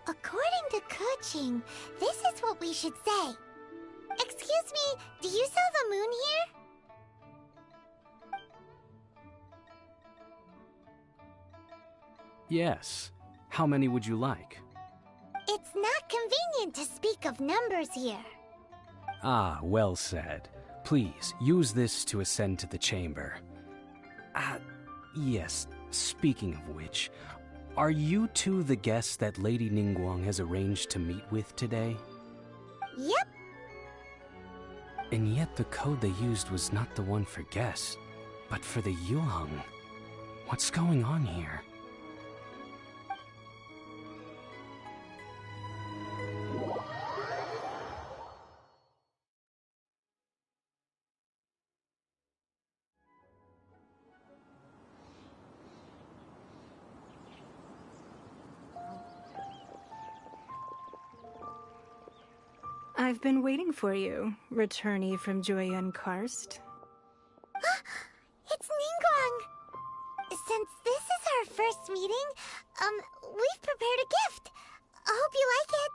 According to Keqing, this is what we should say. Excuse me, do you sell the moon here? Yes. How many would you like? It's not convenient to speak of numbers here. Ah, well said. Please, use this to ascend to the chamber. Yes, speaking of which, are you two the guests that Lady Ningguang has arranged to meet with today? Yep. And yet the code they used was not the one for guests, but for the Yuheng. What's going on here? I've been waiting for you, returnee from Jueyun Karst. It's Ningguang! Since this is our first meeting, we've prepared a gift. I hope you like it.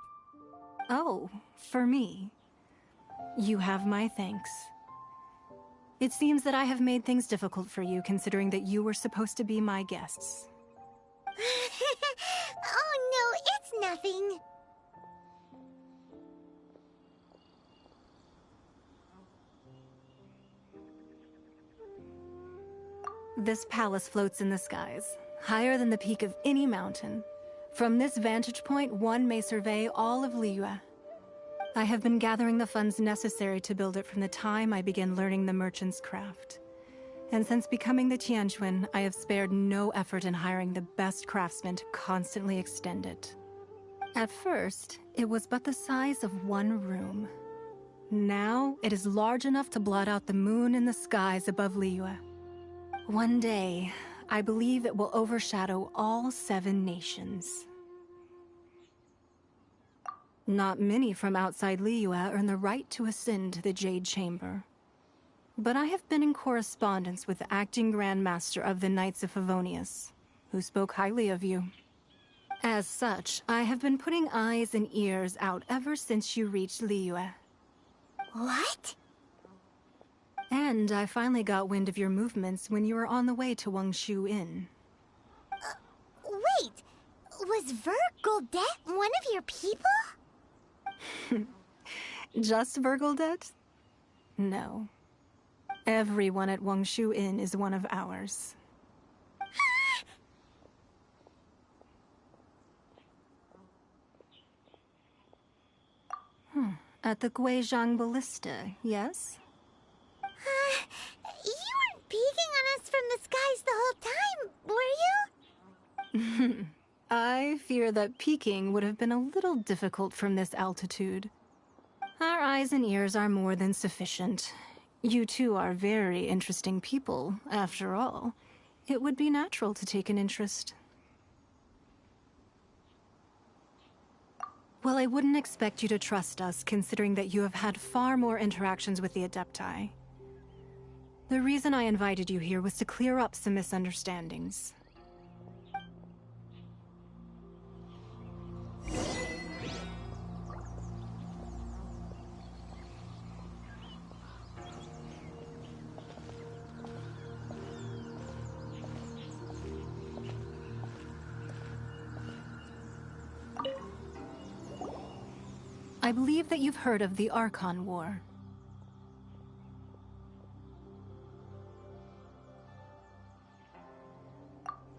Oh, for me. You have my thanks. It seems that I have made things difficult for you, considering that you were supposed to be my guests. Oh no, it's nothing. This palace floats in the skies, higher than the peak of any mountain. From this vantage point, one may survey all of Liyue. I have been gathering the funds necessary to build it from the time I began learning the merchant's craft. And since becoming the Tianquan, I have spared no effort in hiring the best craftsmen to constantly extend it. At first, it was but the size of one room. Now, it is large enough to blot out the moon in the skies above Liyue. One day, I believe it will overshadow all 7 nations. Not many from outside Liyue earn the right to ascend to the Jade Chamber. But I have been in correspondence with the acting Grand Master of the Knights of Favonius, who spoke highly of you. As such, I have been putting eyes and ears out ever since you reached Liyue. What? And I finally got wind of your movements when you were on the way to Wangshu Inn. Wait, was Vergoldet one of your people? Just Vergoldet? No. Everyone at Wangshu Inn is one of ours. At the Guizhong Ballista, yes? You weren't peeking on us from the skies the whole time, were you? I fear that peeking would have been a little difficult from this altitude. Our eyes and ears are more than sufficient. You two are very interesting people, after all. It would be natural to take an interest. Well, I wouldn't expect you to trust us, considering that you have had far more interactions with the Adepti. The reason I invited you here was to clear up some misunderstandings. I believe that you've heard of the Archon War.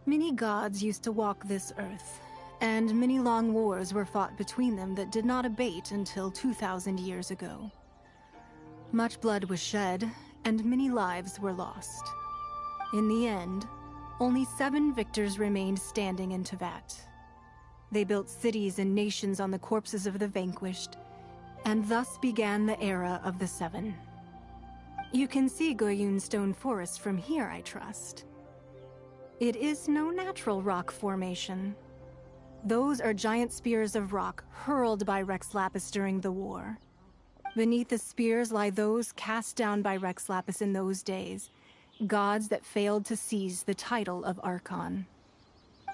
Many gods used to walk this earth, and many long wars were fought between them that did not abate until 2,000 years ago. Much blood was shed, and many lives were lost. In the end, only 7 victors remained standing in Teyvat. They built cities and nations on the corpses of the vanquished, and thus began the era of the 7. You can see Goyun Stone Forest from here, I trust. It is no natural rock formation. Those are giant spears of rock hurled by Rex Lapis during the war. Beneath the spears lie those cast down by Rex Lapis in those days, gods that failed to seize the title of Archon.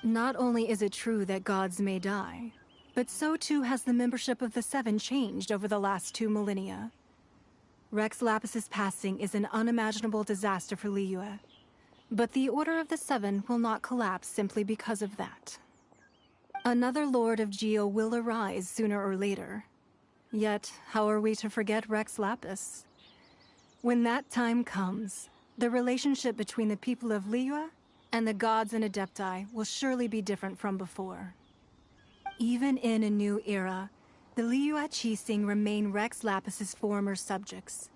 Not only is it true that gods may die, but so too has the membership of the 7 changed over the last 2 millennia. Rex Lapis's passing is an unimaginable disaster for Liyue, but the Order of the 7 will not collapse simply because of that. Another Lord of Geo will arise sooner or later. Yet, how are we to forget Rex Lapis? When that time comes, the relationship between the people of Liyue and the gods and Adepti will surely be different from before. Even in a new era, the Liyue Qixing remain Rex Lapis's former subjects.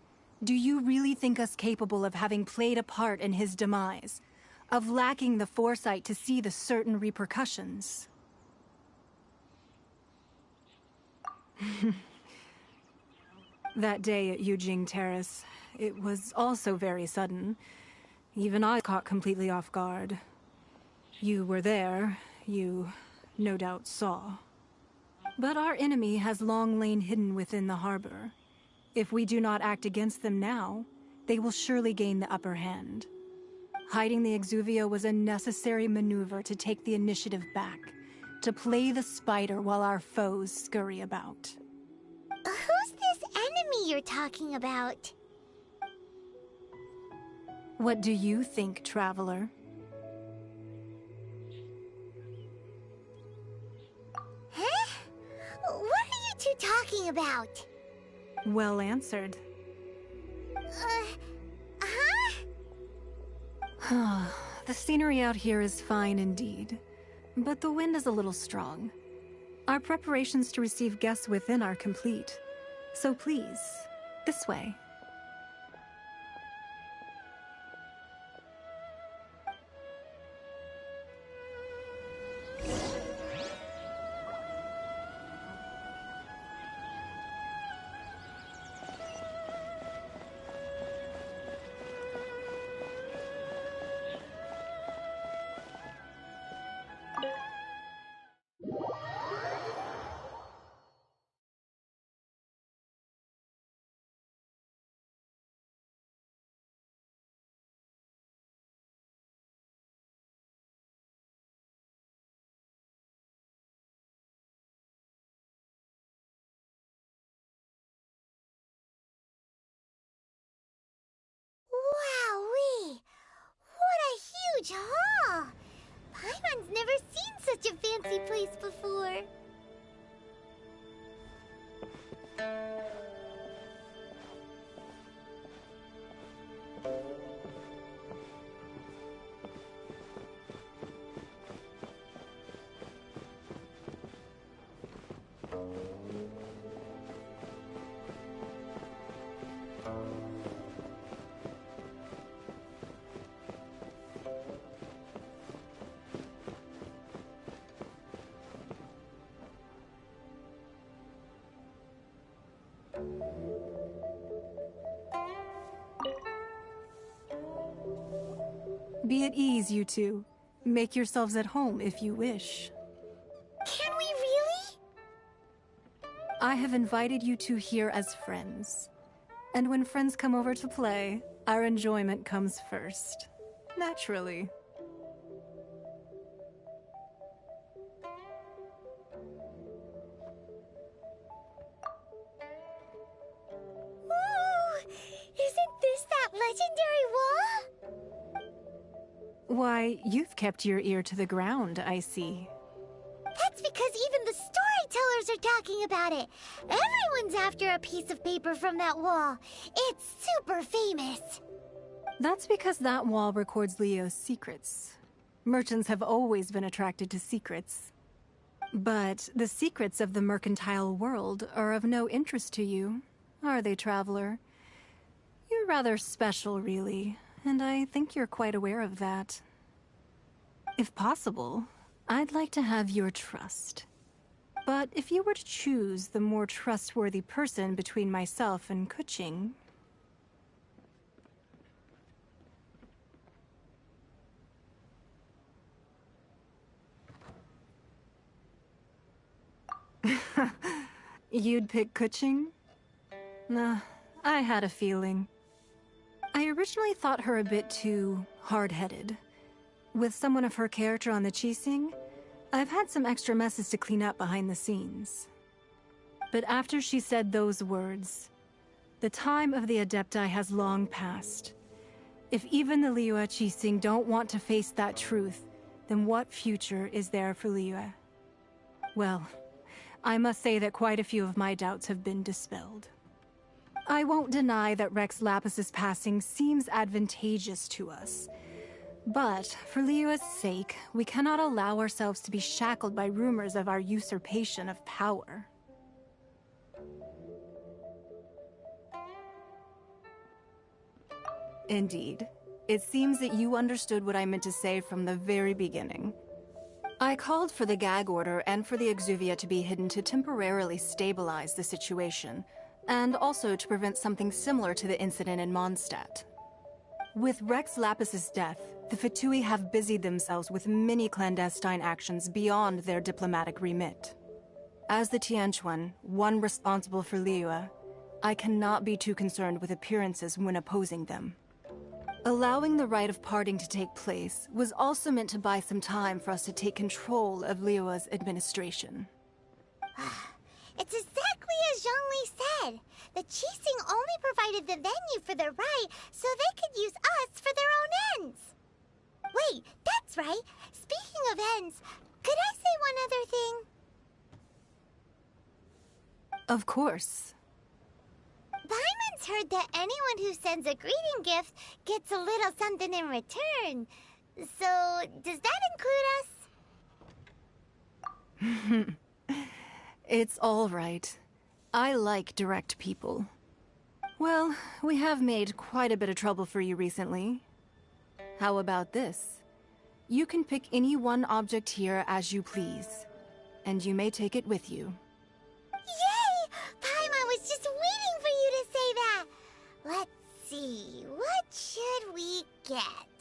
Do you really think us capable of having played a part in his demise? Of lacking the foresight to see the certain repercussions? That day at Yujing Terrace, it was also very sudden. Even I caught completely off guard. You were there, you no doubt saw. But our enemy has long lain hidden within the harbor. If we do not act against them now, they will surely gain the upper hand. Hiding the Exuvio was a necessary maneuver to take the initiative back, to play the spider while our foes scurry about. Who's this enemy you're talking about? What do you think, traveler? Huh? What are you two talking about? Well answered. The scenery out here is fine indeed, but the wind is a little strong. Our preparations to receive guests within are complete, so please, this way. strange hall. Paimon's never seen such a fancy place before. Be at ease, you two. Make yourselves at home if you wish. Can we really? I have invited you two here as friends. And when friends come over to play, our enjoyment comes first. Naturally. Ooh, isn't this that legendary wall? Why, you've kept your ear to the ground, I see. That's because even the storytellers are talking about it. Everyone's after a piece of paper from that wall. It's super famous. That's because that wall records Leo's secrets. Merchants have always been attracted to secrets. But the secrets of the mercantile world are of no interest to you, are they, traveler? You're rather special, really, and I think you're quite aware of that. If possible, I'd like to have your trust. But if you were to choose the more trustworthy person between myself and Keqing... You'd pick Keqing? Nah, I had a feeling. I originally thought her a bit too hard-headed. With someone of her character on the Qixing, I've had some extra messes to clean up behind the scenes. But after she said those words, the time of the Adepti has long passed. If even the Liyue Qixing don't want to face that truth, then what future is there for Liyue? Well, I must say that quite a few of my doubts have been dispelled. I won't deny that Rex Lapis's passing seems advantageous to us. But, for Liyue's sake, we cannot allow ourselves to be shackled by rumors of our usurpation of power. Indeed. It seems that you understood what I meant to say from the very beginning. I called for the gag order and for the Exuvia to be hidden to temporarily stabilize the situation, and also to prevent something similar to the incident in Mondstadt. With Rex Lapis's death, the Fatui have busied themselves with many clandestine actions beyond their diplomatic remit. As the Tianquan, one responsible for Liyue, I cannot be too concerned with appearances when opposing them. Allowing the rite of parting to take place was also meant to buy some time for us to take control of Liyue's administration. It's exactly as Zhongli said. The Qixing only provided the venue for the rite so they could use us for their own ends. Wait, that's right. Speaking of ends, could I say one other thing? Of course. Paimon's heard that anyone who sends a greeting gift gets a little something in return. So, does that include us? It's all right. I like direct people. Well, we have made quite a bit of trouble for you recently. How about this? You can pick any one object here as you please, and you may take it with you. Yay! Paimon was just waiting for you to say that! Let's see, what should we get?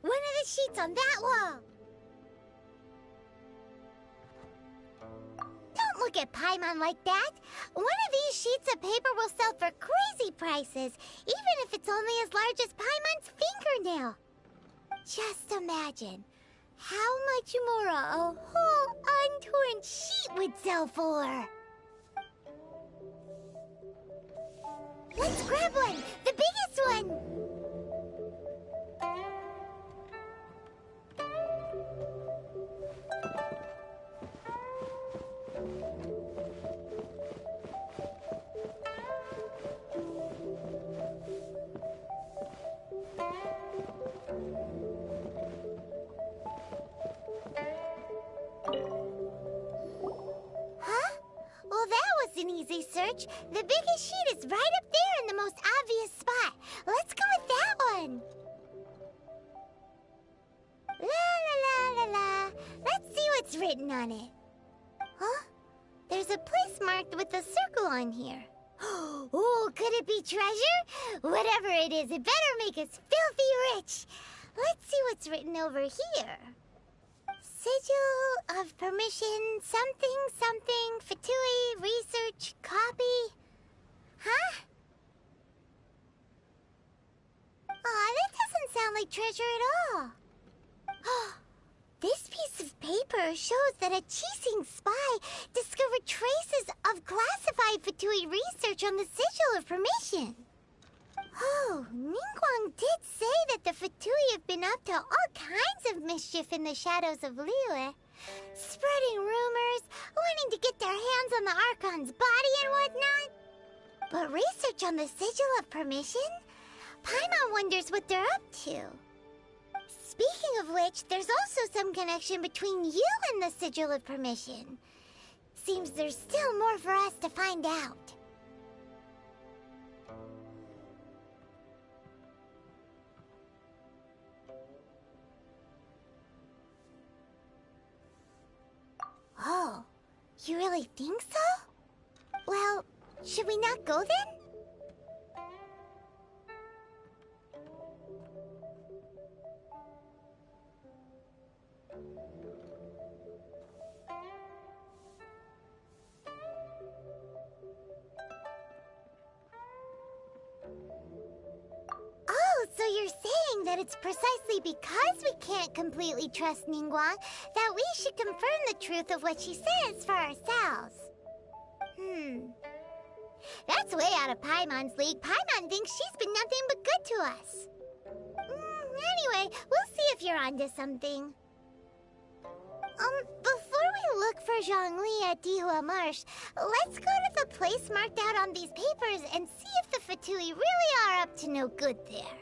One of the sheets on that wall! Don't look at Paimon like that! One of these sheets of paper will sell for crazy prices, even if it's only as large as Paimon's fingernail. Just imagine how much more a whole untorn sheet would sell for. Let's grab one! The biggest one! an easy search. The biggest sheet is right up there in the most obvious spot. Let's go with that one. La la la la la. Let's see what's written on it. Huh? There's a place marked with a circle on here. Oh, could it be treasure? Whatever it is, it better make us filthy rich. Let's see what's written over here. Sigil of permission, something, something, Fatui, research, copy. Huh? Aw, that doesn't sound like treasure at all. This piece of paper shows that a Qixing spy discovered traces of classified Fatui research on the Sigil of Permission. Oh, Ningguang did say that the Fatui have been up to all kinds of mischief in the shadows of Liyue. Spreading rumors, wanting to get their hands on the Archon's body and whatnot. But research on the Sigil of Permission? Paimon wonders what they're up to. Speaking of which, there's also some connection between you and the Sigil of Permission. Seems there's still more for us to find out. Oh, you really think so? Well, should we not go then? Oh, so you're saying that it's precisely because we can't completely trust Ningguang that we should confirm the truth of what she says for ourselves. That's way out of Paimon's league. Paimon thinks she's been nothing but good to us. Anyway, we'll see if you're onto something. Before we look for Zhongli at Dihua Marsh, let's go to the place marked out on these papers and see if the Fatui really are up to no good there.